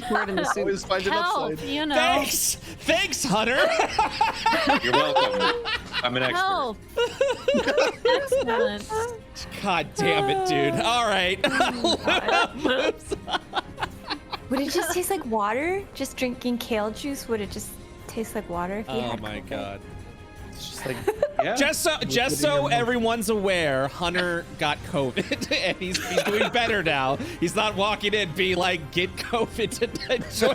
Pour it in the soup. Always find an Help, upside. you know. Thanks, Hunter. You're welcome. I'm an expert. Help. Excellent. God damn it, dude. All right. Moves on. Would it just taste like water? Just drinking kale juice? Would it just taste like water if you Oh had my COVID? god. It's just like. Yeah. Just so everyone's aware, Hunter got COVID, and he's doing better now. He's not walking in being like, get COVID to enjoy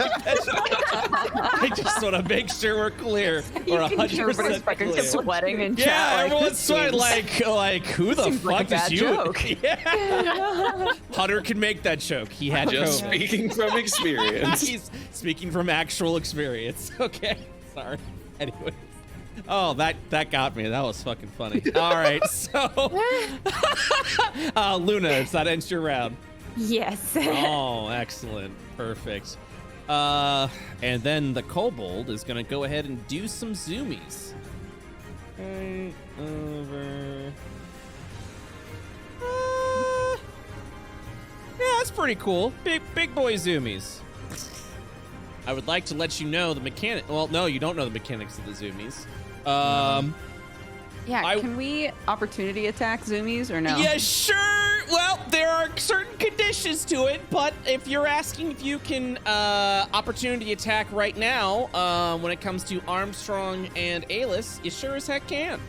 I just want to make sure we're clear. We're 100% fucking clear. sweating and Yeah, chat. everyone's sweating like who the Seems fuck like a is bad you? joke. Yeah. Hunter can make that joke. He had Just COVID. speaking from experience. He's speaking from actual experience. Okay, sorry. Anyways. Oh, that got me. That was fucking funny. All right, so Luna, does that end your round? Yes. Oh, excellent, perfect. And then the kobold is gonna go ahead and do some zoomies. Right over. Yeah, that's pretty cool. Big boy zoomies. I would like to let you know the mechanic. Well, no, you don't know the mechanics of the zoomies. Yeah, can we opportunity attack zoomies or no? Yeah, sure. Well, there are certain conditions to it, but if you're asking if you can opportunity attack right now, when it comes to Armstrong and Alis, you sure as heck can.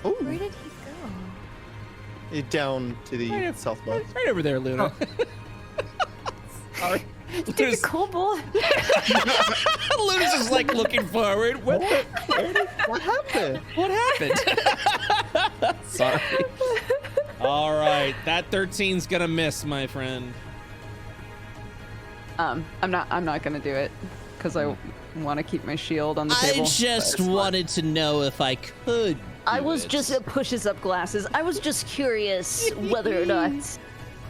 Oh, Where did he go? down to the Right, southwest. right over there, Luna. Sorry. Dude, the kobold. Luna's just like looking forward. What happened? What happened? Sorry. All right, that 13's gonna miss, my friend. I'm not gonna do it because I want to keep my shield on the table. wanted to know if I could. I was just pushes up glasses. I was just curious whether or not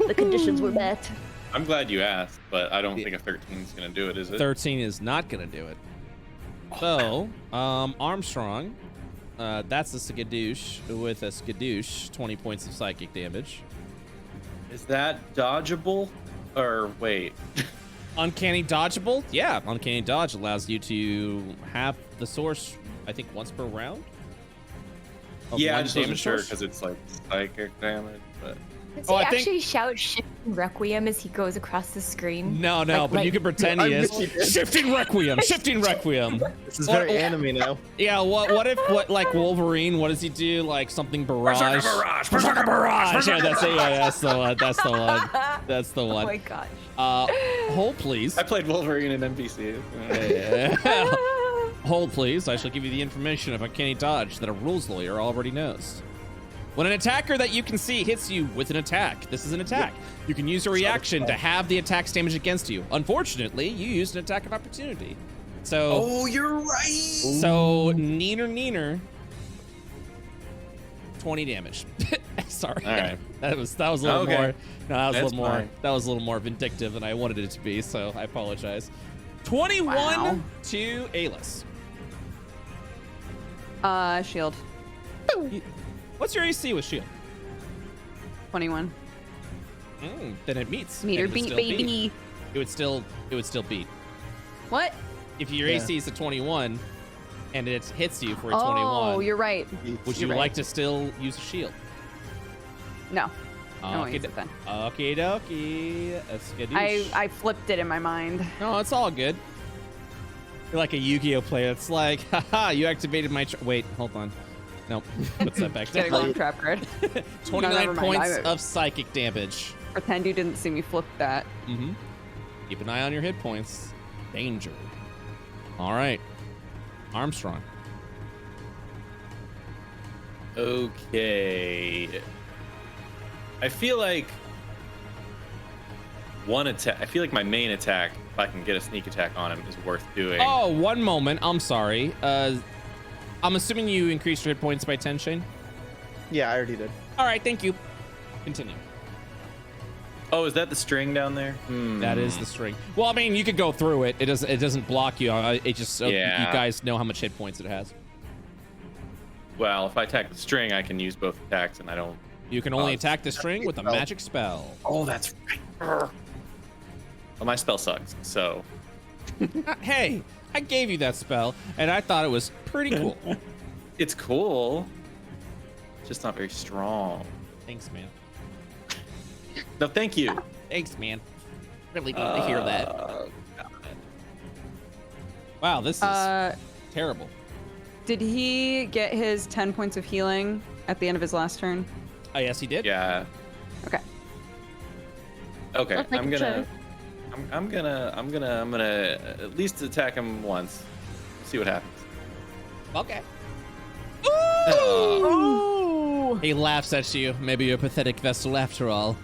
the conditions were met. I'm glad you asked, but I don't think a 13 is going to do it, is it? 13 is not gonna do it. So, Armstrong, that's a skadoosh with a skadoosh, 20 points of psychic damage. Is that dodgeable? Or wait. Uncanny dodgeable? Yeah, uncanny dodge allows you to have the source, I think, once per round. Of Yeah, I one just wasn't damage sure source? because it's like psychic damage, but. Does Oh, he I think- actually shout shifting Requiem as he goes across the screen? No, Like- but you like- can pretend he I is. wish he did. Shifting Requiem, shifting Requiem. This is very What- anime now. Yeah, what if like Wolverine? What does he do? Like something barrage? Berserker barrage! Berserker barrage! Yeah, that's it. Yeah, that's the one. That's the one. That's the Oh one. my gosh. Hold, please. I played Wolverine in NPC. Hold, please. I shall give you the information of uncanny dodge that a rules lawyer already knows. When an attacker that you can see hits you with an attack, this is an attack. You can use your reaction to have the attack's damage against you. Unfortunately, you used an attack of opportunity. So. Oh, you're right. So neener. 20 damage. Sorry. All right. That was a little Okay. more. No, that was a That's little more. fine. That was a little more vindictive than I wanted it to be. So I apologize. 21 Wow. to Alis. Shield. What's your AC with shield? 21. Then it meets. Meter and it would beat, still baby. It would still beat. What? If your Yeah. AC is a 21 and it hits you for a Oh, 21, you're right. would you you're like right. to still use a shield? No. I won't Okay, use it then. Okie dokie. I flipped it in my mind. No, it's all good. You're like a Yu-Gi-Oh player. It's like, haha, you activated my. Wait, hold on. Nope. What's that back Getting down? long trap card. 29 never mind. points I- of psychic damage. Pretend you didn't see me flip that. Mm-hmm. Keep an eye on your hit points. Danger. All right. Armstrong. Okay. I feel like one attack. I feel like my main attack, if I can get a sneak attack on him, is worth doing. Oh, one moment. I'm sorry. I'm assuming you increased your hit points by 10, Shane? Yeah, I already did. All right, thank you. Continue. Oh, is that the string down there? That is the string. Well, I mean, you could go through it. It doesn't block you. It just so Yeah. you guys know how much hit points it has. Well, if I attack the string, I can use both attacks, and I don't. You can only attack the string with a magic spell. Oh, that's right. Well, my spell sucks, so. Hey, I gave you that spell, and I thought it was pretty cool. It's cool. It's just not very strong. Thanks, man. No, thank you. Thanks, man. Really need to hear that. God. Wow, this is terrible. Did he get his 10 points of healing at the end of his last turn? Oh, yes, he did. Yeah. Okay. Okay. Looks like I'm it gonna. should. I'm gonna at least attack him once. See what happens. Okay. Oh. He laughs at you. Maybe you're a pathetic vessel after all.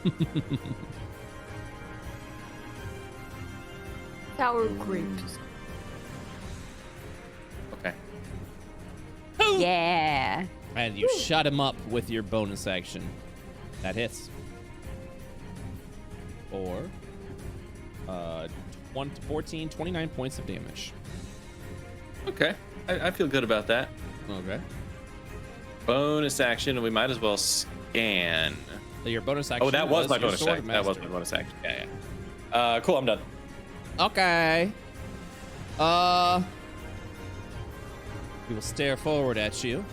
Sour grapes. Okay. Yeah. And you shut him up with your bonus action. That hits. For 14, 29 points of damage. Okay. I feel good about that. Okay. Bonus action, and we might as well scan. So your bonus action. Oh, that was my your bonus sword action. That was master. my bonus action. Yeah. Cool. I'm done. Okay. We will stare forward at you.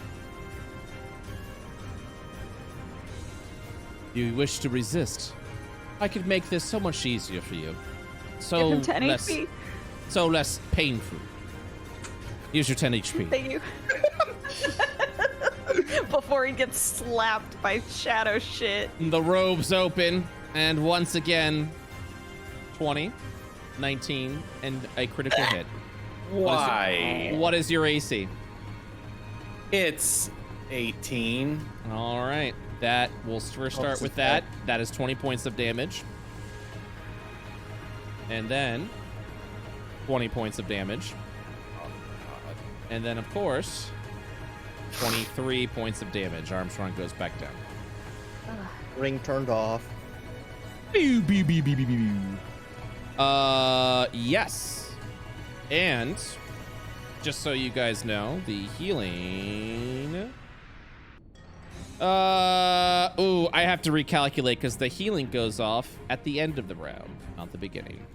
You wish to resist? I could make this so much easier for you. So Give him 10 less, HP. so less painful. Use your 10 HP. Thank you. Before he gets slapped by shadow shit. The robes open, and once again, 20, 19, and a critical hit. Why? What is your AC? It's 18. All right. That we'll first start with that. That is 20 points of damage. And then 20 points of damage. And then, of course, 23 points of damage. Armstrong goes back down. Ring turned off. Yes. And just so you guys know, the healing. Ooh, I have to recalculate because the healing goes off at the end of the round, not the beginning.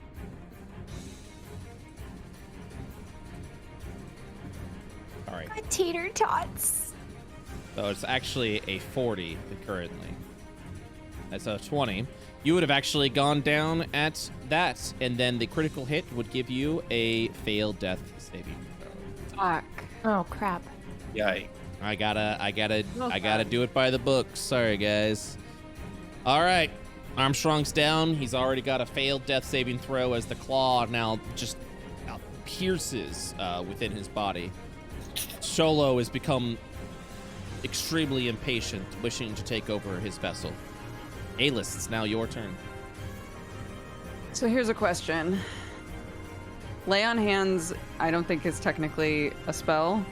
All right. Tater tots. So it's actually a 40 currently. That's a 20. You would have actually gone down at that, and then the critical hit would give you a failed death saving throw. Fuck. Oh crap. Yikes. I gotta do it by the book. Sorry, guys. All right. Armstrong's down. He's already got a failed death saving throw as the claw now just pierces within his body. Sholo has become extremely impatient, wishing to take over his vessel. Alis, it's now your turn. So here's a question. Lay on hands, I don't think is technically a spell.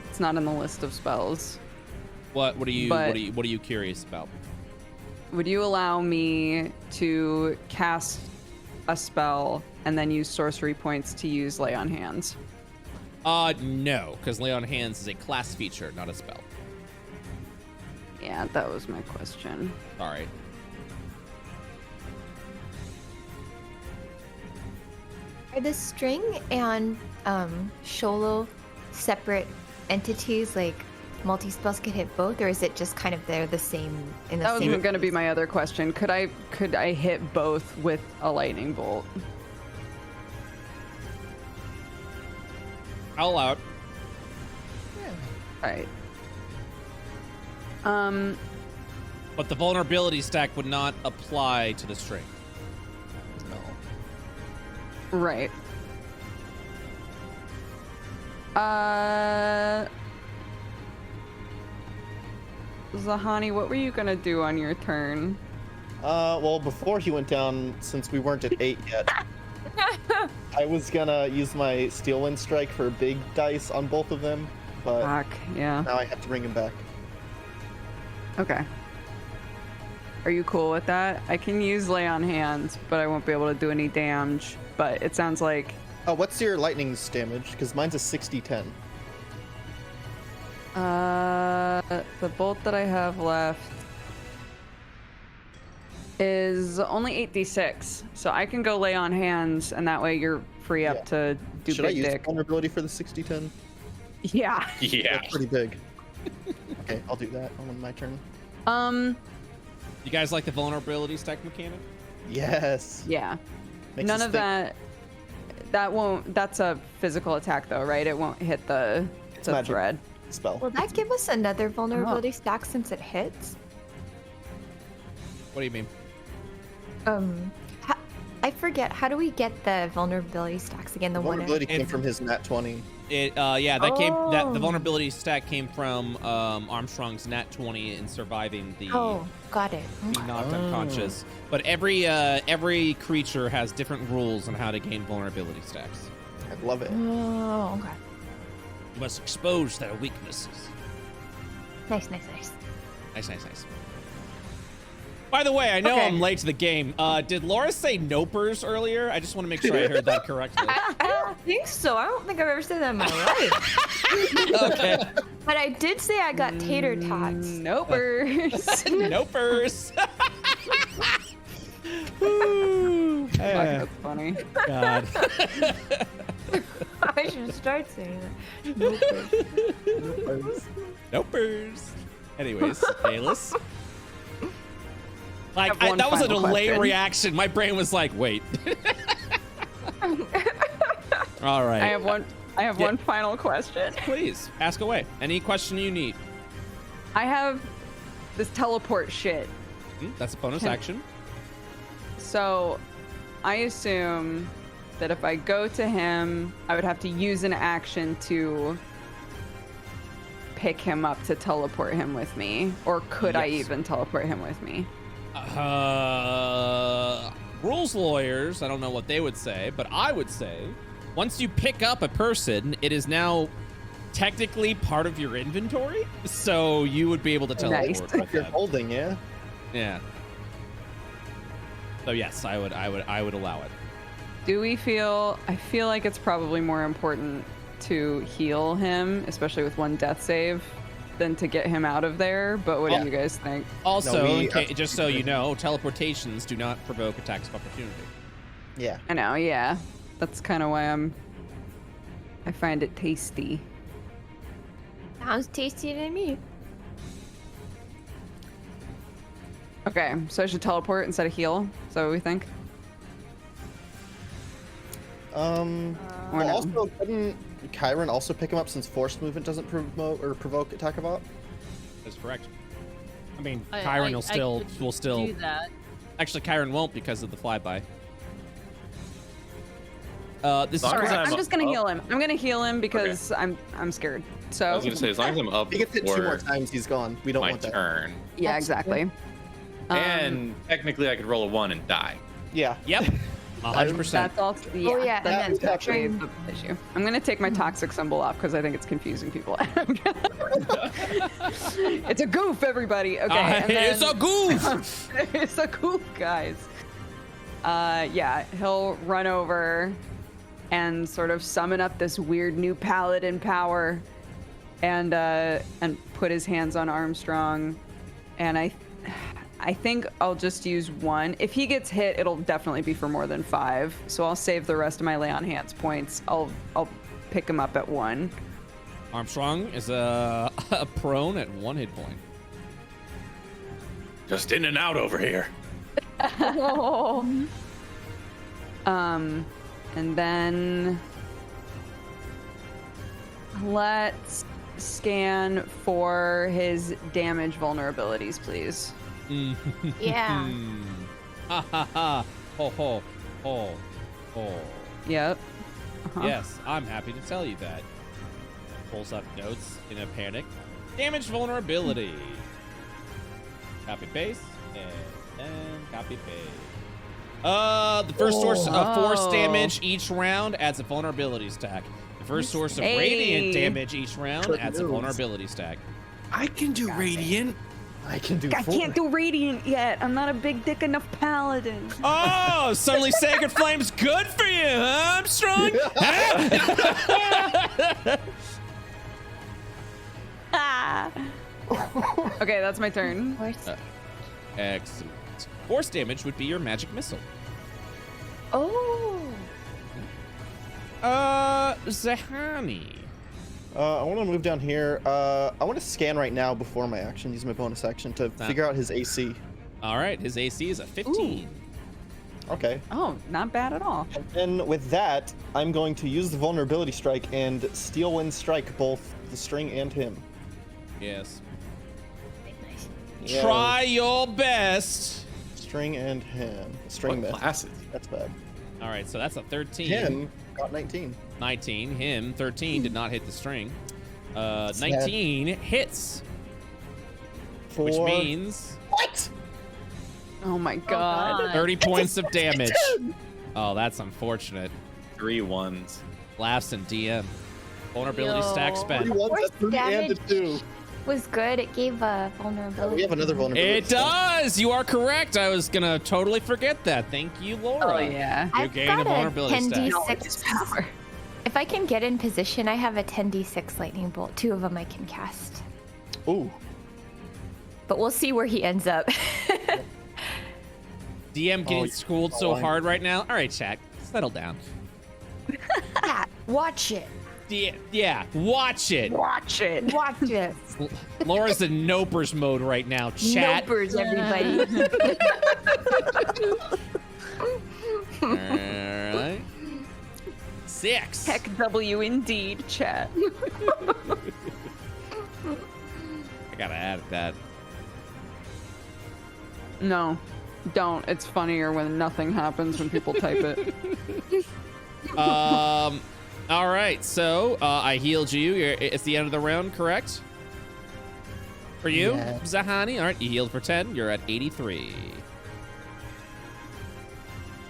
It's not in the list of spells. What are you curious about? Would you allow me to cast a spell and then use sorcery points to use lay on hands? No, because lay on hands is a class feature, not a spell. Yeah, that was my question. Sorry. Are the string and Sholo separate entities? Like multi-spells could hit both, or is it just kind of they're the same in the That same? was going to be my other question. Could I hit both with a lightning bolt? I'll allow it. All right. But the vulnerability stack would not apply to the string. No. Right. Zahani, what were you gonna do on your turn? Well, before he went down, since we weren't at 8 yet, I was gonna use my Steel Wind Strike for big dice on both of them, but Fuck, yeah. now I have to bring him back. Okay. Are you cool with that? I can use lay on hands, but I won't be able to do any damage. But it sounds like... Oh, what's your lightning's damage? Because mine's a 60-10. The bolt that I have left is only 8d6, so I can go lay on hands, and that way you're free up to do Should I big use dick. vulnerability for the 60-10? Yeah. Yeah. That's pretty big. Okay, I'll do that on my turn. You guys like the vulnerability stack mechanic? Yes. Yeah. Makes None us of think. that won't. That's a physical attack, though, right? It won't hit the magic. thread. Spell. Will that give us another vulnerability stack since it hits? What do you mean? I forget. How do we get the vulnerability stacks again? The Vulnerability one. came from his nat 20. It the Oh. vulnerability stack came from Armstrong's nat 20 in surviving the Oh, got it. being knocked unconscious. But every creature has different rules on how to gain vulnerability stacks. I love it. Oh, okay. You must expose their weaknesses. Nice. Nice. By the way, I know Okay. I'm late to the game. Did Laura say nopers earlier? I just want to make sure I heard that correctly. I don't think so. I don't think I've ever said that in my life. Okay. But I did say I got tater tots. Nopers. Nopers. Woo. Fuck, that's funny. God. I should start saying that. Nopers. Anyways, Alis. Like, I have one that was a final delayed question. reaction. My brain was like, wait. All right. I have one. Yeah. One final question. Please, ask away. Any question you need. I have this teleport shit. That's a bonus Can- action. So, I assume that if I go to him, I would have to use an action to pick him up to teleport him with me, or could I Yes. even teleport him with me? Rules lawyers, I don't know what they would say, but I would say once you pick up a person, it is now technically part of your inventory, so you would be able to teleport Nice. with If you're them. holding, yeah. Yeah. So yes, I would allow it. Do we feel? I feel like it's probably more important to heal him, especially with one death save, than to get him out of there. But what Yeah. do you guys think? Also, No, just so you know, teleportations do not provoke attacks of opportunity. Yeah. I know, yeah. That's kind of why I find it tasty. Sounds tasty to me. Okay, so I should teleport instead of heal. Is that what we think? Or Well, no? also, couldn't Chiron also pick him up since force movement doesn't promote or provoke attack of op? That's correct. I mean, I- Kyron I- will I still. do that. Actually, Kyron won't because of the flyby. This is Sorry. correct. I'm just gonna up. heal him. I'm gonna heal him because I'm scared. I So was gonna say, as long as I'm up If he gets hit 2 more before times, he's gone. We don't my want that. turn, yeah, That's exactly. and technically I could roll a 1 and die. Yeah. Yep. 100%. That's also Oh, yeah, That's and then actually turn- the issue. I'm gonna take my toxic symbol off because I think it's confusing people. It's a goof, everybody. Okay, and It's then- a goof. it's a goof, guys. Yeah, he'll run over and sort of summon up this weird new paladin power, and put his hands on Armstrong, and I think I'll just use 1. If he gets hit, it'll definitely be for more than 5. So I'll save the rest of my lay on hands points. I'll pick him up at 1. Armstrong is a prone at 1 hit point. Just in and out over here. And then let's scan for his damage vulnerabilities, please. Yeah. Ha ha ha. Ho ho ho ho. Yep. Uh-huh. Yes, I'm happy to tell you that. Pulls up notes in a panic. Damage vulnerability. Copy paste and then copy paste. The first source of force damage each round adds a vulnerability stack. The first source of radiant damage each round Good adds a news. vulnerability stack. I can do radiant. I can do I 4. can't do radiant yet. I'm not a big dick enough paladin. Oh, suddenly Sacred Flame's good for you, huh, Armstrong? Okay, that's my turn. Excellent. Force damage would be your magic missile. Oh. Zahani. I want to move down here. I want to scan right now before my action. Use my bonus action to figure out his AC. All right, his AC is a 15. Okay. Oh, not bad at all. And then with that, I'm going to use the vulnerability strike and steel wind strike both the string and him. Yes. Yeah, Try your best. String and him. String What missed. classes? That's bad. All right, so that's a 13. Him got 19. 19. Him, 13, did not hit the string. Sad. 19 hits, which For means what? Oh my god. 30 points of damage. Oh, that's unfortunate. 3 1s. Laughs and DM. Vulnerability stack Yo. spent. 31, Force that's 3 and a damage. 2. Was good. It gave a vulnerability. We have another vulnerability. It does. You are correct. I was gonna totally forget that. Thank you, Laura. Oh yeah. You I've gain a got a vulnerability stack. 10d6 power. If I can get in position, I have a 10d6 lightning bolt. 2 of them I can cast. Ooh. But we'll see where he ends up. DM getting you're schooled so fine. hard right now. All right, chat, settle down. Yeah, watch it. Yeah, watch it. Watch it. Watch it. Laura's in Nopers mode right now. Chat. Nopers, everybody. All right. 6. Heck W indeed, chat. I gotta add that. No, don't. It's funnier when nothing happens when people type it. All right. So I healed you. It's the end of the round, correct? For you, Yeah. Zahani. All right. You healed for 10. You're at 83.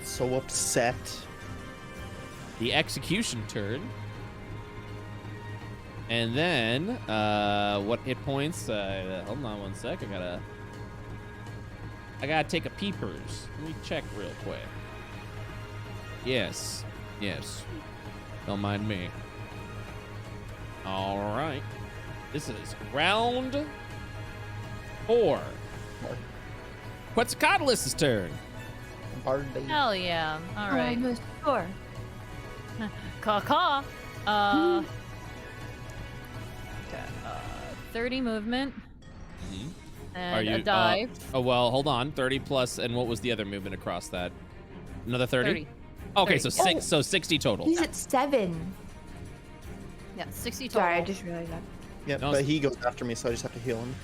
So upset. The execution turn. And then, what hit points? Hold on one sec. I gotta take a peepers. Let me check real quick. Yes. Don't mind me. All right. This is round 4. Quetzalcoatlus' turn. Hardly. Hell yeah. All right. Almost 4. Caw-caw. 30 movement. Mhm. And a dive. Oh, well, hold on. 30 plus, and what was the other movement across that? Another 30? 30. Okay, 30. so 60 total. He's at 7. Yeah, 60 total. Sorry, I just realized that. Yeah, No, but he goes after me, so I just have to heal him.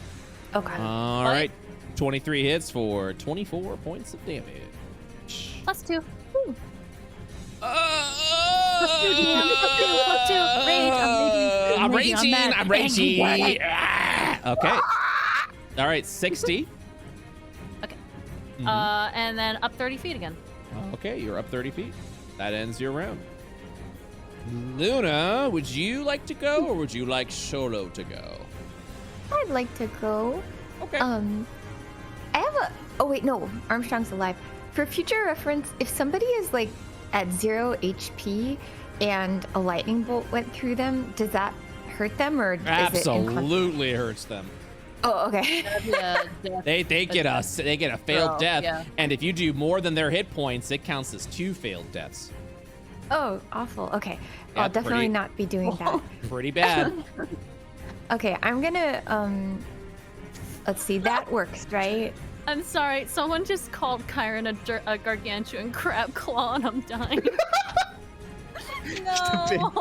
Okay. All right. 23 hits for 24 points of damage. +2. Woo. +2. Rage. I'm raging. I'm raging. Okay. All right, 60. Okay. Mhm. And then up 30 feet again. Okay, you're up 30 feet. That ends your round. Luna, would you like to go or would you like Sholo to go? I'd like to go. Okay. I have a. Oh wait, no. Armstrong's alive. For future reference, if somebody is like at 0 HP and a lightning bolt went through them, does that hurt them or is it Absolutely hurts them. Oh, okay. They get a failed death, yeah. and if you do more than their hit points, it counts as 2 failed deaths. Oh, awful. Okay. Yeah, I'll definitely pretty- not be doing that. Pretty bad. Okay, I'm gonna let's see, that works, right? I'm sorry, someone just called Kyron a gargantuan crab claw and I'm dying. No.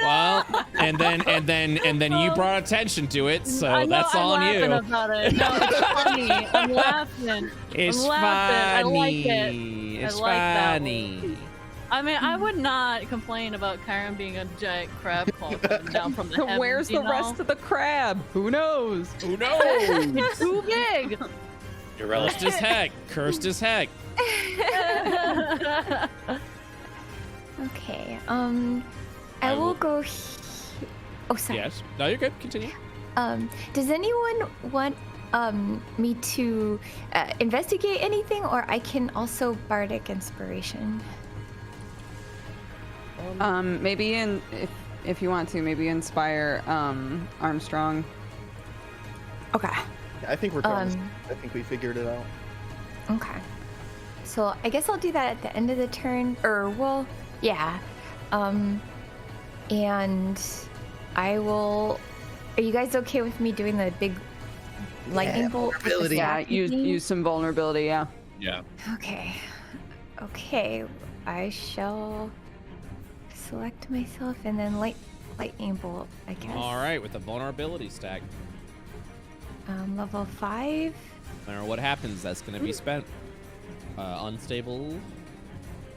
Well, and then you brought attention to it, so that's on you. I'm laughing about it. No, it's funny. I'm laughing. It's I'm laughing. I like it. funny. It's I like that funny. I mean, I would not complain about Kyron being a giant crab claw coming down from the heavens. Where's the rest of the crab? Who knows? Who knows? It's too big. Cursed as heck. Cursed as heck. Okay. I will go. Oh, sorry. Yes. No, you're good. Continue. Does anyone want me to investigate anything, or I can also bardic inspiration? Maybe if you want to, maybe inspire Armstrong. Okay. I think we're done. I think we figured it out. Okay. So I guess I'll do that at the end of the turn, or well, yeah. And I will. Are you guys okay with me doing the big lightning bolt? with the vulnerability. Yeah, staff use thingy? some vulnerability. Yeah. Yeah. Okay. Okay. I shall select myself and then lightning bolt, I guess. All right, with the vulnerability stack. Level 5. No matter what happens, that's going to be spent. Unstable.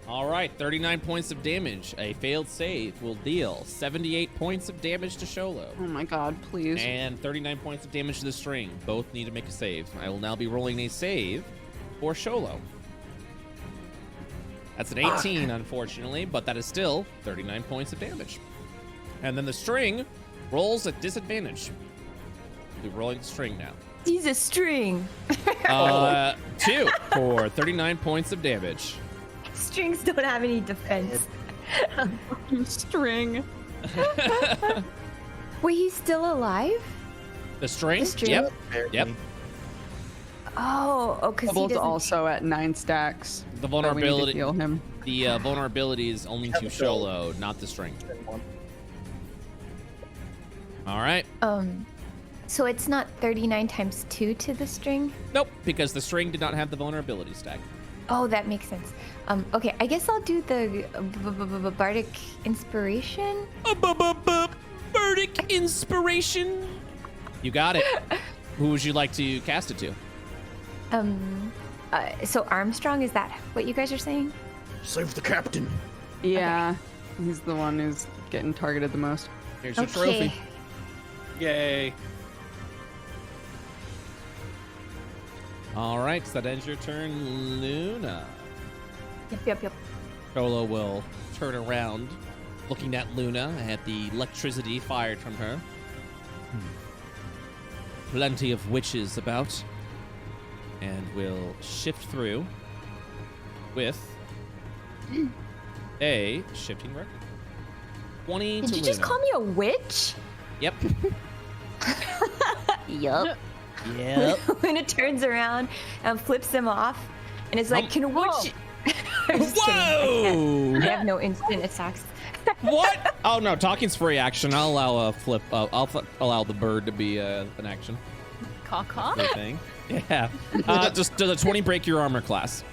All right, 39 points of damage. A failed save will deal 78 points of damage to Sholo. Oh my God, please. And 39 points of damage to the string. Both need to make a save. I will now be rolling a save for Sholo. That's an 18, unfortunately, but that is still 39 points of damage. And then the string rolls at disadvantage. We're rolling the string now. He's a string. 2 for 39 points of damage. Strings don't have any defense. String. Wait, he's still alive? The string? The string? Yep. Barely. Yep. Oh, because he Double's doesn't. also at 9 stacks. The but we need to vulnerability. heal him. The vulnerability is only to Sholo, not the string. All right. So it's not 39 times 2 to the string? Nope, because the string did not have the vulnerability stack. Oh, that makes sense. Okay, I guess I'll do the bardic inspiration. Bardic inspiration. You got it. Who would you like to cast it to? So Armstrong, is that what you guys are saying? Save the captain. Yeah, he's the one who's getting targeted the most. Here's your trophy. Yay. All right, so that ends your turn, Luna. Yep. Sholo will turn around, looking at Luna at the electricity fired from her. Plenty of witches about. And will shift through with a shifting record. 20 Did to you Luna. just call me a witch? Yep. Yup. Yep. Luna turns around and flips him off, and it's like, can a witch? I'm just kidding. Whoa! I have no instant attacks. What? Oh no, talking's free action. I'll allow a flip. Allow the bird to be an action. Caw-caw? Free thing. Yeah. Just does a 20 break your armor class.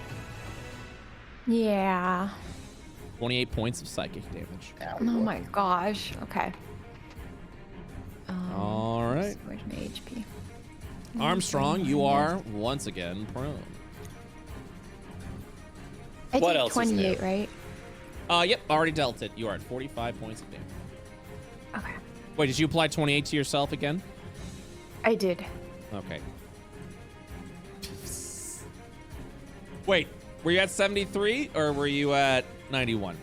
Yeah. 28 points of psychic damage. Oh my gosh. Okay. All right. Where's my HP? Armstrong, you are once again prone. I What did else is new? 28, right? Yep, already dealt it. You are at 45 points of damage. Okay. Wait, did you apply 28 to yourself again? I did. Okay. Wait, were you at 73 or were you at 91?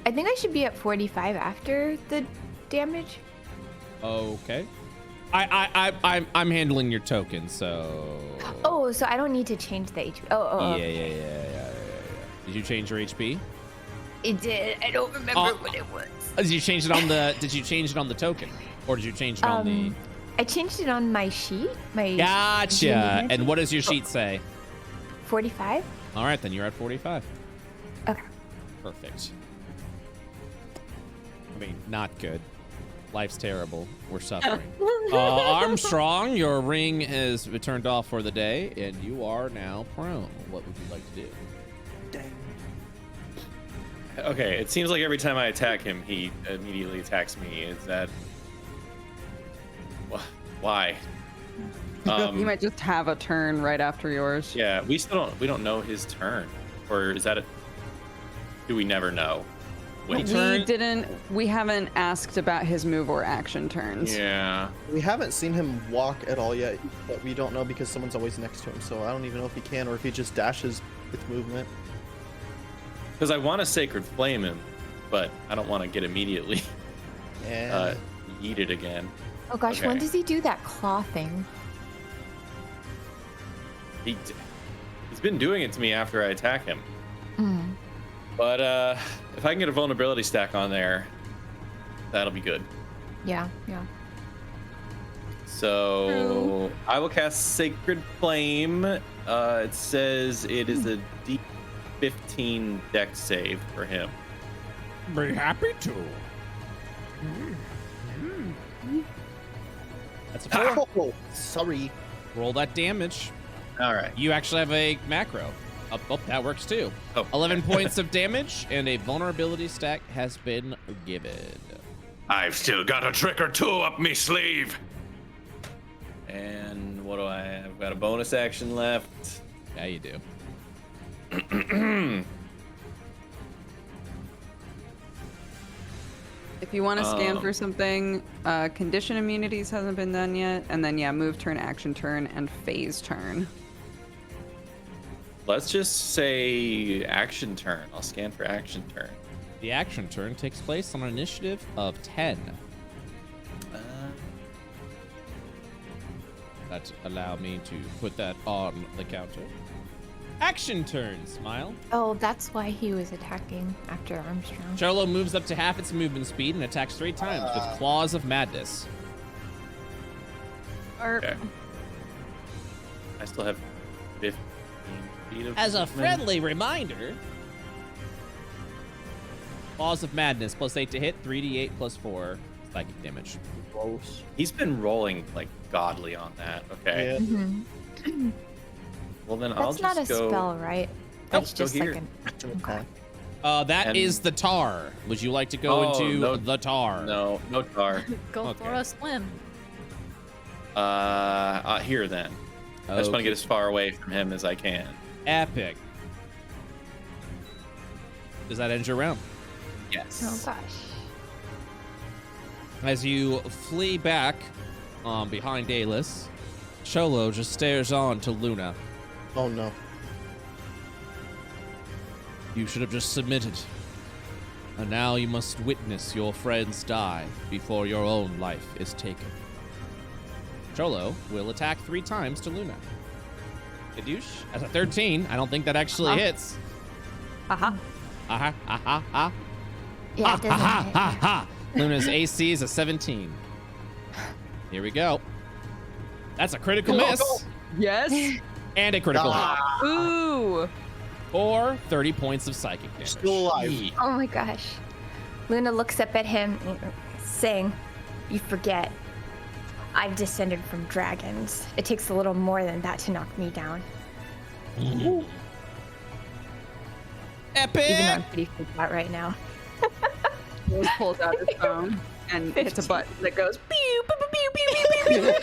I think I should be at 45 after the damage. Okay. I'm handling your token, so. Oh, so I don't need to change the HP. Oh. Yeah. Did you change your HP? It did. I don't remember what it was. Did you change it on the? Did you change it on the token, or did you change it on the? I changed it on my sheet. Gotcha. And what does your sheet say? 45. All right, then you're at 45. Okay. Perfect. I mean, not good. Life's terrible. We're suffering. Armstrong, your ring has been turned off for the day, and you are now prone. What would you like to do? Okay, it seems like every time I attack him, he immediately attacks me. Is that why? You might just have a turn right after yours. Yeah, we don't know his turn, or is that a? Do we never know? When We haven't asked about his move or action turns. Yeah. We haven't seen him walk at all yet, but we don't know because someone's always next to him. So I don't even know if he can or if he just dashes with movement. Because I want to Sacred Flame him, but I don't want to get immediately yeeted again. Oh gosh, Okay. when does he do that claw thing? He's been doing it to me after I attack him. Mm. But if I can get a vulnerability stack on there, that'll be good. Yeah. So I will cast Sacred Flame. It says it is a D15 dex save for him. Be happy to. That's a 4. Oh, sorry. Roll that damage. All right. You actually have a macro. Oh, that works too. Oh. 11 points of damage, and a vulnerability stack has been given. I've still got a trick or two up me sleeve. And what do I have? I've got a bonus action left. Yeah, you do. If you want to scan for something, condition immunities hasn't been done yet, and then move turn, action turn, and phase turn. Let's just say action turn. I'll scan for action turn. The action turn takes place on an initiative of 10. That allow me to put that on the counter. Action turn, Smile. Oh, that's why he was attacking after Armstrong. Cholo moves up to half its movement speed and attacks 3 times with Claws of Madness. Okay. I still have 15 feet of As a movement. friendly reminder, Claws of Madness plus 8 to hit, 3d8 plus 4 psychic damage. Gross. He's been rolling like godly on that. Okay. Yeah. Mm-hmm. Well, then That's I'll just not a go. spell, right? That's go just here. like an. Okay. That And- is the tar. Would you like to go Oh, into no. the tar? No tar. Go Okay. for a swim. Here then. I just want to get as far away from him as I can. Epic. Does that end your round? Yes. Oh gosh. As you flee back behind Alis, Cholo just stares on to Luna. Oh no. You should have just submitted. And now you must witness your friends die before your own life is taken. Cholo will attack 3 times to Luna. Kadoosh, as a 13, I don't think that actually hits. Aha. Aha, aha, aha. Yeah, it doesn't ha, hit. ha, ha. Luna's AC is a 17. Here we go. That's a critical miss Yes. and a critical hit. Ooh. Or 30 points of psychic damage. Still alive. Oh my gosh. Luna looks up at him, saying, "You forget. I've descended from dragons. It takes a little more than that to knock me down." Epic! Even though I'm pretty freaked out right now. He pulls out his phone. and hits a button that goes pew pew pew pew pew pew.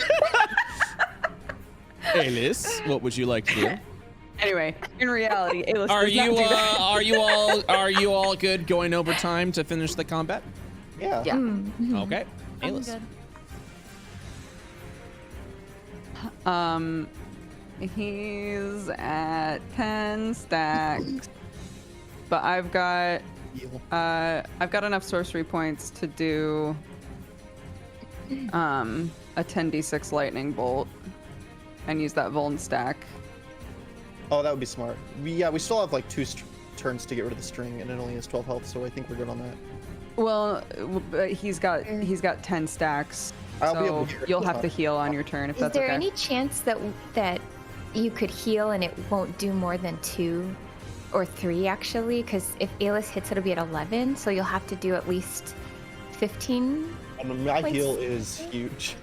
Alice, what would you like to do? Anyway, in reality, Alice Are does not you do that. are you all good going over time to finish the combat? Yeah. Yeah. Okay. I'm Alice. good. He's at 10 stacks, but I've got enough sorcery points to do a 10d6 lightning bolt and use that Vuln stack. Oh, that would be smart. We still have like 2 turns to get rid of the string, and it only has 12 health, so I think we're good on that. Well, but he's got 10 stacks, I'll be so able to get rid you'll of have to that. heal on your turn if Is that's there okay. any chance that you could heal and it won't do more than 2 or 3 actually? Because if Alice hits, it'll be at 11, so you'll have to do at least 15. And my Points. heal is huge.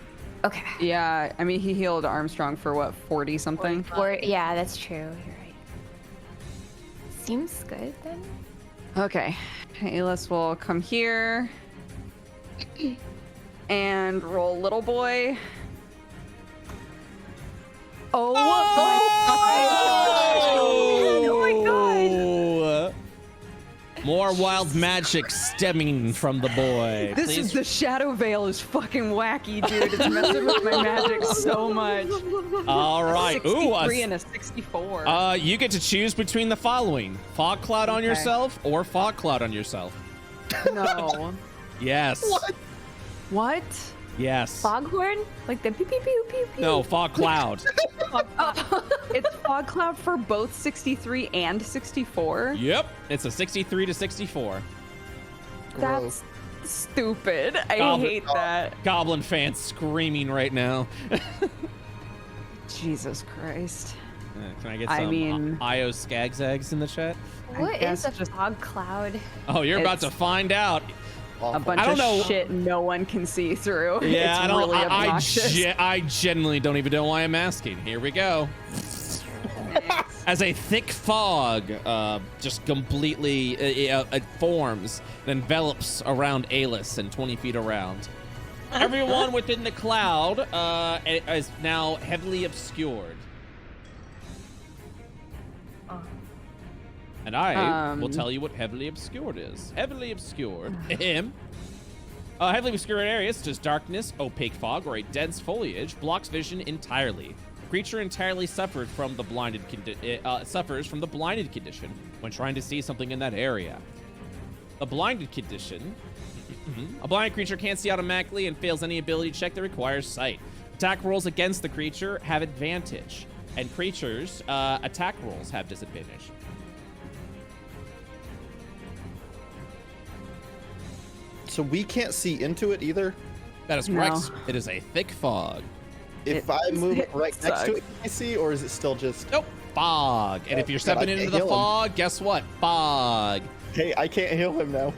Okay. Yeah, I mean he healed Armstrong for what 40 something. Or yeah, that's true. You're right. Seems good then. Okay, Alice will come here and roll little boy. Oh, my gosh! More wild magic stemming from the boy. This is the Shadow Veil is fucking wacky, dude. It's messing with my magic so much. All right. 63 and a 64. You get to choose between the following: fog cloud on Okay. yourself or fog cloud on yourself. No. Yes. What? Yes. Foghorn? Like the pew pew pew pew pew. No, fog cloud. It's fog cloud for both 63 and 64. Yep. It's a 63 to 64. That's stupid. I Oh, hate that. Goblin fans screaming right now. Jesus Christ. Can I get I some mean- IO Skagzags in the chat? What guess is a just- fog cloud? Oh, you're about to It's- find out. A bunch I don't of know- shit no one can see through. Yeah, it's I don't. really I obnoxious. genuinely don't even know why I'm asking. Here we go. As a thick fog just completely it forms and envelops around Alice and 20 feet around. Everyone within the cloud is now heavily obscured. And I will tell you what heavily obscured is. Heavily obscured. Heavily obscured areas such as darkness, opaque fog, or a dense foliage blocks vision entirely. The creature entirely suffers from the blinded condition when trying to see something in that area. The blinded condition. A blind creature can't see automatically and fails any ability check that requires sight. Attack rolls against the creature have advantage, and creatures' attack rolls have disadvantage. So we can't see into it either. That is correct. No. It is a thick fog. If I move right next to it, can I see, or is it still just? Nope. Fog. And if you're stepping I into can't the heal him. fog, guess what? Fog. Hey, I can't heal him now.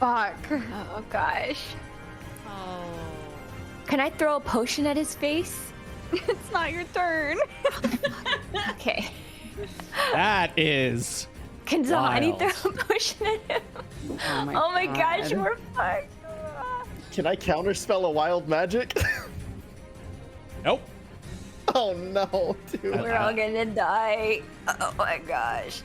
Fuck. Oh gosh. Oh. Can I throw a potion at his face? It's not your turn. Okay. That is Can Zahani wild. throw a potion at him? Oh my gosh, God. we're fucked. Can I counterspell a wild magic? Nope. Oh no, dude. We're all gonna die. Oh my gosh.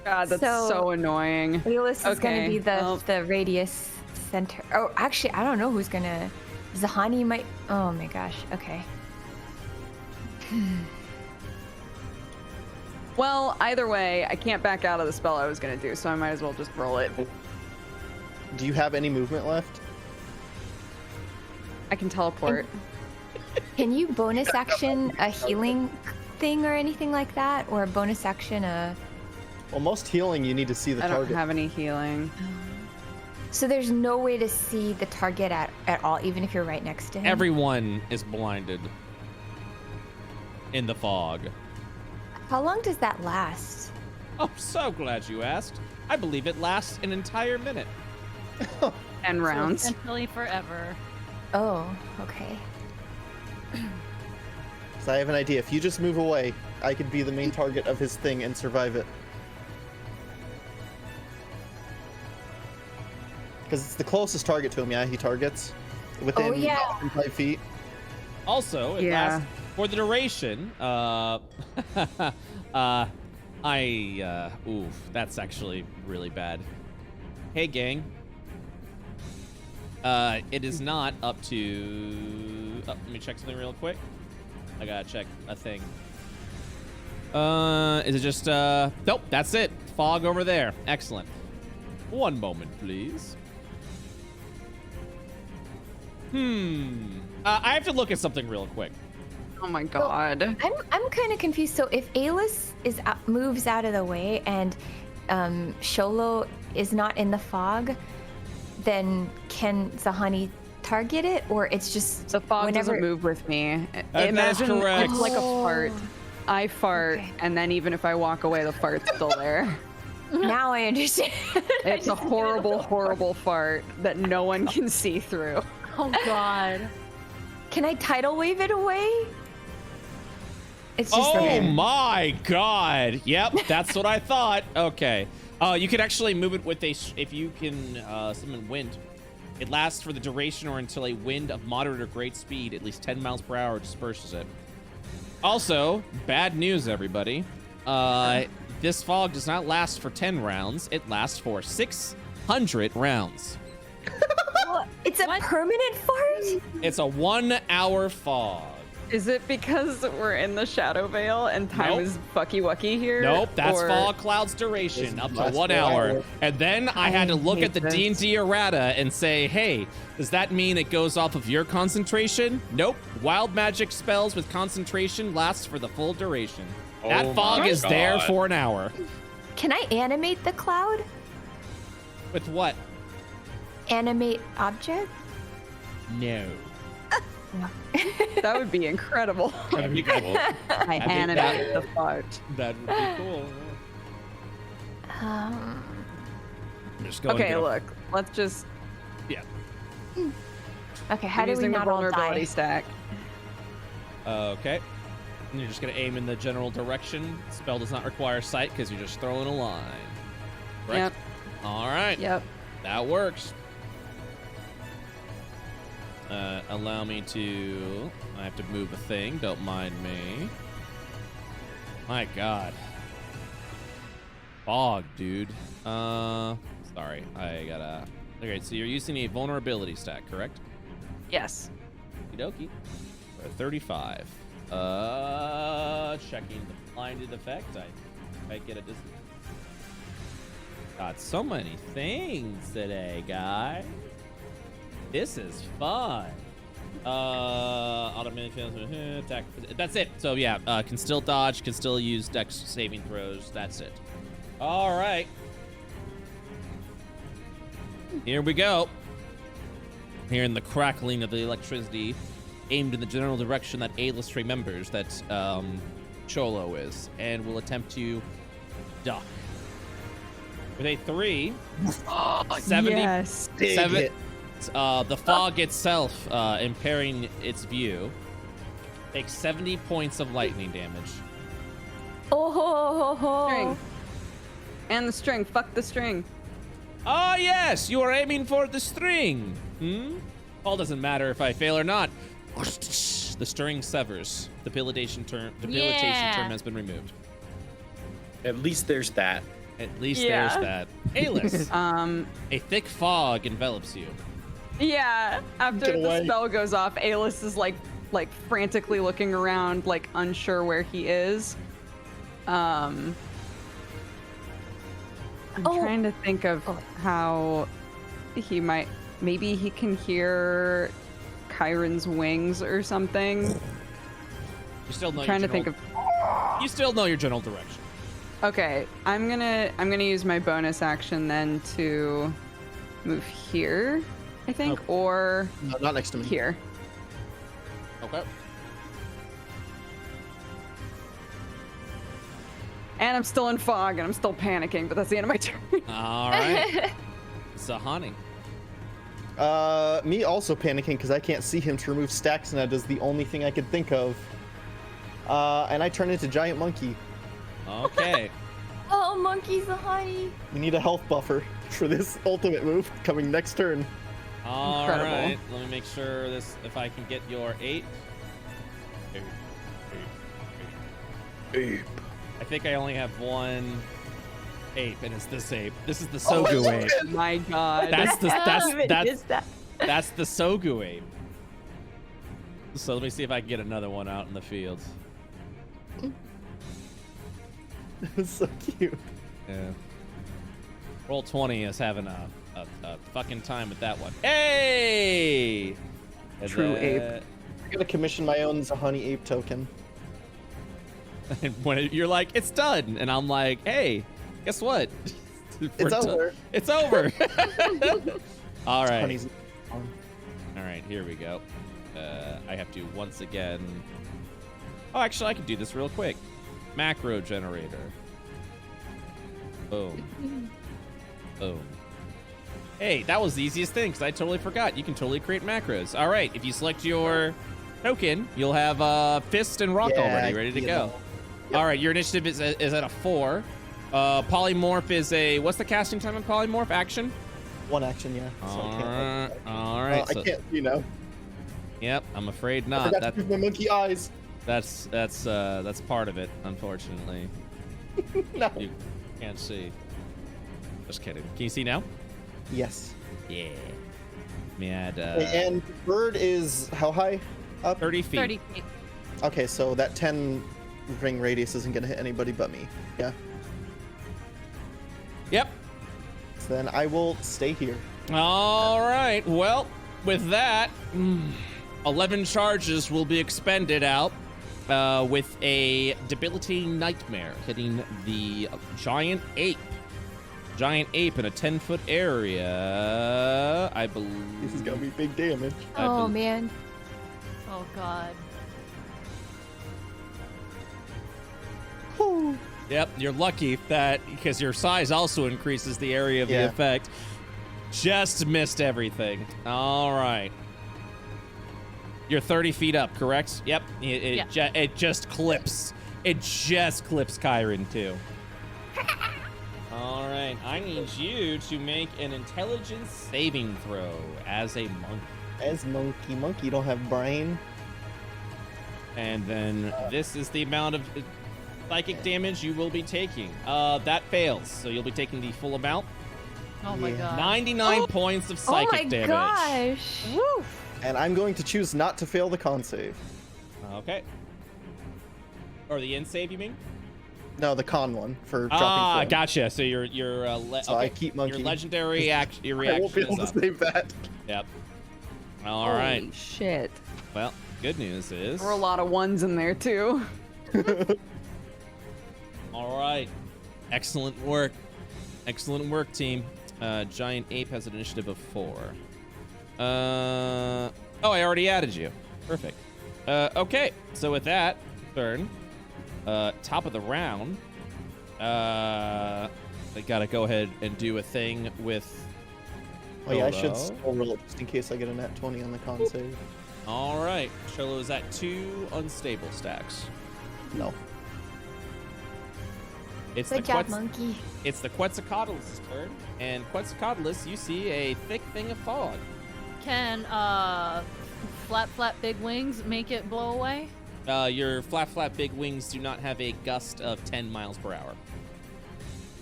God, that's so, So- annoying. Alice is Okay, gonna be well- the radius center. Oh, actually, I don't know who's gonna. Zahani might. Oh my gosh. Okay. Well, either way, I can't back out of the spell I was gonna do, so I might as well just roll it. Do you have any movement left? I can teleport. Can you bonus action a healing thing or anything like that, or a bonus action a? Well, most healing you need to see the I don't target. have any healing. So there's no way to see the target at all, even if you're right next to him. Everyone is blinded in the fog. How long does that last? Oh, so glad you asked. I believe it lasts an entire minute. 10 rounds. Essentially forever. Oh, okay. So I have an idea. If you just move away, I could be the main target of his thing and survive it. Because it's the closest target to him. Yeah, he targets within 5 feet. Also, it lasts for the duration. Oof, that's actually really bad. Hey, gang. It is not up to. Oh, let me check something real quick. I gotta check a thing. Is it just nope, that's it. Fog over there. Excellent. One moment, please. I have to look at something real quick. Oh my god. I'm kind of confused. So if Alis moves out of the way and Sholo is not in the fog, then can Zahani target it, or it's just the fog doesn't move with me? Imagine it's like a fart. I fart, and then even if I walk away, the fart's still there. Now I understand. It's a horrible, horrible fart that no one can see through. Oh god. Can I tidal wave it away? It's just oh my god. Yep, that's what I thought. Okay. You can actually move it with if you can summon wind. It lasts for the duration or until a wind of moderate or great speed, at least 10 miles per hour, disperses it. Also, bad news, everybody. This fog does not last for 10 rounds. It lasts for 600 rounds. It's a permanent fart? It's a 1 hour fog. Is it because we're in the Shadow Veil and time is fucky-wucky here? Nope, that's fog cloud's duration, up to 1 hour. And then I had to look at the D&D errata and say, hey, does that mean it goes off of your concentration? Nope. Wild magic spells with concentration lasts for the full duration. That fog is there for an hour. Can I animate the cloud? With what? Animate object? No. That would be incredible. That'd be cool. I animate the fart. That would be cool. Just okay, look. Let's just. Yeah. Okay, how do we not all vulnerability die? stack? Okay. And you're just gonna aim in the general direction. Spell does not require sight because you're just throwing a line. Correct? Yep. All right. Yep. That works. Allow me to. I have to move a thing. Don't mind me. My God. Fog, dude. Sorry. I gotta. Okay, so you're using a vulnerability stack, correct? Yes. Okie dokie. For 35. Checking the blinded effect. I get a distance. Got so many things today, guys. This is fun. Automatic attack. That's it. So yeah, can still dodge, can still use dex saving throws. That's it. All right. Here we go. Hearing the crackling of the electricity aimed in the general direction that Alis remembers that Cholo is, and will attempt to duck. With a 3, 70, yes. 7, the fog itself, impairing its view, takes 70 points of lightning damage. String. And the string. Fuck the string. Oh yes, you are aiming for the string. All doesn't matter if I fail or not. The string severs. Debilitation term has been removed. At least there's that. At least there's that. Alis, a thick fog envelops you. Yeah. After the spell goes off, Alis is like frantically looking around, like unsure where he is. I'm trying to think of how he might. Maybe he can hear Chiron's wings or something. You still know. You still know your general direction. Okay, I'm gonna use my bonus action then to move here, I think, or no, not next to me. Here. Okay. And I'm still in fog, and I'm still panicking, but that's the end of my turn. All right. Zahani. Me also panicking because I can't see him to remove stacks, and that is the only thing I could think of. And I turn into Giant Monkey. Okay. Oh Oh, monkeys, the honey. We need a health buffer for this ultimate move coming next turn. All Incredible. right, let me make sure if I can get your ape. Ape. I think I only have one ape, and it's this ape. This is the Sogu ape. Oh my god. That's the Is that? that's the Sogu ape. So let me see if I can get another one out in the field. It's so cute. Yeah. Roll 20 is having a fucking time with that one. Hey! And True ape. I'm gonna commission my own Zahani ape token. And when you're like, it's done, and I'm like, hey, guess what? It's over. It's over. All right. Honey's All right, here we go. I have to once again. Oh, actually, I can do this real quick. Macro generator. Boom. Boom. Hey, that was the easiest thing because I totally forgot. You can totally create macros. All right, if you select your token, you'll have Fist and Rock already ready to go. Yep. All right, your initiative is at a 4. Polymorph is a, what's the casting time on Polymorph? Action? One action, yeah. So I can't. All right. I can't, you know. Yep, I'm afraid I not. forgot to use my monkey eyes. That's part of it, unfortunately. No. You can't see. Just kidding. Can you see now? Yes. Yeah. Let me add And bird is how high up? 30 feet. 30 feet. Okay, so that 10 ring radius isn't gonna hit anybody but me. Yeah. Yep. So then I will stay here. All right. Well, with that, 11 charges will be expended out with a debilitating nightmare hitting the giant ape. Giant ape in a 10-foot area. I believe. This is gonna be big damage. Oh, man. Oh god. Yep, you're lucky that because your size also increases the area of the Yeah. effect. Just missed everything. All right. You're 30 feet up, correct? Yep. It just clips. It just clips Kyron too. All right. I need you to make an intelligence saving throw as a monkey. As monkey don't have brain. And then this is the amount of psychic damage you will be taking. That fails, so you'll be taking the full amount. Oh my Yeah. god. 99 points of psychic damage. Oh my gosh. Woo! And I'm going to choose not to fail the con save. Okay. Or the in save, you mean? No, the con one for dropping form. Gotcha. So your So I keep monkey. Your legendary action. Your I reaction won't be able is to up. save that. Yep. All Holy right. shit. Well, good news is. There were a lot of ones in there too. All right. Excellent work. Excellent work, team. Giant ape has an initiative of 4. Oh, I already added you. Perfect. Okay. So with that turn, top of the round, I gotta go ahead and do a thing with. Oh yeah, I should Cholo. still roll it just in case I get a nat 20 on the con save. All right. Cholo is at 2 unstable stacks. No. It's Good job, monkey. It's the Quetzalcoatlus' turn, and Quetzalcoatlus, you see a thick thing of fog. Can flap big wings make it blow away? Your flap big wings do not have a gust of 10 miles per hour.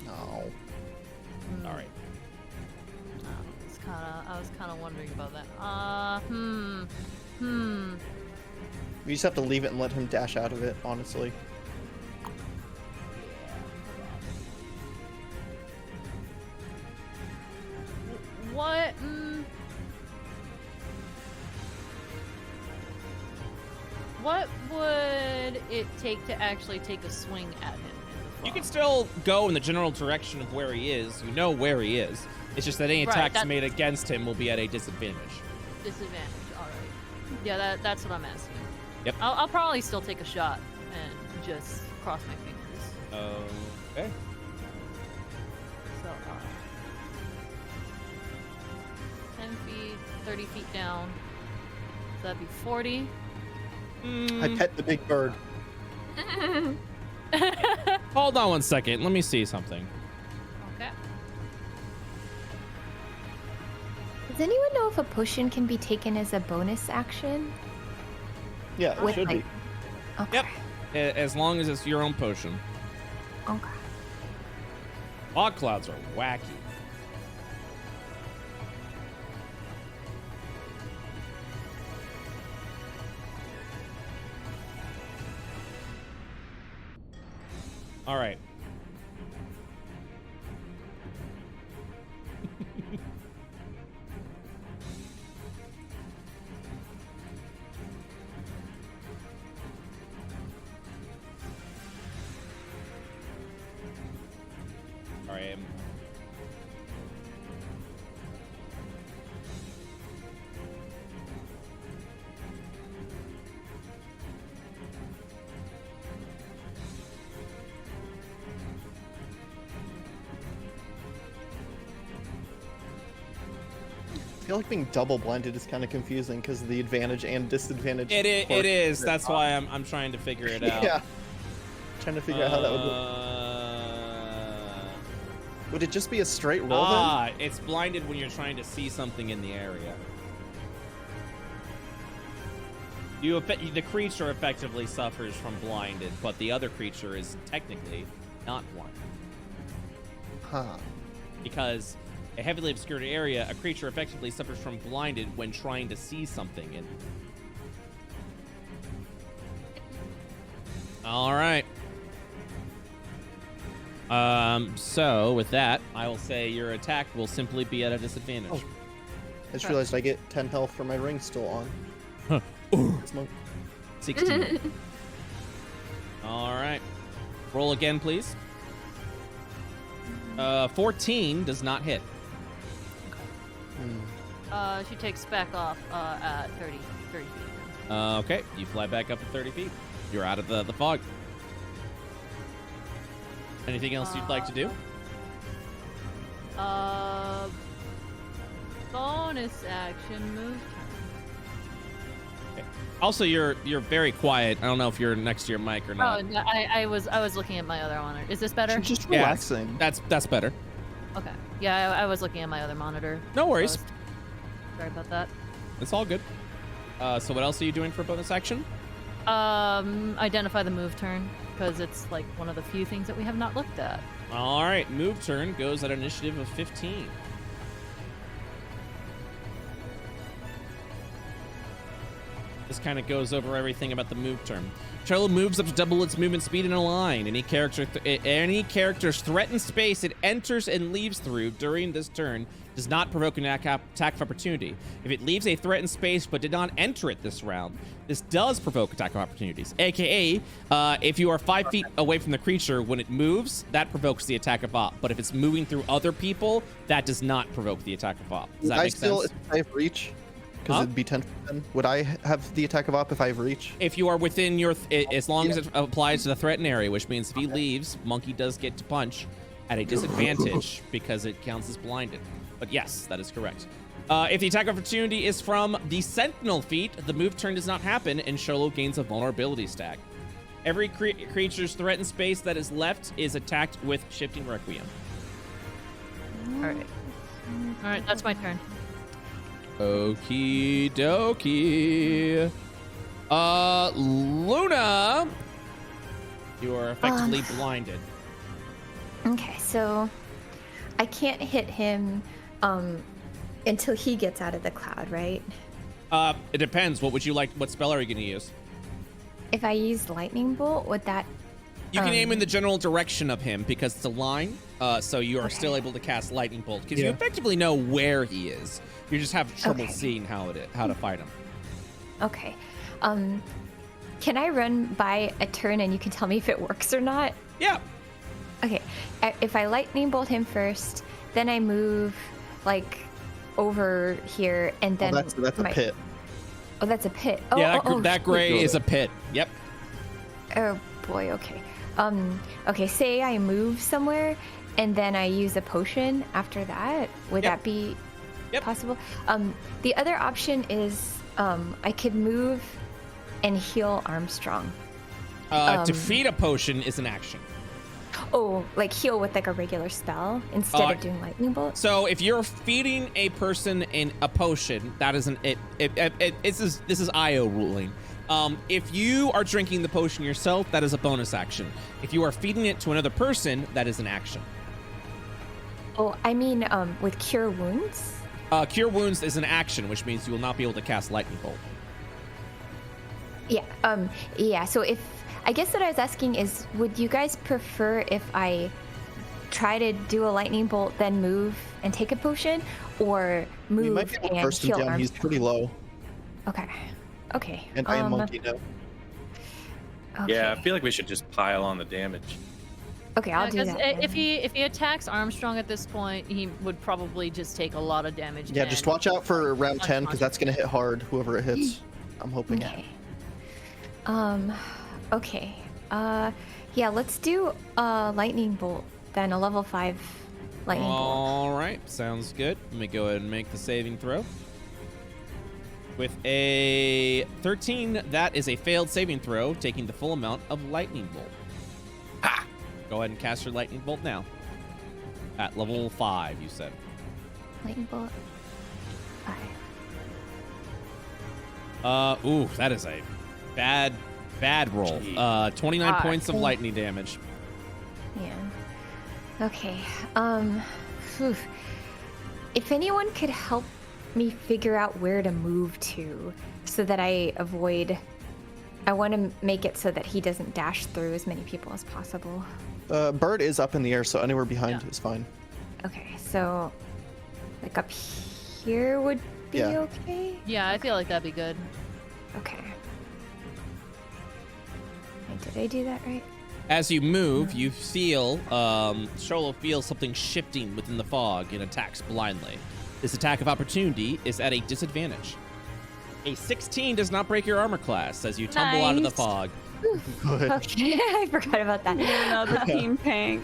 No. All right. I was kind of wondering about that. We just have to leave it and let him dash out of it, honestly. What? What would it take to actually take a swing at him? You can still go in the general direction of where he is. You know where he is. It's just that any Right, attacks that's- made against him will be at a disadvantage. Disadvantage. All right. Yeah, that's what I'm asking. Yep. I'll probably still take a shot and just cross my fingers. Okay. So, 10 feet, 30 feet down. So that'd be 40. I pet the big bird. Hold on one second. Let me see something. Okay. Does anyone know if a potion can be taken as a bonus action? Yeah, it With, should like- be. Okay. Yep. As long as it's your own potion. Okay. Fog clouds are wacky. All right. All right. I feel like being double blended is kind of confusing because of the advantage and disadvantage. It portion is. of it. That's why I'm trying to figure it out. Yeah. Trying to figure out how that would work. Would it just be a straight roll then? It's blinded when you're trying to see something in the area. The creature effectively suffers from blinded, but the other creature is technically not blinded. Huh. Because a heavily obscured area, a creature effectively suffers from blinded when trying to see something in. All right. So with that, I will say your attack will simply be at a disadvantage. Oh. I just realized I get 10 health for my ring still on. It's my- 16. All right. Roll again, please. 14 does not hit. She takes back off at 30 feet. Okay, you fly back up to 30 feet. You're out of the fog. Anything else you'd like to do? Bonus action move turn. Also, you're very quiet. I don't know if you're next to your mic or not. Oh, no, I was looking at my other monitor. Is this better? She's just Yeah, relaxing. that's better. Okay. Yeah, I was looking at my other monitor. No worries. Sorry about that. It's all good. So what else are you doing for bonus action? Identify the move turn, because it's like one of the few things that we have not looked at. All right, move turn goes at an initiative of 15. This kind of goes over everything about the move turn. Trello moves up to double its movement speed in a line. Any character's threatened space it enters and leaves through during this turn does not provoke an attack of opportunity. If it leaves a threatened space but did not enter it this round, this does provoke attack of opportunities. AKA, if you are 5 feet away from the creature when it moves, that provokes the attack of op. But if it's moving through other people, that does not provoke the attack of op. Does that make sense? If I have reach? Because it'd be 10 for 10. Would I have the attack of op if I have reach? If you are within your, as long as it applies to the threatened area, which means if he leaves, Monkey does get to punch at a disadvantage because it counts as blinded. But yes, that is correct. If the attack opportunity is from the Sentinel feat, the move turn does not happen, and Sholo gains a vulnerability stack. Every creature's threatened space that is left is attacked with Shifting Requiem. All right, that's my turn. Okie dokie. Luna, you are effectively blinded. Okay, so I can't hit him until he gets out of the cloud, right? It depends. What would you like? What spell are you going to use? If I use lightning bolt, would that? You can aim in the general direction of him because it's a line, so you are still able to cast lightning bolt because you effectively know where he is. You just have trouble seeing how to fight him. Okay. Can I run by a turn and you can tell me if it works or not? Yeah. Okay. If I lightning bolt him first, then I move like over here, and then that's a pit. Oh, that's a pit. Oh, Yeah, oh, that gray is a pit. Yep. Oh boy. Okay. Okay. Say I move somewhere, and then I use a potion after that. Would that be possible? The other option is I could move and heal Armstrong. Defeat a potion is an action. Oh, like heal with like a regular spell instead of doing lightning bolt? So if you're feeding a person in a potion, that is this is IO ruling. If you are drinking the potion yourself, that is a bonus action. If you are feeding it to another person, that is an action. Oh, I mean, with cure wounds? Cure wounds is an action, which means you will not be able to cast lightning bolt. Yeah, yeah, so if, I guess what I was asking is, would you guys prefer if I try to do a lightning bolt, then move and take a potion, or move You might be able to and burst him heal down. Armstrong? He's pretty low. Okay, okay. And I am monkey now. Okay. Yeah, I feel like we should just pile on the damage. Okay, I'll do Because that. if he attacks Armstrong at this point, he would probably just take a lot of damage. Yeah, just and- watch out for round 10 because that's gonna hit hard. Whoever it hits, I'm hoping. Okay. Okay. Yeah, let's do a lightning bolt then, a level 5 lightning bolt. All right, sounds good. Let me go ahead and make the saving throw. With a 13, that is a failed saving throw, taking the full amount of lightning bolt. Ha! Go ahead and cast your lightning bolt now. At level 5, you said. Lightning bolt 5. Ooh, that is a bad roll. 29 points of lightning damage. Yeah. Okay. Phew. If anyone could help me figure out where to move to so that I want to make it so that he doesn't dash through as many people as possible. Bird is up in the air, so anywhere behind is fine. Okay, so like up here would be Yeah. okay? Yeah, I feel like that'd be good. Okay. Wait, did I do that right? As you move, you feel, Sholo feels something shifting within the fog and attacks blindly. This attack of opportunity is at a disadvantage. A 16 does not break your armor class as you tumble out of the Nice. fog. Good. Okay, I forgot about that. Another team tank.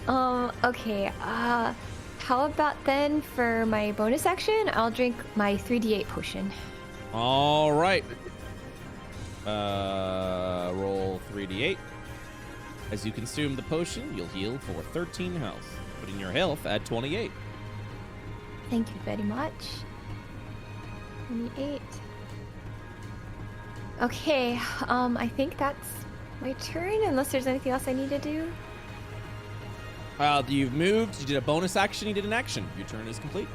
Okay, how about then for my bonus action, I'll drink my 3d8 potion. All right. Roll 3d8. As you consume the potion, you'll heal for 13 health, putting your health at 28. Thank you very much. 28. Okay, I think that's my turn, unless there's anything else I need to do. You've moved, you did a bonus action, you did an action. Your turn is complete.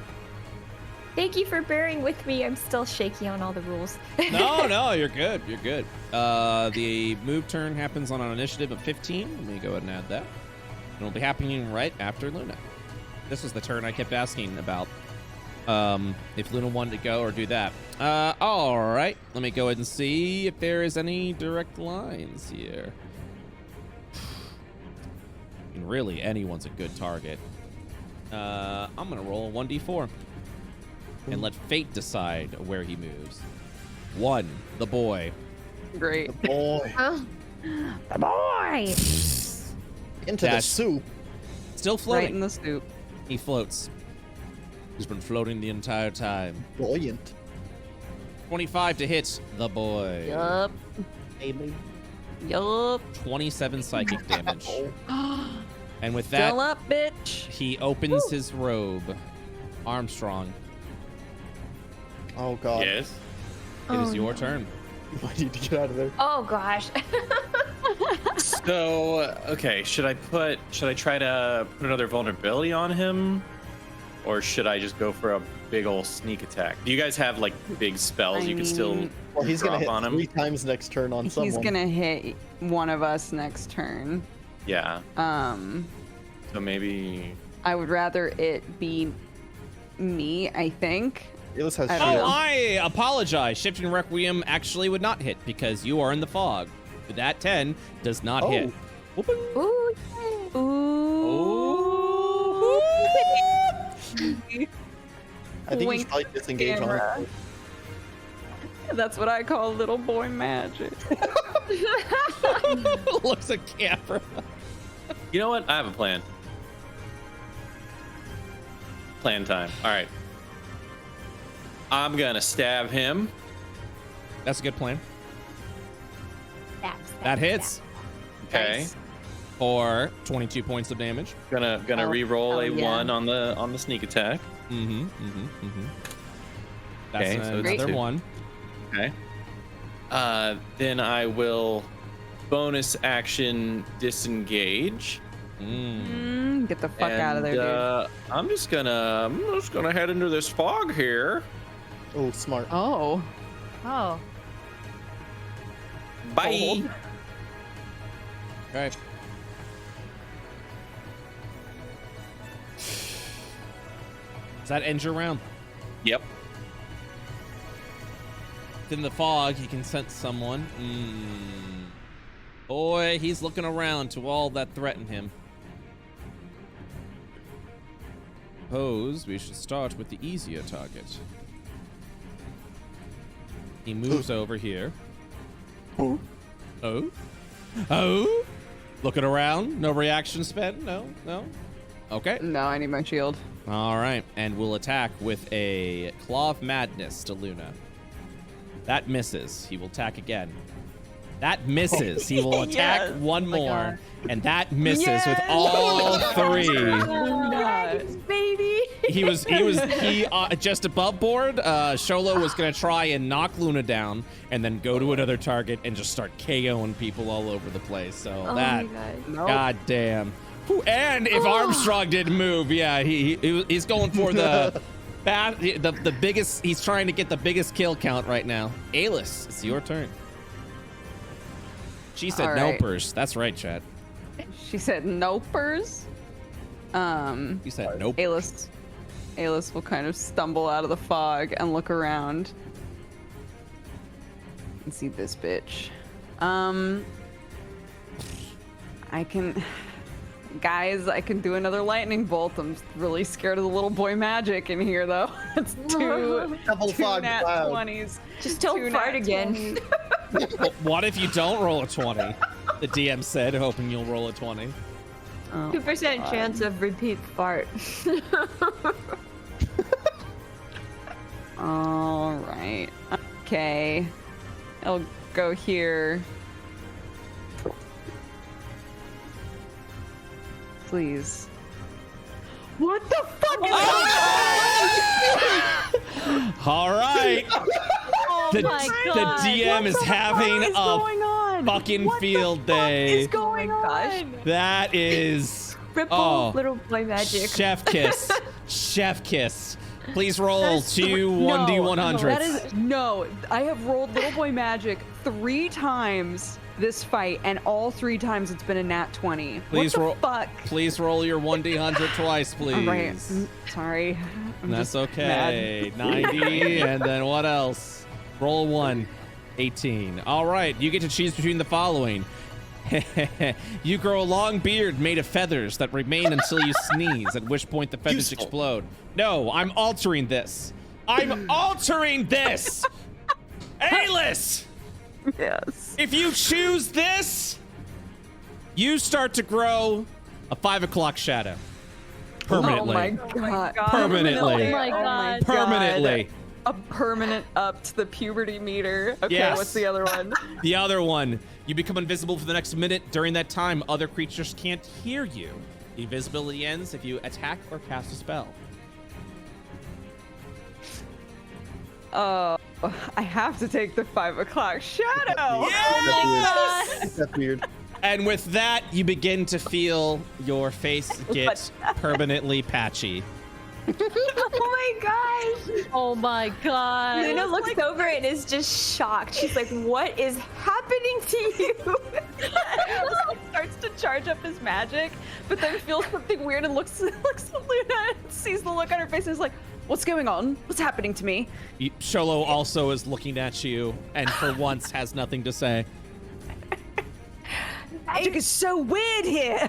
Thank you for bearing with me. I'm still shaky on all the rules. No, you're good. You're good. The move turn happens on an initiative of 15. Let me go ahead and add that. And it'll be happening right after Luna. This was the turn I kept asking about. If Luna wanted to go or do that. All right. Let me go ahead and see if there is any direct lines here. I mean, really, anyone's a good target. I'm going to roll a 1d4. And let fate decide where he moves. 1, the boy. Great. Boy, Oh. The boy! into the Dash. soup. Still Right floating. in the soup. He floats. He's been floating the entire time. Buoyant. 25 to hit the boy. Yup. Baby. Yup. 27 psychic damage. And with Fill that, up, bitch. he opens his robe. Armstrong, Oh god. Yes. it is Oh, your no. turn. I need to get out of there. Oh gosh. So, okay, should I try to put another vulnerability on him? Or should I just go for a big old sneak attack? Do you guys have like big spells you can still Well, he's drop gonna hit on him? 3 times next turn on someone. He's gonna hit one of us next turn. Yeah. So maybe I would rather it be me, I think. Illis has I don't Oh, know. I apologize. Shifting Requiem actually would not hit because you are in the fog. But that 10 does not hit. Whooping. Ooh, yay. Ooh. I think you Wink should like disengage on camera. it. That's what I call little boy magic. Looks at camera. you know what? I have a plan. Plan time. All right. I'm gonna stab him. That's a good plan. Stab, stab, That hits. Okay. dice. For 22 points of damage. Gonna re-roll a yeah. 1 on the sneak attack. That's Okay, so it's another 2. 1. Okay. Then I will bonus action disengage. Get the fuck out of there, dude. I'm just gonna head into this fog here. Oh, smart. Oh. Oh. Bye. Okay. Does that end your round? Yep. In the fog, you can sense someone. Boy, he's looking around to all that threaten him. Suppose we should start with the easier target. He moves over here. Oh? Looking around. No reaction spent? No? Okay. No, I need my shield. All right. And we'll attack with a Claw of Madness to Luna. That misses. He will attack again. That misses. He will attack one more. God. And that misses with all 3. Nice, baby. He just above board. Sholo was gonna try and knock Luna down, and then go to another target and just start KOing people all over the place. So Oh that, my god. Nope. god damn. Whew, and if Armstrong didn't move, yeah, he's going for the biggest. He's trying to get the biggest kill count right now. Alis, it's your turn. She said All right. nopers. That's right, Chad. She said nopers. You said nope. Alis will kind of stumble out of the fog and look around and see this bitch. I can do another lightning bolt. I'm really scared of the little boy magic in here, though. It's two fog nat cloud. 20s. Just don't Two fart nat again. 20s. Well, what if you don't roll a 20? The DM said, hoping you'll roll a 20. Oh, 2% God. chance of repeat fart. All right. Okay. I'll go here. Please. What the fuck is All right. The my God. DM is having going a on? fucking What the field fuck day. is going Oh my gosh. on? That is Ripple, little boy magic. chef kiss. Chef kiss. Please roll That's 2 no, 1d100s. That is no. I have rolled Little Boy Magic 3 times this fight, and all 3 times it's been a nat 20. Please what the roll. fuck? Please roll your 1d100 twice, please. All right. Sorry. I'm That's just okay. mad. 90, and then what else? Roll 1. 18. All right, you get to choose between the following. You grow a long beard made of feathers that remain until you sneeze, at which point the feathers Useful. explode. No, I'm altering this. I'm altering this! Alis! Yes. If you choose this, you start to grow a 5 o'clock shadow. Permanently. Oh my god. Permanently. Oh my God. Permanently. A permanent up to the puberty meter. Okay, Yes. what's the other one? The other one, you become invisible for the next minute. During that time, other creatures can't hear you. The invisibility ends if you attack or cast a spell. Oh, I have to take the 5 o'clock shadow. Yes! That's weird. And with that, you begin to feel your face get permanently patchy. Oh my gosh! Oh my God. Luna looks over and is just shocked. She's like, "What is happening to you?" Starts to charge up his magic, but then feels something weird and looks at Luna and sees the look on her face and is like, "What's going on? What's happening to me?" Sholo also is looking at you and for once has nothing to say. Magic is so weird here.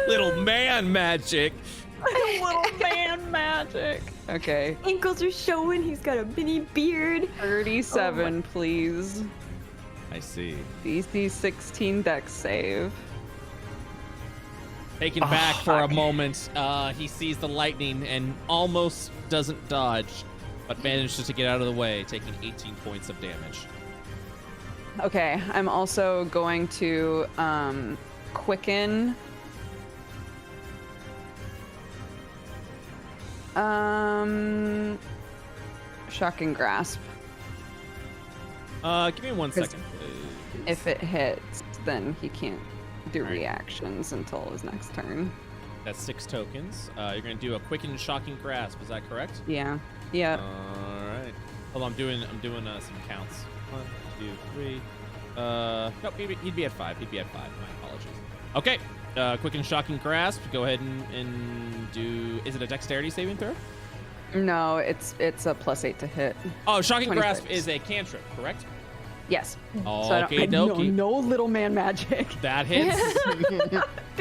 Little man magic. Little man magic. Okay. Ankles are showing. He's got a mini beard. 37, please. I see. DC 16 dex save. Taken back for a moment, he sees the lightning and almost doesn't dodge, but manages to get out of the way, taking 18 points of damage. Okay, I'm also going to quicken. Shocking grasp. Give me 1 second. If it hits, then he can't do reactions until his next turn. That's 6 tokens. You're gonna do a quick and shocking grasp. Is that correct? Yeah. Yeah. All right. Hold on. I'm doing some counts. 1, 2, 3. Nope. He'd be at 5. He'd be at 5. My apologies. Okay. Quick and shocking grasp. Go ahead and do. Is it a dexterity saving throw? No, it's a +8 to hit. Oh, shocking 26. grasp is a cantrip, correct? Yes. Okay, so dokie. no little man magic. That hits.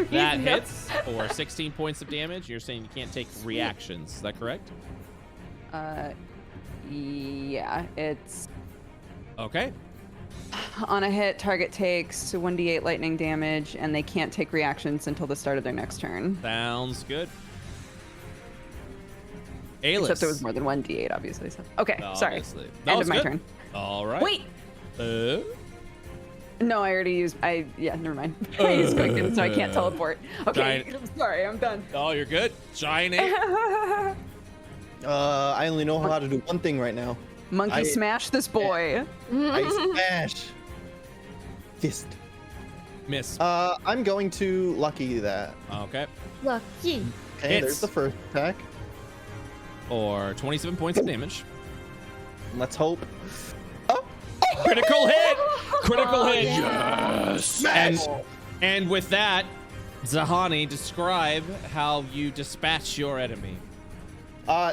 That hits for 16 points of damage. You're saying you can't take reactions. Is that correct? Yeah, it's Okay. on a hit. Target takes 1d8 lightning damage, and they can't take reactions until the start of their next turn. Sounds good. Aelys. Except there was more than 1d8, obviously. So okay, sorry. Obviously. End of my turn. All right. Wait. No, I already used. Yeah, never mind. I used quicken, so I can't teleport. Okay, Giant. I'm sorry. I'm done. Oh, you're good. Giant. I only know how to do one thing right now. Monkey smash this boy. I smash. Fist. Miss. I'm going to lucky that. Okay. Lucky. Okay, Hits. there's the first attack. Or 27 points of damage. Let's hope. Critical hit. Critical hit. Yes. And with that, Zahani, describe how you dispatch your enemy.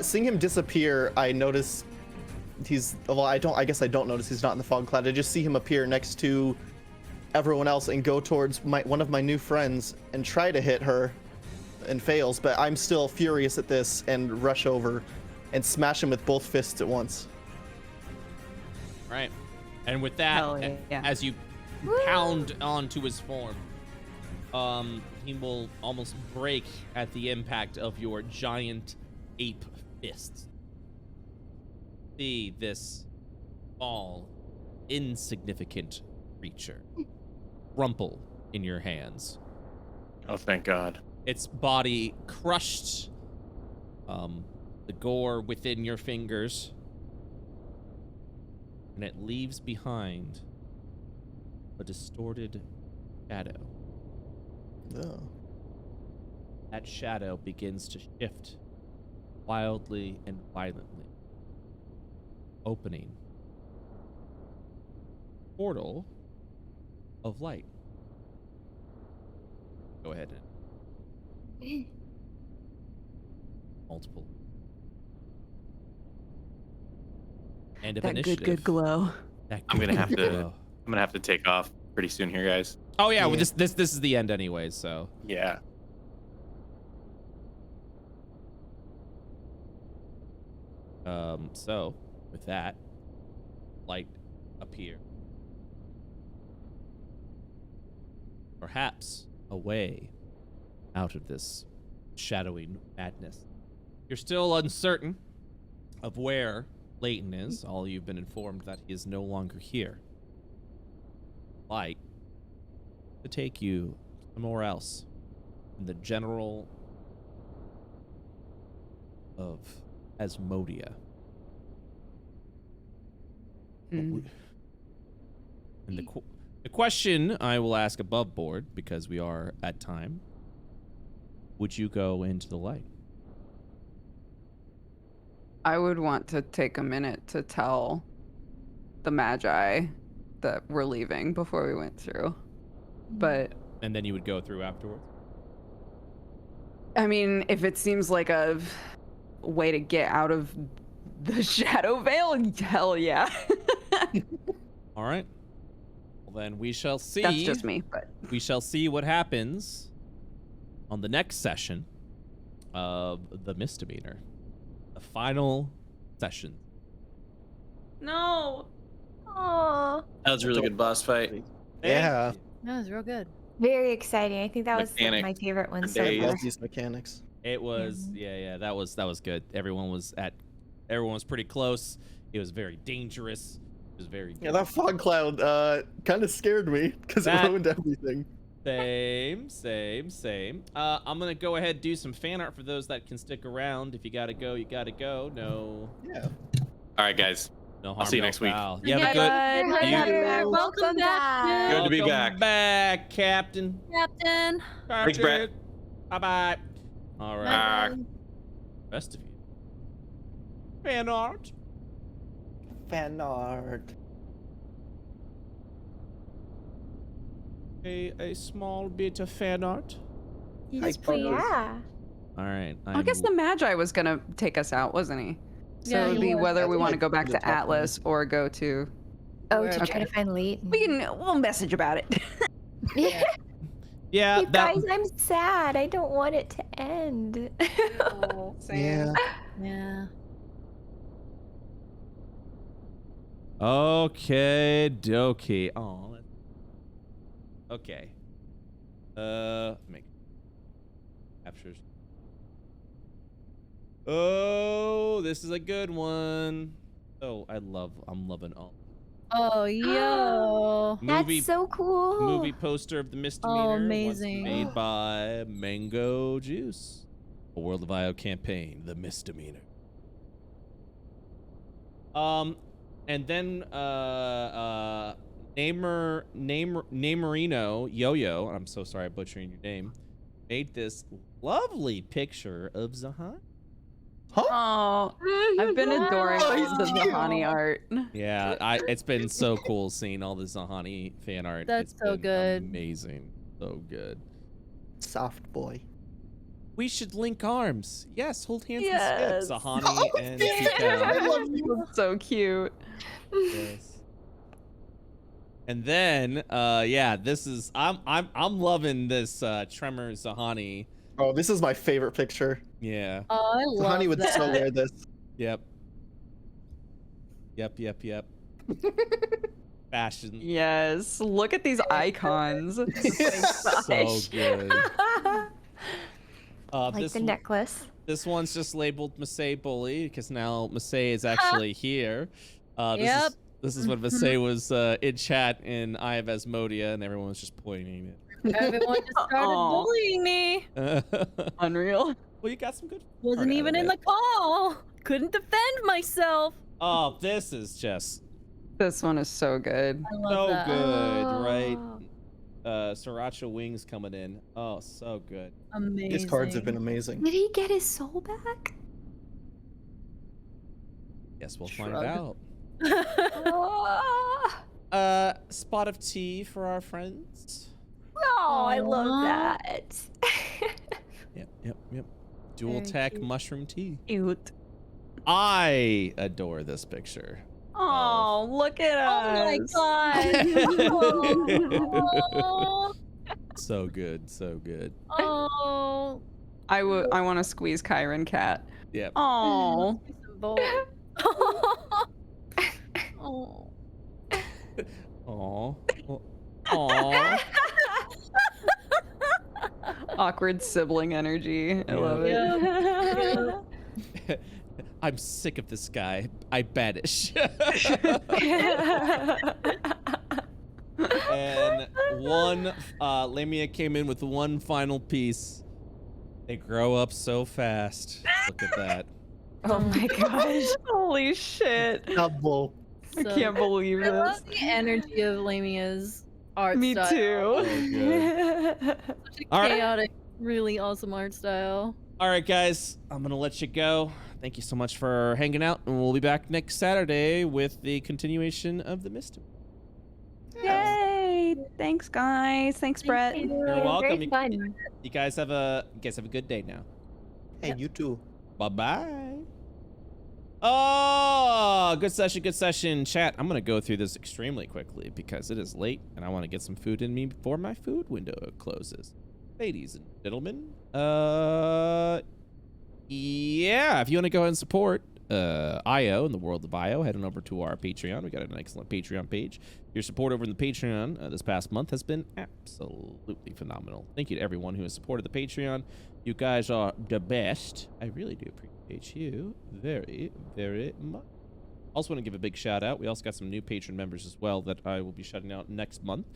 Seeing him disappear, I notice he's. Well, I guess I don't notice he's not in the fog cloud. I just see him appear next to everyone else and go towards one of my new friends and try to hit her, and fails. But I'm still furious at this and rush over and smash him with both fists at once. All right. And with that, Hell yeah. as you pound onto his form, he will almost break at the impact of your giant ape fists. See this small, insignificant creature crumple in your hands. Oh, thank God. Its body crushed, the gore within your fingers, and it leaves behind a distorted shadow. Oh. That shadow begins to shift wildly and violently, opening a portal of light. Go ahead and multiple. End of That initiative. good glow. That I'm gonna good have to. glow. I'm gonna have to take off pretty soon here, guys. Oh yeah, well, Yeah. this is the end anyways, so. Yeah. So with that, light appear. Perhaps a way out of this shadowy madness. You're still uncertain of where Leighton is. All you've been informed that he is no longer here. Light to take you somewhere else in the general of Asmodia. And the question I will ask above board, because we are at time, would you go into the light? I would want to take a minute to tell the Magi that we're leaving before we went through. But And then you would go through afterwards? I mean, if it seems like a way to get out of the Shadow Veil, hell yeah. All right. Well, then we shall see. That's just me, but We shall see what happens on the next session of the Misdemeanor. The final session. no. Oh, That was a really good boss fight. Yeah. That was real good. Very exciting. I think that was like, Mechanic my favorite one for so days. far. Love these mechanics. It was, yeah, that was good. Everyone was pretty close. It was very dangerous. Which is very good. Yeah, that fog cloud kind of scared me because it That- ruined everything. Same. I'm gonna go ahead and do some fan art for those that can stick around. If you gotta go, you gotta go. No, Yeah. All right, guys. no harm, see you no next week. foul. You have a good. Welcome back, Good to be Welcome back. back, Captain. Captain. Thanks, Brett. Bye bye. All right, Bye. rest of you. Fan art. Fan art. A small bit of fan art. Yes, please. Yeah. All right. I guess the Magi was gonna take us out, wasn't he? So Yeah, it would he be was. whether we That's want to like go back the to top one. Atlas or go to. Oh, Where- to try to find Leighton. We'll message about it. Yeah, You that. guys, I'm sad. I don't want it to end. Yeah. Yeah. Okay, dokie. Oh. Okay. Make captures. Oh, this is a good one. Oh, I'm loving all. Oh, yo. Movie That's so cool. movie poster of the Misdemeanor. was amazing. made by Mango Juice. A World of IO campaign, the Misdemeanor. And then Namerino Yo-Yo, I'm so sorry I'm butchering your name, made this lovely picture of Zahan. Oh, I've been adoring Oh, all he's the cute. Zahani art. Yeah, it's been so cool seeing all the Zahani fan art. That's It's so been good. Amazing. So good. Soft boy. We should link arms. Yes, hold hands Yes. and skip. Zahani and Zuko. love you. So cute. Yes. And then, yeah, this is I'm loving this Tremor Zahani. Oh, this is my favorite picture. Yeah. Oh, I love Honey would that. so wear this. Yep. Fashion. Yes. Look at these icons. So good. Like this the necklace. This one's just labeled Masae Bully because now Masae is actually here. Yep. This is when Masae was in chat in Eye of Asmodia and everyone was just pointing it. Everyone just started Aw. bullying me. Unreal. Well, you got some good. Wasn't art out even of in it. the call. Couldn't defend myself. Oh, this is just This one is so good. I love so that. good, right? Oh. Sriracha wings coming in. Oh, so good. Amazing. These cards have been amazing. Did he get his soul back? Guess we'll find Shrug. out. Oh, Spot of tea for our friends. I love Aw. that. Yep. Dual Very tech cute. mushroom tea. Cute. I adore this picture. Oh, look at Oh my us. god. So good, so good. Oh. I want to squeeze Kyron cat. Yep. Oh. Oh. Aw. Aw. Awkward sibling energy. I love it. Yeah. I'm sick of this guy. I banish. And one, Lamia came in with one final piece. They grow up so fast. Look at that. Oh my gosh. Holy shit. Double. I can't believe I love this. the energy of Lamia's art Me style. So too. good. Such a All right. chaotic, really awesome art style. All right, guys, I'm gonna let you go. Thank you so much for hanging out, and we'll be back next Saturday with the continuation of the Mystery. Yay! Thanks, guys. Thanks, Brett. You're welcome. Very fun. You guys have a good day now. Hey, you too. Bye-bye. Oh, good session, chat. I'm gonna go through this extremely quickly because it is late and I want to get some food in me before my food window closes. Ladies and gentlemen, yeah, if you want to go ahead and support IO in the world of IO, head on over to our Patreon. We got an excellent Patreon page. Your support over in the Patreon this past month has been absolutely phenomenal. Thank you to everyone who has supported the Patreon. You guys are the best. I really do appreciate you very, very much. Also want to give a big shout out. We also got some new patron members as well that I will be shouting out next month.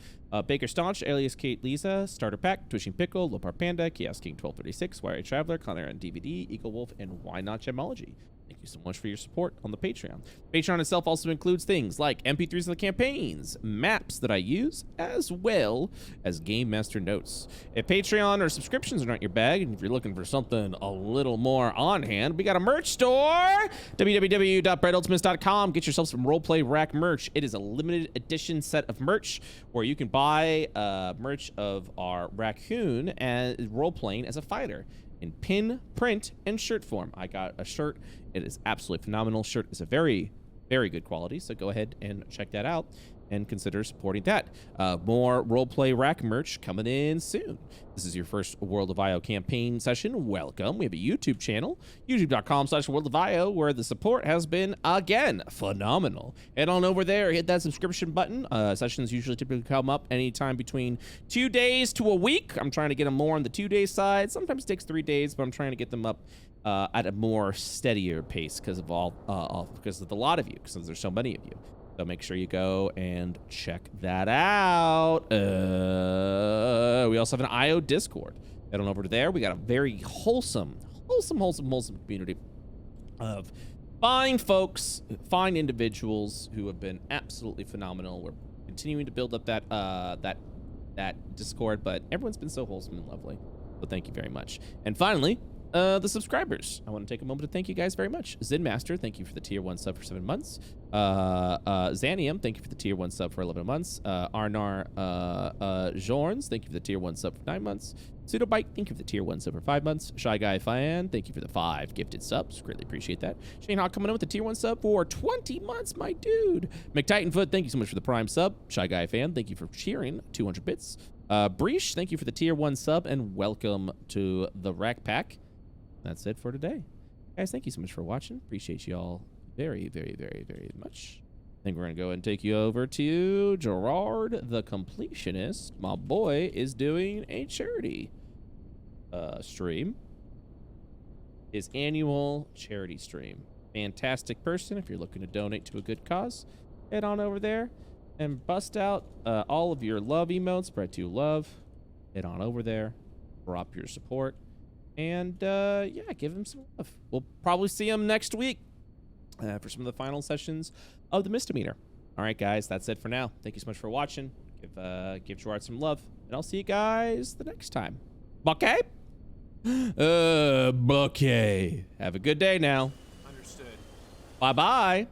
Baker Staunch, alias Kate Lisa, Starter Pack, Twishing Pickle, Lopar Panda, Chaos King 1236, YA Traveler, Connor on DVD, Eagle Wolf, and Why Not Gemology. Thank you so much for your support on the Patreon. Patreon itself also includes things like MP3s of the campaigns, maps that I use, as well as Game Master notes. If Patreon or subscriptions are not your bag, and if you're looking for something a little more on hand, we got a merch store, www.BrettUltimus.com. Get yourself some roleplay rack merch. It is a limited edition set of merch where you can buy merch of our raccoon and role-playing as a fighter in pin, print, and shirt form. I got a shirt. It is absolutely phenomenal. Shirt is a very, very good quality, so go ahead and check that out and consider supporting that. More roleplay rack merch coming in soon. This is your first World of IO campaign session. Welcome. We have a YouTube channel, youtube.com/World of IO, where the support has been, again, phenomenal. Head on over there, hit that subscription button. Sessions usually typically come up anytime between 2 days to a week. I'm trying to get them more on the 2-day side. Sometimes it takes 3 days, but I'm trying to get them up at a more steadier pace because of because of the lot of you, because there's so many of you. So make sure you go and check that out. We also have an IO Discord. Head on over to there. We got a very wholesome community of fine folks, fine individuals who have been absolutely phenomenal. We're continuing to build up that Discord, but everyone's been so wholesome and lovely. So thank you very much. And finally, the subscribers. I want to take a moment to thank you guys very much. Zen Master, thank you for the tier 1 sub for 7 months. Xanium, thank you for the tier 1 sub for 11 months. Arnar Jorns, thank you for the tier 1 sub for 9 months. Pseudobite, thank you for the tier 1 sub for 5 months. Shy Guy Fan, thank you for the 5 gifted subs. Greatly appreciate that. Shaynehawke coming in with the tier 1 sub for 20 months, my dude. McTitanfoot, thank you so much for the prime sub. Shy Guy Fan, thank you for cheering 200 bits. Breach, thank you for the tier 1 sub, and welcome to the Rack Pack. That's it for today. Guys, thank you so much for watching. Appreciate you all very, very, very, very much. I think we're going to go and take you over to Gerard the Completionist. My boy is doing a charity stream. His annual charity stream. Fantastic person. If you're looking to donate to a good cause, head on over there and bust out all of your love emotes. Brett2Love. Head on over there. Drop your support. And, yeah, give him some love. We'll probably see him next week for some of the final sessions of the Misdemeanor. All right, guys, that's it for now. Thank you so much for watching. Give Gerard some love. And I'll see you guys the next time. Buckeye? Buckeye. Have a good day now. Understood. Bye-bye.